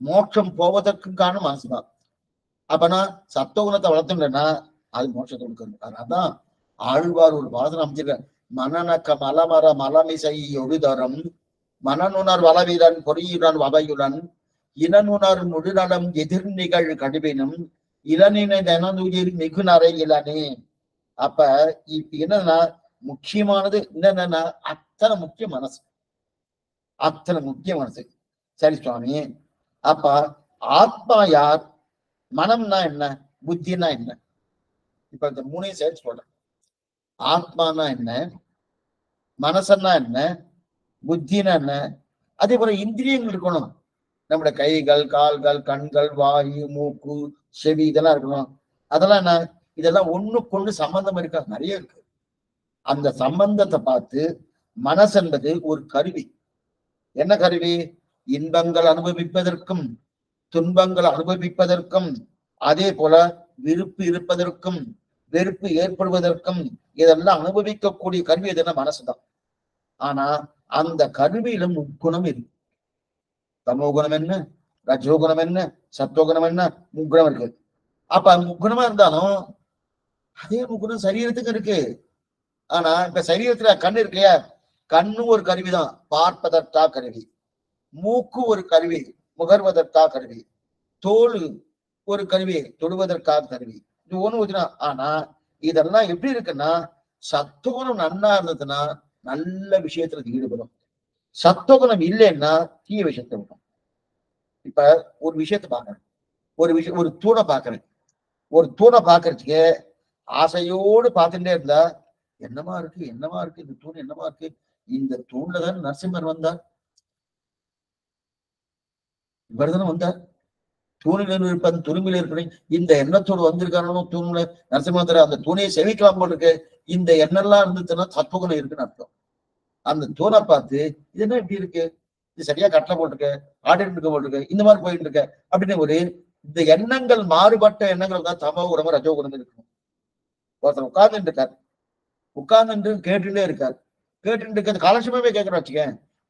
மோட்சம் போவதற்கும் காரணம் மனசுதான். அப்பனா சத்துவகுணத்தை வளர்த்துங்கன்னா அது மோட்சத்தை கொடுக்கணும். அதான் ஆழ்வார் ஒரு வாதனை அமைச்சிருக்க, மனநக்க மலமர மலமிசை ஒருதரம் மனநுணர் வளவீரன் பொறியுடன் வவையுடன் இனநுணர் முழுநலம் எதிர்நிகழ் கடுவினும் இளநினை தனதுயிர் மிகுநரை இளனே. அப்ப இப்ப என்னன்னா முக்கியமானது என்னன்னா அத்தனை முக்கிய மனசு, அத்தனை முக்கிய மனசு. சரி சுவாமி, அப்ப ஆத்மா யார்? மனம்னா என்ன? புத்தினா என்ன? இப்ப இந்த மூணையும் சேர்த்து சொல்றேன். ஆத்மானா என்ன, மனசன்னா என்ன, புத்தினா என்ன? அதே போல இந்திரியங்கள் இருக்கணும். நம்முடைய கைகள் கால்கள் கண்கள் வாயு மூக்கு செவி இதெல்லாம் இருக்கணும். அதெல்லாம் என்ன? இதெல்லாம் ஒண்ணுக்கொண்ணு சம்பந்தம் இருக்கா? நிறைய இருக்கு. அந்த சம்பந்தத்தை பார்த்து மனசு என்பது ஒரு கருவி. என்ன கருவி? இன்பங்கள் அனுபவிப்பதற்கும் துன்பங்கள் அனுபவிப்பதற்கும் அதே போல விருப்பு இருப்பதற்கும் வெறுப்பு ஏற்படுவதற்கும் இதெல்லாம் அனுபவிக்கக்கூடிய கருவி எதுனா மனசுதான். ஆனா அந்த கருவியில முக்குணம் இருக்கு. தமோ குணம் என்ன, ரஜோகுணம் என்ன, சத்துவகுணம் என்ன, முக்குணம் இருக்கு. அப்ப முக்குணமா இருந்தாலும் அதே முக்குணம் சரீரத்துக்கு இருக்கு. ஆனா இப்ப சரீரத்துல கண்ணு இருக்கு இல்லையா, கண்ணு ஒரு கருவிதான், பார்ப்பதற்கா கருவி. மூக்கு ஒரு கருவி, முகர்வதற்கா கருவி. தோல் ஒரு கருவி, தொடுவதற்காக கருவி. இது ஒண்ணு. ஆனா இதெல்லாம் எப்படி இருக்குன்னா சத்துவகுணம் நன்னா இருந்ததுன்னா நல்ல விஷயத்துல ஈடுபடும். சத்துவகுணம் இல்லைன்னா தீய விஷயத்தை விடும். இப்ப ஒரு விஷயத்த பாக்குறேன், ஒரு தூணை பாக்குறேன். ஒரு தூணை பாக்குறதுக்கு ஆசையோடு பார்த்துட்டே இருந்தா என்னமா இருக்கு என்னமா இருக்கு, இந்த தூண் என்னமா இருக்கு, இந்த தூண்ல தான் நரசிம்மர் வந்தார், இவர்தானே வந்தார், தூணில் இருப்பன் துரும்பில் இருப்பேன், இந்த எண்ணத்தோடு வந்திருக்கானோ தூண்ல நரசிம்மர், அந்த தூணையை செவிக்கலாம் போல இருக்கு. இந்த எண்ணெல்லாம் இருந்துச்சுன்னா சத்துவகுணம் இருக்குன்னு அர்த்தம். அந்த தூணை பார்த்து இது என்ன இப்படி இருக்கு, இது சரியா கட்டளை போட்டிருக்க, ஆடிட்டு இருக்க போட்டிருக்க, இந்த மாதிரி போயிட்டு இருக்க அப்படின்னு ஒரு இந்த எண்ணங்கள் மாறுபட்ட எண்ணங்கள் தான் தமோ குணமும் ரஜோ குணம் இருக்கணும். ஒருத்தர் உட்கார்ந்துட்டு இருக்காரு, உட்கார்ந்து கேட்டுட்டே இருக்காரு, கேட்டுட்டு இருக்கிறது காலட்சமே கேட்கறா வச்சுக்க,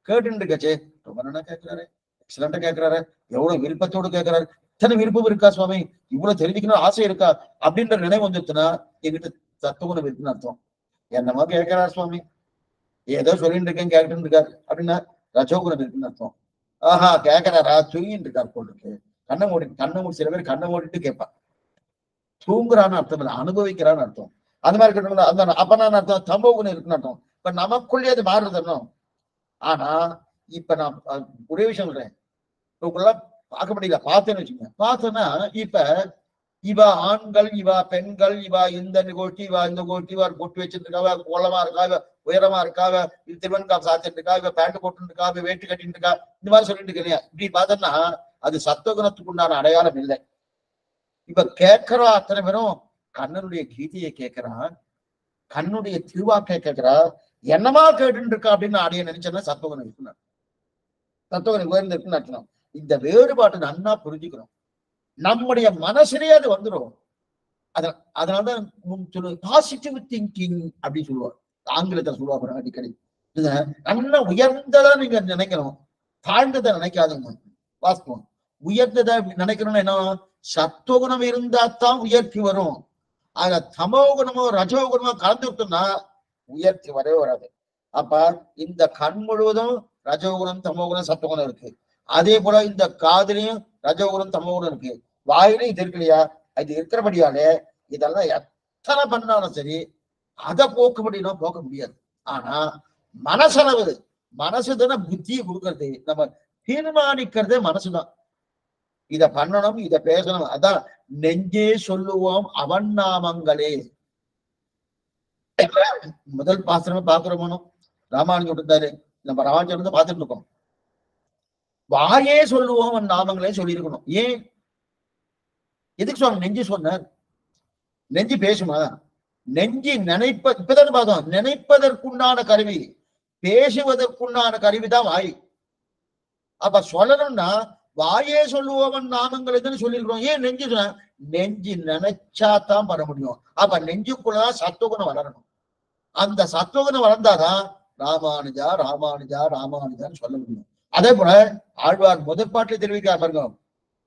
கேட்டுட்டு இருக்கச்சு ரொம்ப நல்லா கேட்கிறாரு, எக்ஸலண்டா கேட்கிறாரு, எவ்வளவு விருப்பத்தோடு கேட்கிறாரு, இத்தனை விருப்பம் இருக்கா சுவாமி, இவ்வளவு தெரிஞ்சுக்கணும் ஆசை இருக்கா அப்படின்ற நினைவு வந்துச்சுன்னா எங்கிட்ட தத்துவகுணம் இருக்குன்னு அர்த்தம். என்னமா கேட்கிறார் சுவாமி, ஏதோ சொல்லிட்டு இருக்கேன் கேட்டுட்டு இருக்காரு அப்படின்னா ரஜோகுணம் இருக்குன்னு அர்த்தம். ஆஹா கேட்கிறாரா, தூங்கிட்டு இருக்காரு போல் இருக்கு, கண்ணை மூடி சில பேர் கண்ணை மூடிட்டு கேட்பான், தூங்குறான்னு அர்த்தம் இல்லை, அனுபவிக்கிறான்னு அர்த்தம். அந்த மாதிரி இருக்கணும். அந்த அப்ப நான் அர்த்தம் தமோ குணம் இருக்குன்னு அர்த்தம். இப்ப நமக்குள்ளே அது மாறுதணும். ஆனா இப்ப நான் ஒரே விஷயம் சொல்றேன், இப்பெல்லாம் பார்க்க முடியல, பார்த்தேன்னு வச்சுக்கோங்க. பார்த்தேன்னா இப்ப இவ ஆண்கள், இவ பெண்கள், இவ இந்த கோட்டி, இவ இந்த கோட்டி, இவ பொட்டு வச்சுட்டு இருக்கா, கோலமா இருக்கா, இவ உயரமா இருக்கா, இது திருவன்காப்பு சாத்திட்டு இருக்கா, இவ பேண்ட் போட்டு இருக்கா, இவ வேட்டு கட்டிட்டு இருக்கா, இந்த மாதிரி சொல்லிட்டு இருக்கலையா. இப்படி பார்த்தோம்னா அது சத்துவகுணத்துக்கு உண்டான அடையாளம் இல்லை. இப்ப கேட்கிறா அத்தனை பேரும் கண்ணனுடைய கீதையை கேட்கிறான், கண்ணுடைய திருவாக்கை கேட்கிறா, என்னமா கேட்டு இருக்கா அப்படின்னு அடைய நினைச்சேன்னா சத்துவகுணம் இருக்குன்னு, சத்துவகுணம் உயர்ந்து இருக்குன்னு அர்த்தம். இந்த வேறுபாட்டை நன்னா புரிஞ்சுக்கிறோம், நம்முடைய மனசுலயே அது வந்துடும். அதனாலதான் சொல்லு பாசிட்டிவ் திங்கிங் அப்படின்னு சொல்லுவார், ஆங்கிலத்தை சொல்லுவாங்க அடிக்கடி. நல்லா உயர்ந்ததா நீங்க நினைக்கணும், தாழ்ந்ததை நினைக்காதுங்க. வாஸ்தவம், உயர்ந்ததை நினைக்கணும்னு என்ன, சத்துவகுணம் இருந்தா தான் உயர்த்தி வரும். ஆக தமோ குணமோ ரஜோ குணமோ கலந்துட்டோம்னா உயர்த்தி வரவே வராது. அப்ப இந்த கண் முழுவதும் ரஜோகுணம் தமோகுணம் சத்துவகுணம் இருக்கு. அதே போல இந்த காதலையும் ரஜோகுணம் தமோகுணம் இருக்கு, வாயிலையும் இது இருக்கு இல்லையா. இது இருக்கிறபடியாலே இதெல்லாம் எத்தனை பண்ணாலும் சரி அதை போக்க முடியும், போக்க முடியாது. ஆனா மனசளவு, மனசு தானே புத்தியை கொடுக்கறது, நம்ம தீர்மானிக்கிறதே மனசுதான். இத பண்ணணும், இத பேசணும், அதான் நெஞ்சே சொல்லுவோம் அவன் நாமங்களே. முதல் பாசனமே பாக்குறோம், ராமானுஜம் இருந்தாரு, நம்ம ராமானுஜம் பார்த்துட்டு இருக்கோம். வாயே சொல்லுவோம் அவன் நாமங்களே சொல்லியிருக்கணும். ஏன், எதுக்கு சொன்ன, நெஞ்சு சொன்னார், நெஞ்சு பேசுமா, நெஞ்சு இப்பதான் பார்த்தோம், நினைப்பதற்குண்டான கருவி, பேசுவதற்குண்டான கருவிதான் வாய். அப்ப சொல்லணும்னா வாயே சொல்லுவோவன் நாமங்கள் எதுன்னு சொல்லிருக்கிறோம். ஏன் நெஞ்சு, நெஞ்சு நினைச்சாதான் பண்ண முடியும். அப்ப நெஞ்சுக்குள்ளதான் சத்துவகுணம் வளரணும். அந்த சத்துவகுணம் வளர்ந்தாதான் ராமானுஜா ராமானுஜா ராமானுஜான்னு சொல்ல முடியும். அதே போல ஆழ்வார் முதற் பாட்டில் தெரிவிக்கிறார் பாருங்க,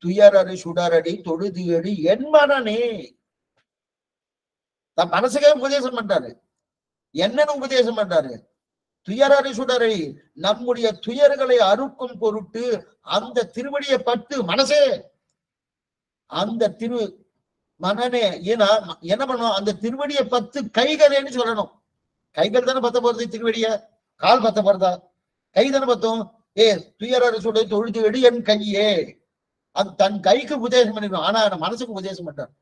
துயரடி சுடரடி தொழுதி அடி என் மனனே. தன் மனசுக்கே உபதேசம் பண்றாரு, என்னன்னு உபதேசம் பண்றாரு, துயரடி சுடரை, நம்முடைய துயர்களை அறுக்கும் பொருட்டு அந்த திருவடியை பட்டு மனசே, அந்த திரு மனனே, ஏன்னா என்ன பண்ணுவோம், அந்த திருவடியை பத்து கைகளேன்னு சொல்லணும். கைகள் தானே பத்த போறது, திருவடிய கால் பத்த போறதா, கை தானே பத்தும். துயரடி சுடரை தொழுது வெடி என் கையே, அது தன் கைக்கு உபதேசம் பண்ணிக்கணும். ஆனா மனசுக்கு உபதேசம் பண்றார்.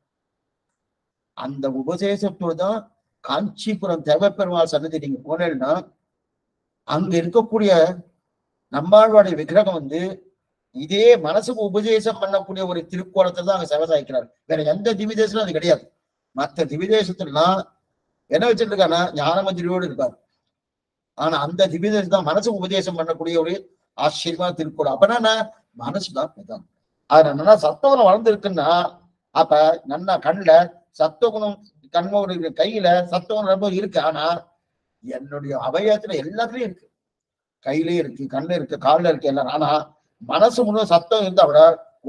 அந்த உபதேசத்தோடு தான் காஞ்சிபுரம் தேவப்பெருமாள் சன்னதி நீங்க போனேன்னா அங்க இருக்கக்கூடிய நம்மாழ்வாடைய விக்கிரகம் இதே மனசுக்கு உபதேசம் பண்ணக்கூடிய ஒரு திருக்கோலத்தில் தான் அங்க சேவை சாய்க்கிறார். வேற எந்த திவ்யதேசமும் அது கிடையாது. மற்ற திவ்யதேசத்துலாம் என்ன வச்சுட்டு இருக்காருன்னா ஞானமந்திரியோடு இருக்காரு. ஆனா அந்த திவ்யதேசம் தான் மனசுக்கு உபதேசம் பண்ணக்கூடிய ஒரு ஆச்சரியமான திருக்கோலம். அப்பனா மனசுதான் பிரதானம். அது நல்லா சத்துவகுணம் வளர்ந்து இருக்குன்னா அப்ப நன்னா கண்ணுல சத்துவகுணம், கண்மோட கையில சத்துவகுணம் ரொம்ப இருக்கு. ஆனா என்னுடைய அவயத்துல எல்லாத்துலயும் இருக்கு, கையிலயும் இருக்கு, கண்ணு இருக்கு, காலில் இருக்கு எல்லாம். ஆனா மனசு முழுவதும் சத்தம் இருந்தா விட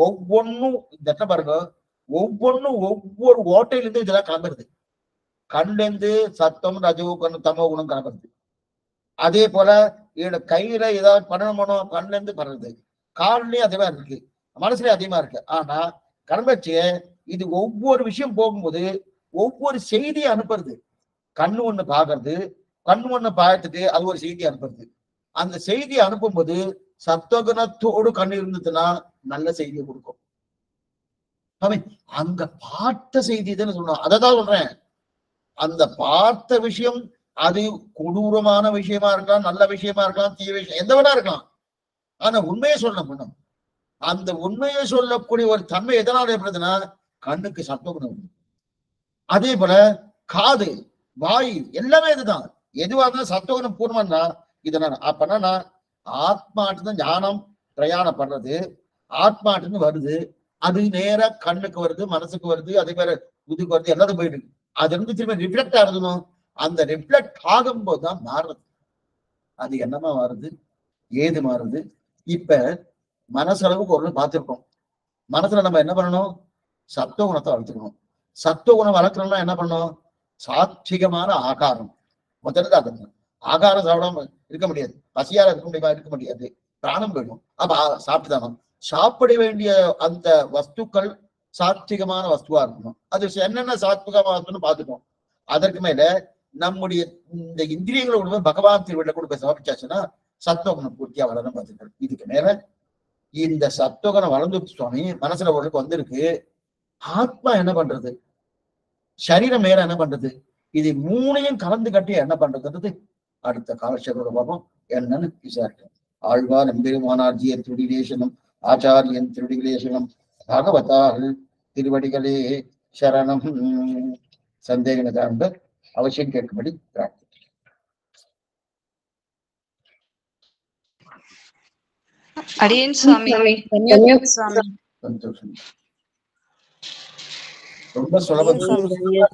ஒவ்வொன்னும் இந்த பாருங்க, ஒவ்வொன்னும் ஒவ்வொரு ஓட்டையிலிருந்து இதெல்லாம் கிளம்புறது. கண்ல இருந்து சத்தம் ரஜோகுணம் தமோ குணம் கிளம்புறது. அதே போல என்னோட கையில ஏதாவது பண்ணணுமோ கண்ல இருந்து படுறது, கால்லயும் அதே மாதிரி இருக்கு, மனசுலயும் அதிகமா இருக்கு. ஆனா கிளம்பச்சு இது ஒவ்வொரு விஷயம் போகும்போது ஒவ்வொரு செய்தியை அனுப்புறது. கண்ணு ஒண்ணு பாக்குறது, கண்மண்ணை பார்த்துட்டு அது ஒரு செய்தி அனுப்புறது. அந்த செய்தி அனுப்பும்போது சத்துவகுணத்தோடு கண் இருந்ததுன்னா நல்ல செய்தியை கொடுக்கும். அங்க பார்த்த செய்தி தானே சொல்லணும். அததான் சொல்றேன். அந்த பார்த்த விஷயம் அது கொடூரமான விஷயமா இருக்கலாம், நல்ல விஷயமா இருக்கலாம், தீய விஷயம் எந்த வேணா இருக்கலாம். ஆனா உண்மையை சொல்லணும். அந்த உண்மையை சொல்லக்கூடிய ஒரு தன்மை எதனால ஏற்படுதுன்னா கண்ணுக்கு சத்துவகுணம். அதே போல காது, வாய் எல்லாமே இதுதான். எதுவாக இருந்தாலும் சத்துவகுணம் பூர்ணம்னா இதனால அப்பனா நான் ஆத்மாட்டு ஞானம் பிரயாணம் பண்றது, ஆத்மாட்டு வருது, அது நேரா கண்ணுக்கு வருது, மனசுக்கு வருது, அதே பேர புதுக்கு வருது, எல்லாரும் போயிடுது. அது இருந்து திரும்ப ரிஃப்ளெக்ட் ஆகுதுன்னு அந்த ரிஃப்ளெக்ட் ஆகும்போது தான் மாறுது. அது என்னமா மாறுது, ஏது மாறுது. இப்ப மனசளவுக்கு ஒரு பார்த்திருக்கோம். மனசுல நம்ம என்ன பண்ணணும், சத்துவ குணத்தை வளர்த்துக்கணும். சத்துவ குணம் வளர்க்கணும்னா என்ன பண்ணணும், சாத்விகமான ஆகாரம் முதல்ல அது. ஆகாரம் சாப்பிடாம இருக்க முடியாது, பசியால இருக்க முடியாது, பிராணம் போயிடும். அப்ப சாப்பிட்டுதானோ. சாப்பிட வேண்டிய அந்த வஸ்துக்கள் சாத்விகமான வஸ்துவா இருக்கணும். அது என்னென்ன சாத்விகமான வஸ்துன்னு பார்த்துக்கணும். அதற்கு மேல நம்முடைய இந்த இந்திரியங்களோட பகவான் திருவிழா கொடுக்க சமர்ப்பிச்சாச்சுன்னா சத்துவகுணம் பூர்த்தியா வளரும் பார்த்துக்கணும். இதுக்கு மேல இந்த சத்துவகுணம் வளர்ந்து சுவாமி மனசுல ஒரு வந்திருக்கு. ஆத்மா என்ன பண்றது, சரீரம் மேல என்ன பண்றது, இது மூணையும் கலந்து கட்டி என்ன பண்றதுன்றது அடுத்த காலட்சேபோட பார்ப்போம். என்னன்னு விசாரிக்கும். ஆழ்வார் எம்பெருமானார்ஜியர் திருடிலேசனம், ஆச்சாரியன் திருடிலேசனம், பாகவதால் திருவடிகளே சரணம். சந்தேகம் சார்ந்த அவசியம் கேட்கும்படி அடியேன் சுவாமி. சந்தோஷம். ரொம்ப சுலபம்.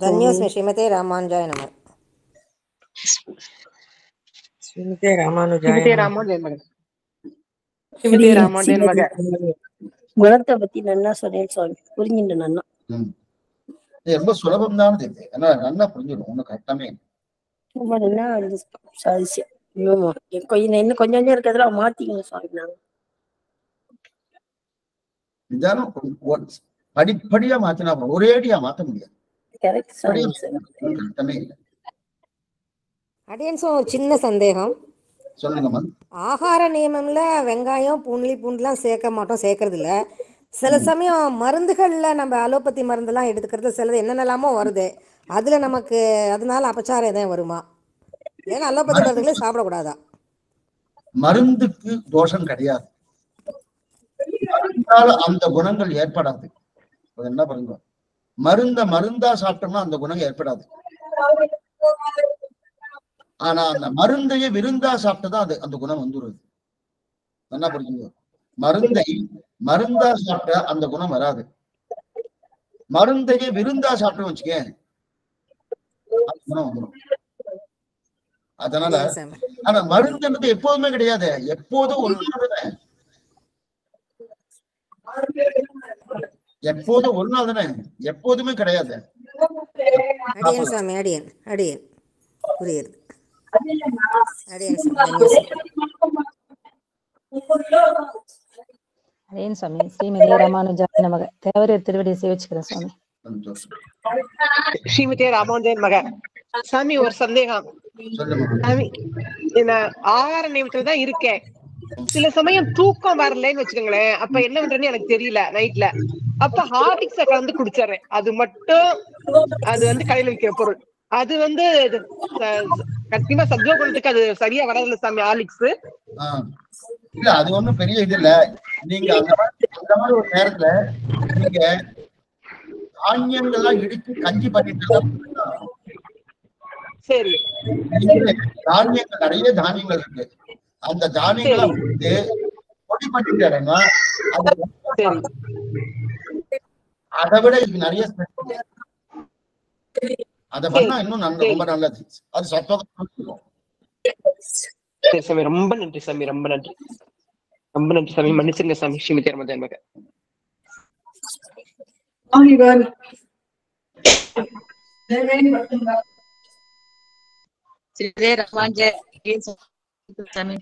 தன்யோஸ்மி ஸ்ரீமதே ராமானுஜாய நமः. ஸ்ரீமதே ராமானுஜாய நமः. ஸ்ரீமதே ராமானுஜாய நமः. குணத்தை பத்தி நல்லா சொன்னேன் சுவாமி, புரிஞ்சுட்டு நன்னா. ரொம்ப சுலபம் தான் தெரியுது. ஏன்னா நல்லா புரிஞ்சிடும், ஒன்னும் கஷ்டமே ரொம்ப நல்லா சாதிச்சேன். இன்னும் கொஞ்சம் கொஞ்சம் இருக்கிறதுல மாத்திக்கணும் சுவாமி. நாங்க நிதானம் படிப்படியா மாத்தினா ஒரேடியா மாத்த முடியாது. கஷ்டமே இல்லை. அடியன்ஸும் ஒரு சின்ன சந்தேகம். சொல்லுங்கம்மா. ஆகார நியமம்ல வெங்காயம் பூண்டுலாம் சேர்க்க மாட்டோம், சேர்க்கறது இல்ல. சில சமயம் மருந்துகள்ல நம்ம அலோபதி மருந்தெல்லாம் எடுத்துக்கிறது சிலது என்னென்னலாமோ வருது. அதுல நமக்கு அதனால அபச்சாரம் எதாவது வருமா? ஏன்னா அலோபதி மருந்துகளே சாப்பிடக்கூடாதா? மருந்துக்கு தோஷம் கிடையாது, அந்த குணங்கள் ஏற்படாது. என்ன பண்ணுங்க, மருந்தா சாப்பிட்டோம்னா அந்த குணம் ஏற்படாது. ஆனா அந்த மருந்தையே விருந்தா சாப்பிட்டதான் அது அந்த குணம் வந்துடுது. என்ன புரிஞ்சுங்க, மருந்தா சாப்பிட்ட அந்த குணம் வராது. மருந்தையே விருந்தா சாப்பிட்டு வச்சுக்க அந்த குணம் வந்துடும். அதனால ஆனா மருந்துன்றது எப்போதுமே கிடையாது, எப்போதும் ஒரு நாள், எப்போதும் ஒரு நாள் தானே, எப்போதுமே கிடையாது. அடியன் சாமி, அடியன் அடியன் புரியுது. அடியன் சாமி. ஸ்ரீமதே ராமானுஜாய நமக. தேவரீர் திருவடியை சேவிச்சுக்கிறேன் சுவாமி. ஸ்ரீமதே ராமானுஜாய நமக. சாமி ஒரு சந்தேகம். ஆகார நியமத்துலதான் இருக்கேன். சில சமயம் தூக்கம் வரலன்னு வச்சுக்கோங்களேன், அப்ப என்ன பண்றேன்னு எனக்கு தெரியல நைட்ல. அப்ப ஹார்லிக்ஸ கலந்து குடிச்சிடுறேன். அது மட்டும் அது கடையில விற்கிற பொருள். அது கண்டிப்பா சத்வகுணத்துக்கு அது சரியா வராதுல்ல சாமி ஹார்லிக்ஸ்? இல்ல அது ஒண்ணும் பெரிய இது இல்ல. நீங்க அந்த மாதிரி ஒரு நேரத்துல நீங்க தானியங்கள்லாம் இடிச்சு கஞ்சி பண்ணிட்டு, சரி தானியங்கள் நிறைய தானியங்கள் இருக்கு, அந்த தானியங்களை பொடி பண்ணிட்டேன்னா அதை விட இது நிறைய அதை பண்ணா இன்னும் ரொம்ப நல்லது. அது சத்தம். சாமி ரொம்ப நன்றி சாமி, ரொம்ப நன்றி, ரொம்ப நன்றி சாமி. மன்னிச்சுங்க சாமி. ஸ்ரீமதி ராமானுஜாய நமக. ஸ்ரீமதே ராமானுஜாய நமக.